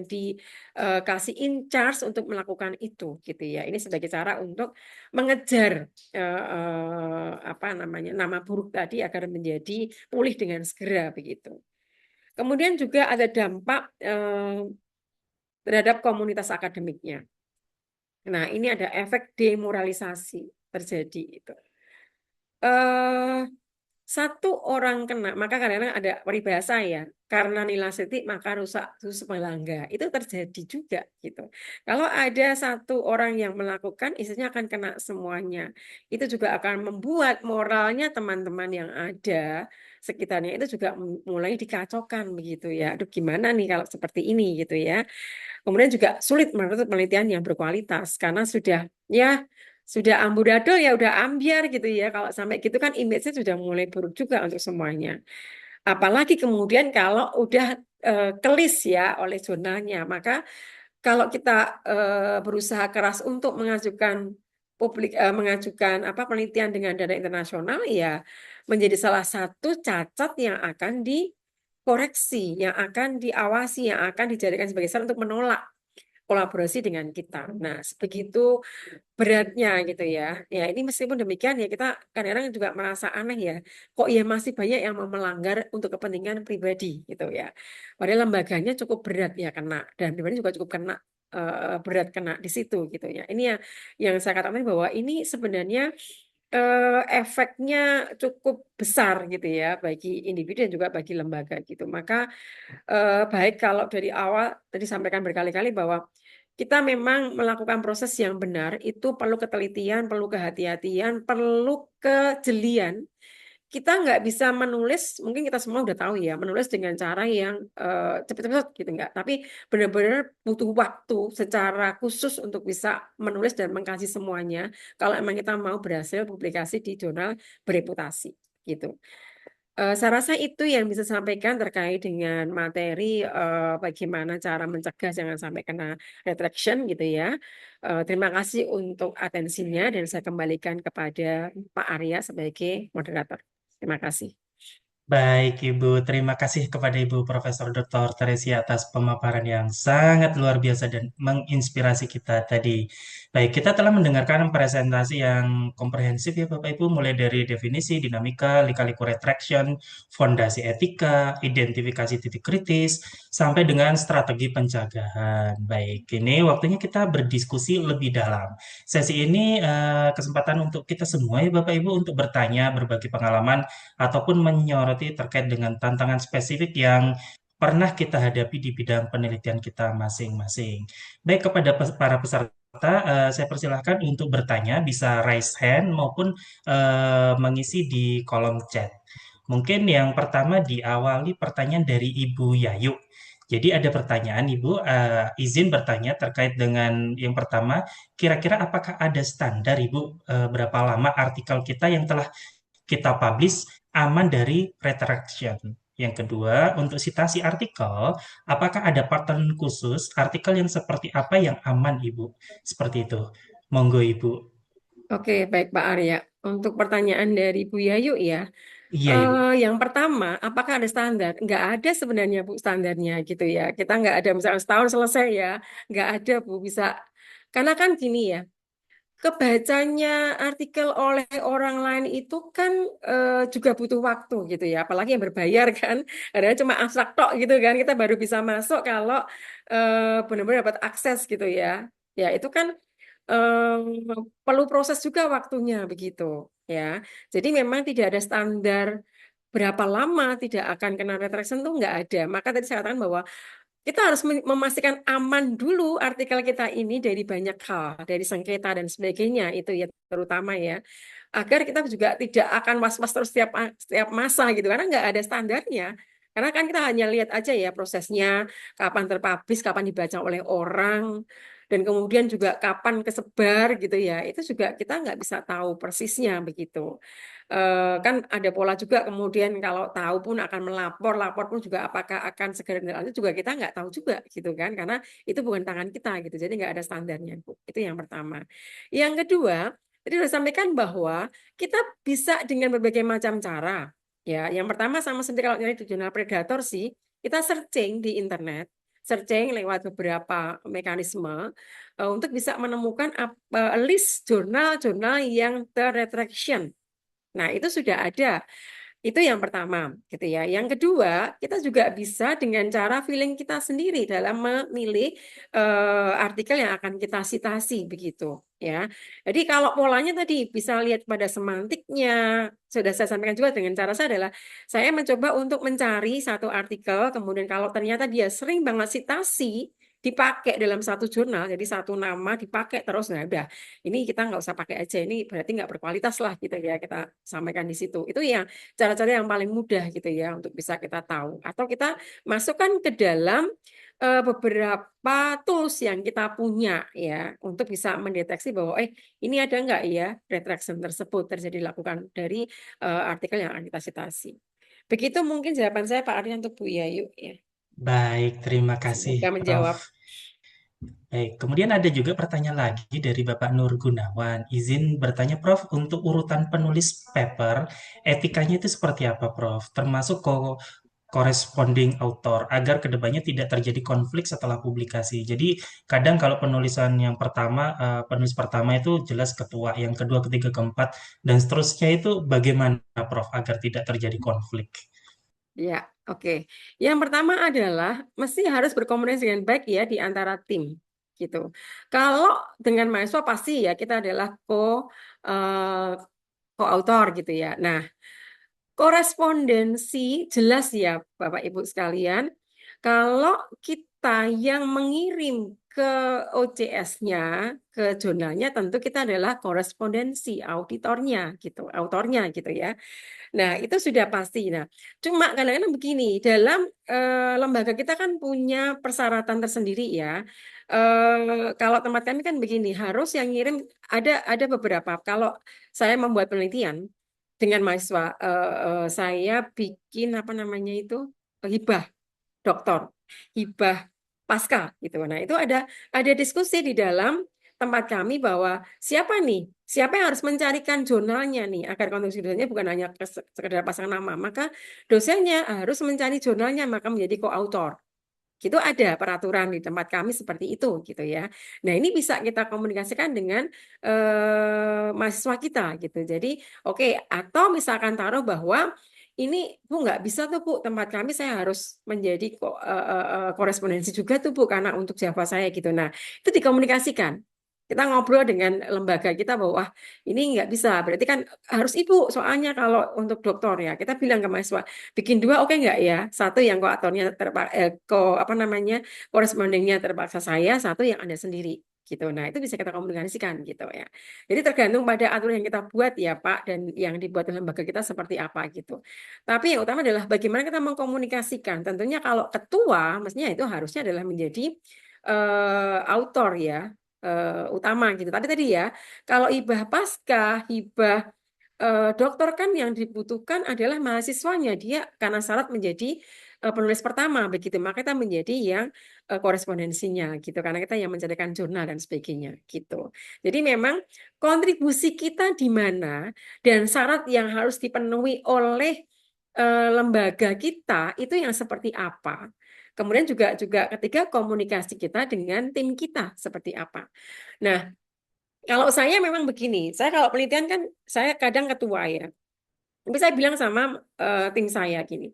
dikasih in charge untuk melakukan itu gitu ya. Ini sebagai cara untuk mengejar nama buruk tadi agar menjadi pulih dengan segera begitu. Kemudian juga ada dampak terhadap komunitas akademiknya. Nah, ini ada efek demoralisasi terjadi itu. Satu orang kena, maka kadang-kadang ada peribahasa ya, karena nilai titik maka rusak susu pelangga. Itu terjadi juga gitu. Kalau ada satu orang yang melakukan, isinya akan kena semuanya. Itu juga akan membuat moralnya teman-teman yang ada sekitarnya itu juga mulai dikacaukan begitu ya. Aduh gimana nih kalau seperti ini gitu ya. Kemudian juga sulit menurut penelitian yang berkualitas karena sudah amburadul ya udah ambiar gitu ya. Kalau sampai gitu kan image-nya sudah mulai buruk juga untuk semuanya. Apalagi kemudian kalau udah kelis ya oleh jurnalnya, maka kalau kita berusaha keras untuk mengajukan penelitian dengan dana internasional ya menjadi salah satu cacat yang akan dikoreksi, yang akan diawasi, yang akan dijadikan sebagai syarat untuk menolak kolaborasi dengan kita. Nah, sebegitu beratnya gitu ya. Ya, ini meskipun demikian ya kita kadang-kadang juga merasa aneh ya. Kok ya masih banyak yang mau melanggar untuk kepentingan pribadi gitu ya. Padahal lembaganya cukup berat ya kena dan pribadi juga cukup kena berat kena di situ gitu ya. Ini yang saya katakan bahwa ini sebenarnya efeknya cukup besar gitu ya bagi individu dan juga bagi lembaga gitu. Maka baik kalau dari awal tadi sampaikan berkali-kali bahwa kita memang melakukan proses yang benar itu perlu ketelitian, perlu kehati-hatian, perlu kejelian. Kita nggak bisa menulis, mungkin kita semua udah tahu ya, menulis dengan cara yang cepet-cepet gitu nggak. Tapi benar-benar butuh waktu secara khusus untuk bisa menulis dan mengkaji semuanya. Kalau emang kita mau berhasil publikasi di jurnal bereputasi gitu. Saya rasa itu yang bisa sampaikan terkait dengan materi bagaimana cara mencegah jangan sampai kena retraction gitu ya. Terima kasih untuk atensinya dan saya kembalikan kepada Pak Arya sebagai moderator. Terima kasih. Baik, Ibu. Terima kasih kepada Ibu Profesor Dr. Teresia atas pemaparan yang sangat luar biasa dan menginspirasi kita tadi. Baik, kita telah mendengarkan presentasi yang komprehensif ya Bapak Ibu, mulai dari definisi, dinamika, lika-liku retraction, fondasi etika, identifikasi titik kritis, sampai dengan strategi pencegahan. Baik, ini waktunya kita berdiskusi lebih dalam. Sesi ini kesempatan untuk kita semua ya Bapak Ibu untuk bertanya, berbagi pengalaman, ataupun menyoroti terkait dengan tantangan spesifik yang pernah kita hadapi di bidang penelitian kita masing-masing. Baik, kepada para peserta, saya persilahkan untuk bertanya, bisa raise hand maupun mengisi di kolom chat. Mungkin yang pertama diawali pertanyaan dari Ibu Yayu. Jadi ada pertanyaan Ibu, izin bertanya terkait dengan yang pertama, kira-kira apakah ada standar Ibu, berapa lama artikel kita yang telah kita publish aman dari retraction. Yang kedua, untuk citasi artikel, apakah ada pattern khusus artikel yang seperti apa yang aman, Ibu? Seperti itu. Monggo, Ibu. Oke, baik Pak Arya. Untuk pertanyaan dari Bu Yayu ya, Iya, Ibu. yang pertama, apakah ada standar? Nggak ada sebenarnya Bu standarnya gitu ya. Kita nggak ada misalnya setahun selesai ya, nggak ada Bu bisa. Karena kan gini ya, kebacanya artikel oleh orang lain itu kan juga butuh waktu gitu ya, apalagi yang berbayar kan, kadang cuma abstrak tok gitu kan, kita baru bisa masuk kalau benar-benar dapat akses gitu ya. Ya itu kan perlu proses juga waktunya begitu ya. Jadi memang tidak ada standar berapa lama tidak akan kena retraction tuh nggak ada. Maka tadi saya katakan bahwa kita harus memastikan aman dulu artikel kita ini dari banyak hal, dari sengketa dan sebagainya itu ya terutama ya, agar kita juga tidak akan was-was terus setiap masa gitu karena nggak ada standarnya. Karena kan kita hanya lihat aja ya prosesnya, kapan terpublish, kapan dibaca oleh orang, dan kemudian juga kapan kesebar gitu ya. Itu juga kita nggak bisa tahu persisnya begitu. Kan ada pola juga kemudian kalau tahu pun akan lapor pun juga apakah akan segera dilanjut juga kita nggak tahu juga gitu kan karena itu bukan tangan kita gitu jadi nggak ada standarnya Bu. Itu yang pertama. Yang kedua tadi sudah sampaikan bahwa kita bisa dengan berbagai macam cara ya. Yang pertama sama seperti kalau nyari di jurnal Predator sih kita searching di internet, searching lewat beberapa mekanisme untuk bisa menemukan list jurnal-jurnal yang terretraction. Nah, itu sudah ada. Itu yang pertama, gitu ya. Yang kedua, kita juga bisa dengan cara feeling kita sendiri dalam memilih artikel yang akan kita citasi begitu, ya. Jadi kalau polanya tadi bisa lihat pada semantiknya, sudah saya sampaikan juga dengan cara saya adalah saya mencoba untuk mencari satu artikel, kemudian kalau ternyata dia sering banget citasi dipakai dalam satu jurnal, jadi satu nama dipakai terus, nah udah, ini kita nggak usah pakai aja, ini berarti nggak berkualitas lah gitu ya, kita sampaikan di situ. Itu yang cara-cara yang paling mudah gitu ya untuk bisa kita tahu. Atau kita masukkan ke dalam beberapa tools yang kita punya ya untuk bisa mendeteksi bahwa ini ada nggak ya retraction tersebut terjadi dilakukan dari artikel yang akan kita citasi. Begitu mungkin jawaban saya Pak Arya untuk Bu Yayu ya. Baik, terima kasih, Semoga menjawab. Prof. Baik, kemudian ada juga pertanyaan lagi dari Bapak Nur Gunawan. Izin bertanya, Prof, untuk urutan penulis paper, etikanya itu seperti apa, Prof? Termasuk corresponding author, agar kedepannya tidak terjadi konflik setelah publikasi. Jadi, kadang kalau penulisan yang pertama, penulis pertama itu jelas ketua, yang kedua, ketiga, keempat, dan seterusnya itu bagaimana, Prof, agar tidak terjadi konflik? Ya, oke. Yang pertama adalah mesti harus berkomunikasi dengan baik ya di antara tim gitu. Kalau dengan mahasiswa pasti ya kita adalah koautor gitu ya. Nah, korespondensi jelas ya Bapak Ibu sekalian, kalau kita yang mengirim ke OCS-nya, ke jurnalnya, tentu kita adalah korespondensi, auditornya gitu, autornya gitu ya. Nah, itu sudah pasti. Nah, cuma kadang-kadang begini, dalam lembaga kita kan punya persyaratan tersendiri ya. Kalau tempat kami kan begini, harus yang ngirim ada beberapa. Kalau saya membuat penelitian dengan mahasiswa, saya bikin apa namanya itu hibah doktor, hibah pasca gitu. Nah, itu ada diskusi di dalam tempat kami bahwa siapa yang harus mencarikan jurnalnya nih agar kontribusi dosennya bukan hanya sekedar pasang nama, maka dosennya harus mencari jurnalnya maka menjadi koautor. Gitu ada peraturan di tempat kami seperti itu gitu ya. Nah, ini bisa kita komunikasikan dengan mahasiswa kita gitu. Jadi, oke, atau misalkan taruh bahwa ini Bu nggak bisa tuh Bu, tempat kami saya harus menjadi korespondensi juga tuh Bu karena untuk Java saya gitu. Nah, itu dikomunikasikan. Kita ngobrol dengan lembaga kita bahwa wah, ini nggak bisa. Berarti kan harus Ibu soalnya kalau untuk doktor ya. Kita bilang ke mahasiswa, bikin dua oke nggak ya? Satu yang koautornya apa namanya korespondennya terpaksa saya, satu yang Anda sendiri gitu. Nah, itu bisa kita komunikasikan gitu ya. Jadi tergantung pada aturan yang kita buat ya Pak dan yang dibuat oleh lembaga kita seperti apa gitu. Tapi yang utama adalah bagaimana kita mengkomunikasikan. Tentunya kalau ketua, mestinya itu harusnya adalah menjadi autor ya. Utama gitu. Tapi tadi ya, kalau hibah pasca, hibah dokter kan yang dibutuhkan adalah mahasiswanya. Dia karena syarat menjadi penulis pertama begitu, maka kita menjadi yang korespondensinya gitu. Karena kita yang mencarikan jurnal dan sebagainya gitu. Jadi memang kontribusi kita di mana dan syarat yang harus dipenuhi oleh lembaga kita itu yang seperti apa. Kemudian juga ketika komunikasi kita dengan tim kita seperti apa. Nah, kalau saya memang begini, saya kalau penelitian kan saya kadang ketua ya. Tapi saya bilang sama tim saya gini,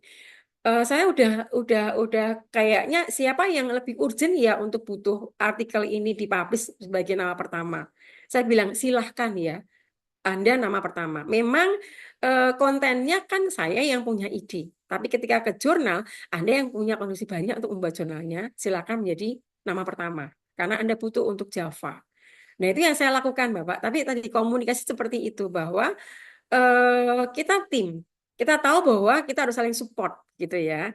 saya udah kayaknya siapa yang lebih urgent ya untuk butuh artikel ini dipublish sebagai nama pertama. Saya bilang silahkan ya, Anda nama pertama. Memang kontennya kan saya yang punya ide. Tapi ketika ke jurnal, Anda yang punya kondisi banyak untuk membuat jurnalnya, silakan menjadi nama pertama. Karena Anda butuh untuk Java. Nah, itu yang saya lakukan, Bapak. Tapi tadi komunikasi seperti itu bahwa kita tim, kita tahu bahwa kita harus saling support gitu ya.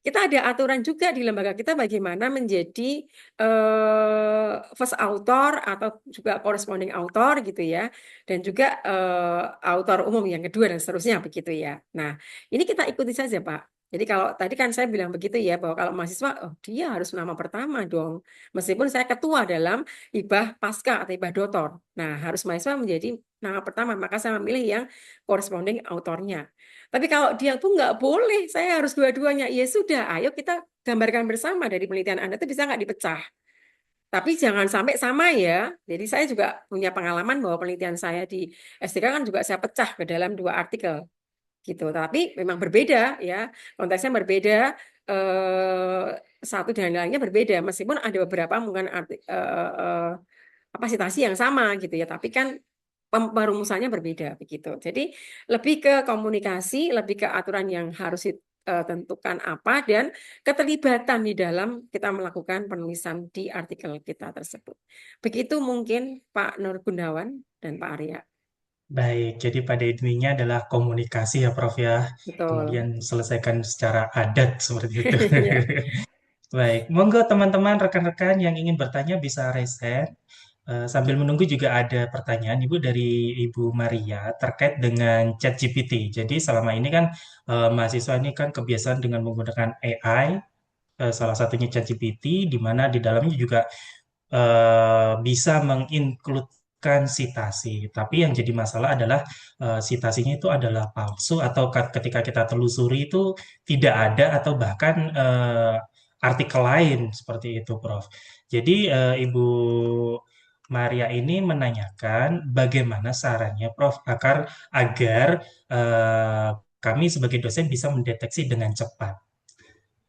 Kita ada aturan juga di lembaga kita bagaimana menjadi first author atau juga corresponding author gitu ya, dan juga author umum yang kedua dan seterusnya begitu ya. Nah, ini kita ikuti saja Pak. Jadi kalau tadi kan saya bilang begitu ya bahwa kalau mahasiswa, oh dia harus nama pertama dong. Meskipun saya ketua dalam hibah pasca atau hibah dotor. Nah, harus mahasiswa menjadi nama pertama, maka saya memilih yang corresponding autornya. Tapi kalau dia tuh nggak boleh, saya harus dua-duanya. Ya sudah, ayo kita gambarkan bersama dari penelitian Anda itu bisa nggak dipecah. Tapi jangan sampai sama ya. Jadi saya juga punya pengalaman bahwa penelitian saya di S3 kan juga saya pecah ke dalam 2 artikel gitu. Tapi memang berbeda ya, konteksnya berbeda, satu dan lainnya berbeda. Meskipun ada beberapa mungkin apa citasi yang sama gitu ya. Tapi kan perumusannya berbeda begitu. Jadi lebih ke komunikasi, lebih ke aturan yang harus ditentukan apa dan keterlibatan di dalam kita melakukan penulisan di artikel kita tersebut. Begitu mungkin Pak Nur Gunawan dan Pak Arya. Baik, jadi pada intinya adalah komunikasi ya Prof ya. Betul. Kemudian selesaikan secara adat seperti itu. Iya. Baik, monggo teman-teman rekan-rekan yang ingin bertanya bisa raise hand. Sambil menunggu juga ada pertanyaan Ibu dari Ibu Maria terkait dengan ChatGPT. Jadi selama ini kan mahasiswa ini kan kebiasaan dengan menggunakan AI, salah satunya ChatGPT, di mana di dalamnya juga bisa mengincludekan citasi. Tapi yang jadi masalah adalah citasinya itu adalah palsu atau ketika kita telusuri itu tidak ada atau bahkan artikel lain seperti itu, Prof. Jadi Ibu Maria ini menanyakan bagaimana sarannya, Prof, agar eh, kami sebagai dosen bisa mendeteksi dengan cepat.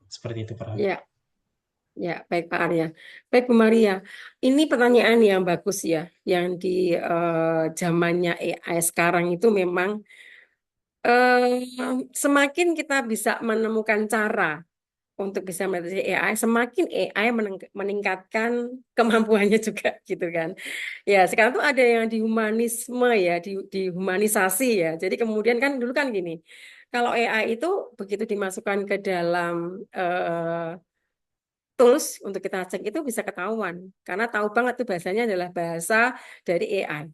Seperti itu, Prof. Ya. Ya, baik Pak Arya. Baik Bu Maria, ini pertanyaan yang bagus ya, yang di zamannya AI sekarang itu memang semakin kita bisa menemukan cara untuk bisa mendeteksi AI, semakin AI meningkatkan kemampuannya juga gitu kan. Ya, sekarang tuh ada yang di humanisme ya, dihumanisasi ya. Jadi kemudian kan dulu kan gini, kalau AI itu begitu dimasukkan ke dalam tools untuk kita cek itu bisa ketahuan. Karena tahu banget tuh bahasanya adalah bahasa dari AI.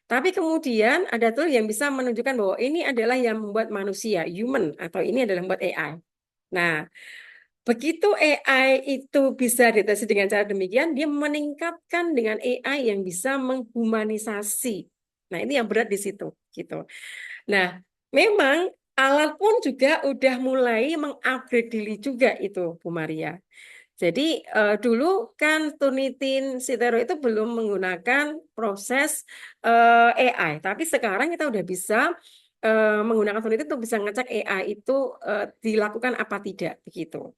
Tapi kemudian ada tool yang bisa menunjukkan bahwa ini adalah yang membuat manusia, human, atau ini adalah membuat AI. Nah, begitu AI itu bisa deteksi dengan cara demikian, dia meningkatkan dengan AI yang bisa menghumanisasi. Nah, ini yang berat di situ, gitu. Nah, memang alat pun juga udah mulai mengupgrade diri juga itu, Bu Maria. Jadi dulu kan Turnitin Sitero itu belum menggunakan proses AI, tapi sekarang kita udah bisa menggunakan Turnitin untuk bisa ngecek AI itu dilakukan apa tidak begitu.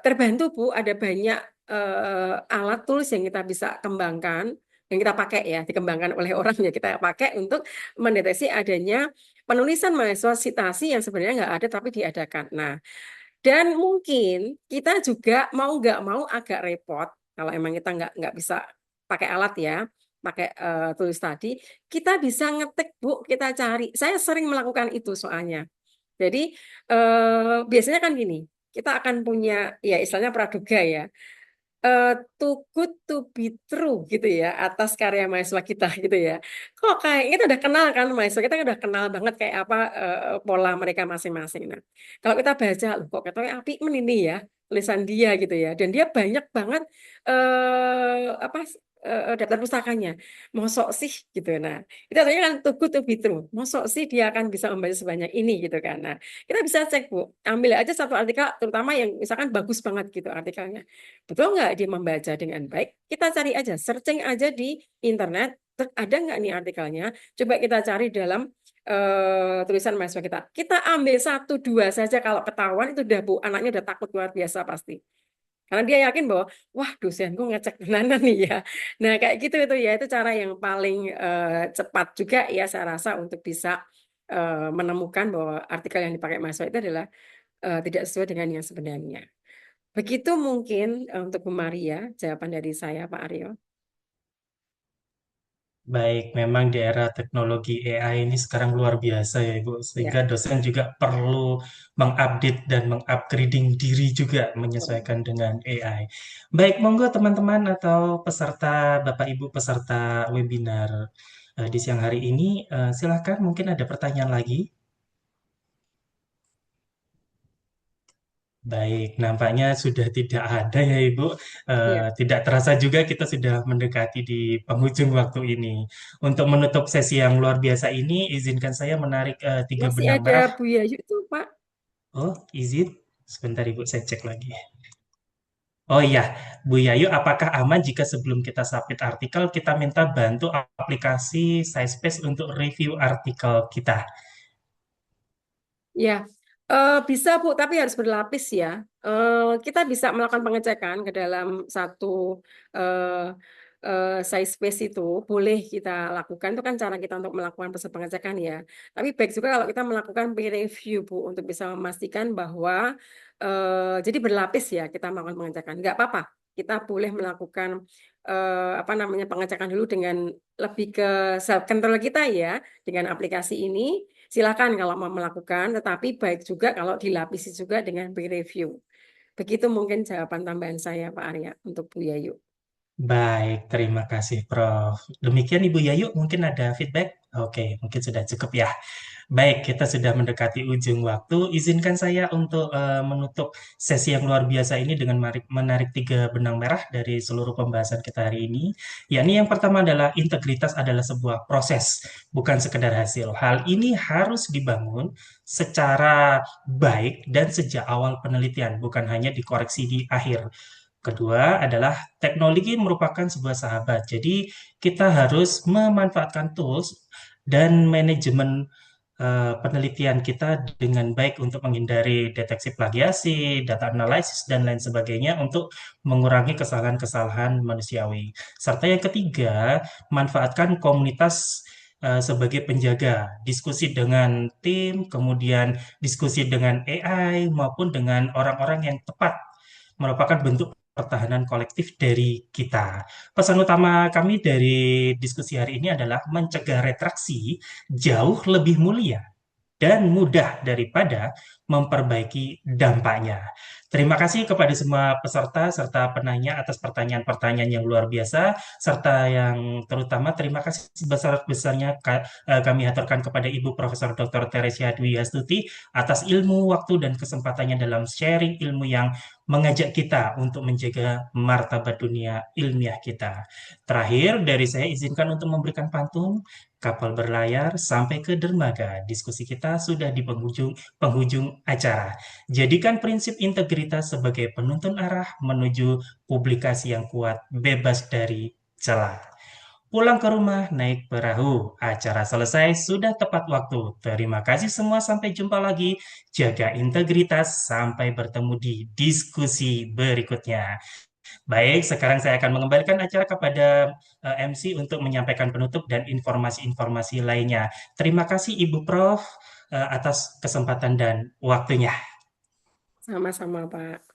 Terbantu Bu, ada banyak alat tools yang kita bisa kembangkan, yang kita pakai ya, dikembangkan oleh orang ya kita pakai untuk mendeteksi adanya penulisan mahasiswa citasi yang sebenarnya nggak ada tapi diadakan. Nah, dan mungkin kita juga mau nggak mau agak repot kalau emang kita nggak bisa pakai alat ya, pakai tulis tadi, kita bisa ngetik Bu, kita cari. Saya sering melakukan itu soalnya. Jadi biasanya kan gini, kita akan punya ya istilahnya praduga ya, too good to be true gitu ya atas karya mahasiswa kita gitu ya. Kok kayak kita udah kenal kan mahasiswa kita udah kenal banget kayak apa pola mereka masing-masing. Nah, kalau kita baca loh kok katanya api ini ya tulisan dia gitu ya dan dia banyak banget apa daftar pustakanya. Mosok sih gitu. Nah, itu artinya kan too good to be true. Mosok sih dia akan bisa membaca sebanyak ini gitu kan. Nah, kita bisa cek Bu, ambil aja satu artikel terutama yang misalkan bagus banget gitu artikelnya. Betul nggak dia membaca dengan baik? Kita cari aja, searching aja di internet, ada nggak nih artikelnya? Coba kita cari dalam tulisan mahasiswa kita. Kita ambil satu dua saja kalau ketahuan itu udah Bu, anaknya udah takut luar biasa pasti. Karena dia yakin bahwa, wah dosenku ngecek benar nih ya. Nah kayak gitu itu ya, itu cara yang paling cepat juga ya saya rasa untuk bisa menemukan bahwa artikel yang dipakai mahasiswa itu adalah tidak sesuai dengan yang sebenarnya. Begitu mungkin untuk Bu Maria, jawaban dari saya, Pak Aryo. Baik, memang di era teknologi AI ini sekarang luar biasa ya Ibu, Ya, sehingga dosen juga perlu mengupdate dan mengupgrading diri juga menyesuaikan dengan AI. Baik, monggo teman-teman atau peserta, Bapak Ibu peserta webinar di siang hari ini, silakan mungkin ada pertanyaan lagi. Baik, nampaknya sudah tidak ada ya Ibu. ya. Tidak terasa juga kita sudah mendekati di penghujung waktu ini. Untuk menutup sesi yang luar biasa ini, izinkan saya menarik tiga Masih benang ada merah. Bu Yayu tuh, Pak. Oh, izin. Sebentar Ibu, saya cek lagi. Oh iya, Bu Yayu, apakah aman jika sebelum kita submit artikel, kita minta bantu aplikasi SciSpace untuk review artikel kita? Ya, bisa Bu, tapi harus berlapis ya. Kita bisa melakukan pengecekan ke dalam satu eh, size space itu, boleh kita lakukan. Itu kan cara kita untuk melakukan proses pengecekan ya. Tapi baik juga kalau kita melakukan peer review Bu, untuk bisa memastikan bahwa, jadi berlapis ya kita melakukan pengecekan. Nggak apa-apa, kita boleh melakukan apa namanya pengecekan dulu dengan lebih ke self control kita ya, dengan aplikasi ini. Silakan kalau mau melakukan, tetapi baik juga kalau dilapisi juga dengan peer review. Begitu mungkin jawaban tambahan saya, Pak Arya, untuk Bu Yayu. Baik, terima kasih Prof. Demikian Ibu Yayu, mungkin ada feedback? Oke, mungkin sudah cukup ya. Baik, kita sudah mendekati ujung waktu. Izinkan saya untuk menutup sesi yang luar biasa ini dengan menarik tiga benang merah dari seluruh pembahasan kita hari ini. Yakni yang pertama adalah integritas adalah sebuah proses, bukan sekedar hasil. Hal ini harus dibangun secara baik dan sejak awal penelitian, bukan hanya dikoreksi di akhir. Kedua adalah teknologi merupakan sebuah sahabat. Jadi kita harus memanfaatkan tools dan manajemen penelitian kita dengan baik untuk menghindari deteksi plagiasi, data analisis, dan lain sebagainya untuk mengurangi kesalahan-kesalahan manusiawi. Serta yang ketiga, manfaatkan komunitas sebagai penjaga, diskusi dengan tim, kemudian diskusi dengan AI maupun dengan orang-orang yang tepat merupakan bentuk pertahanan kolektif dari kita. Pesan utama kami dari diskusi hari ini adalah mencegah retraksi jauh lebih mulia dan mudah daripada memperbaiki dampaknya. Terima kasih kepada semua peserta serta penanya atas pertanyaan-pertanyaan yang luar biasa, serta yang terutama terima kasih sebesar-besarnya kami haturkan kepada Ibu Profesor Dr. Teresia Dwi Astuti atas ilmu, waktu, dan kesempatannya dalam sharing ilmu yang mengajak kita untuk menjaga martabat dunia ilmiah kita. Terakhir, dari saya izinkan untuk memberikan pantun. Kapal berlayar sampai ke dermaga. Diskusi kita sudah di penghujung acara. Jadikan prinsip integritas sebagai penuntun arah menuju publikasi yang kuat, bebas dari celah. Pulang ke rumah naik perahu. Acara selesai sudah tepat waktu. Terima kasih semua, sampai jumpa lagi. Jaga integritas, sampai bertemu di diskusi berikutnya. Baik, sekarang saya akan mengembalikan acara kepada MC untuk menyampaikan penutup dan informasi-informasi lainnya. Terima kasih Ibu Prof atas kesempatan dan waktunya. Sama-sama, Pak.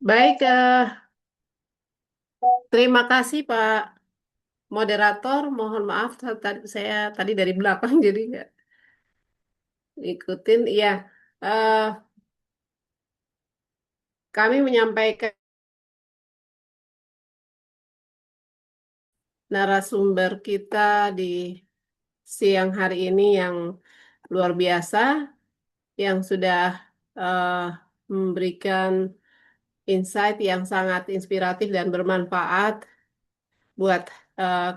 Baik, terima kasih Pak Moderator. Mohon maaf, saya tadi dari belakang jadi nggak ikutin. Iya, eh, kami menyampaikan narasumber kita di siang hari ini yang luar biasa, yang sudah eh, memberikan insight yang sangat inspiratif dan bermanfaat buat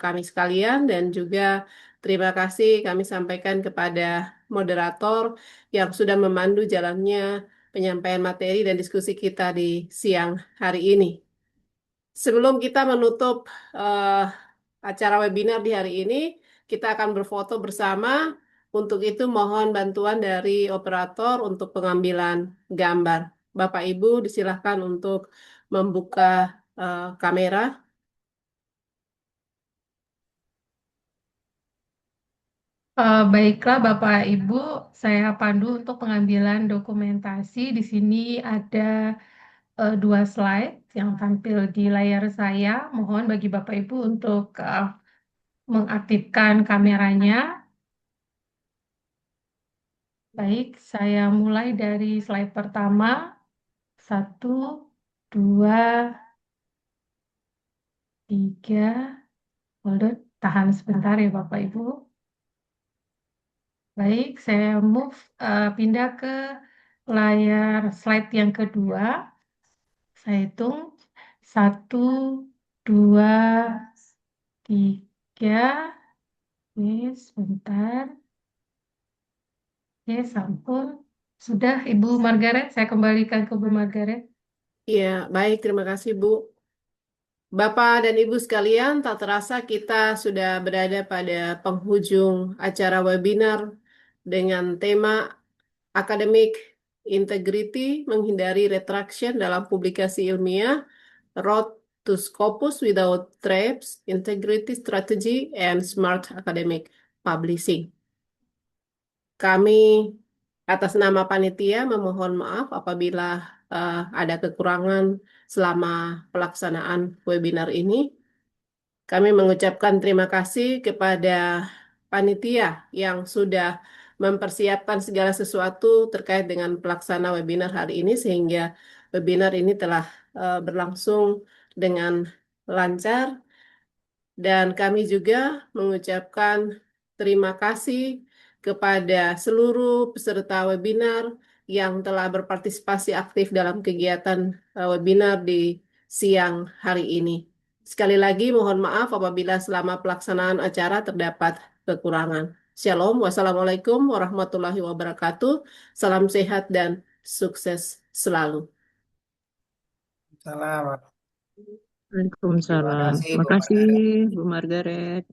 kami sekalian, dan juga terima kasih kami sampaikan kepada moderator yang sudah memandu jalannya penyampaian materi dan diskusi kita di siang hari ini. Sebelum kita menutup eh, acara webinar di hari ini, kita akan berfoto bersama. Untuk itu mohon bantuan dari operator untuk pengambilan gambar. Bapak Ibu disilahkan untuk membuka kamera. Baiklah Bapak Ibu, saya pandu untuk pengambilan dokumentasi. Di sini ada dua slide yang tampil di layar saya. Mohon bagi Bapak Ibu untuk mengaktifkan kameranya. Baik, saya mulai dari slide pertama. 1, 2, 3. Hold on, tahan sebentar ya Bapak Ibu. Baik, saya pindah ke layar slide yang kedua. Saya hitung 1, 2, 3. Oke, sebentar. Oke, sampun. Sudah, Ibu Margaret, saya kembalikan ke Bu Margaret. Iya, baik, terima kasih Bu. Bapak dan Ibu sekalian, tak terasa kita sudah berada pada penghujung acara webinar dengan tema Academic Integrity, Menghindari Retraction dalam Publikasi Ilmiah, Road to Scopus Without Traps, Integrity Strategy, and Smart Academic Publishing. Kami Atas nama panitia memohon maaf apabila ada kekurangan selama pelaksanaan webinar ini. Kami mengucapkan terima kasih kepada panitia yang sudah mempersiapkan segala sesuatu terkait dengan pelaksana webinar hari ini sehingga webinar ini telah berlangsung dengan lancar. Dan kami juga mengucapkan terima kasih kepada seluruh peserta webinar yang telah berpartisipasi aktif dalam kegiatan webinar di siang hari ini. Sekali lagi mohon maaf apabila selama pelaksanaan acara terdapat kekurangan. Shalom, wassalamualaikum warahmatullahi wabarakatuh. Salam sehat dan sukses selalu. Salam. Terima Waalaikumsalam. kasih Bu Makasih Margaret. Bu Margaret.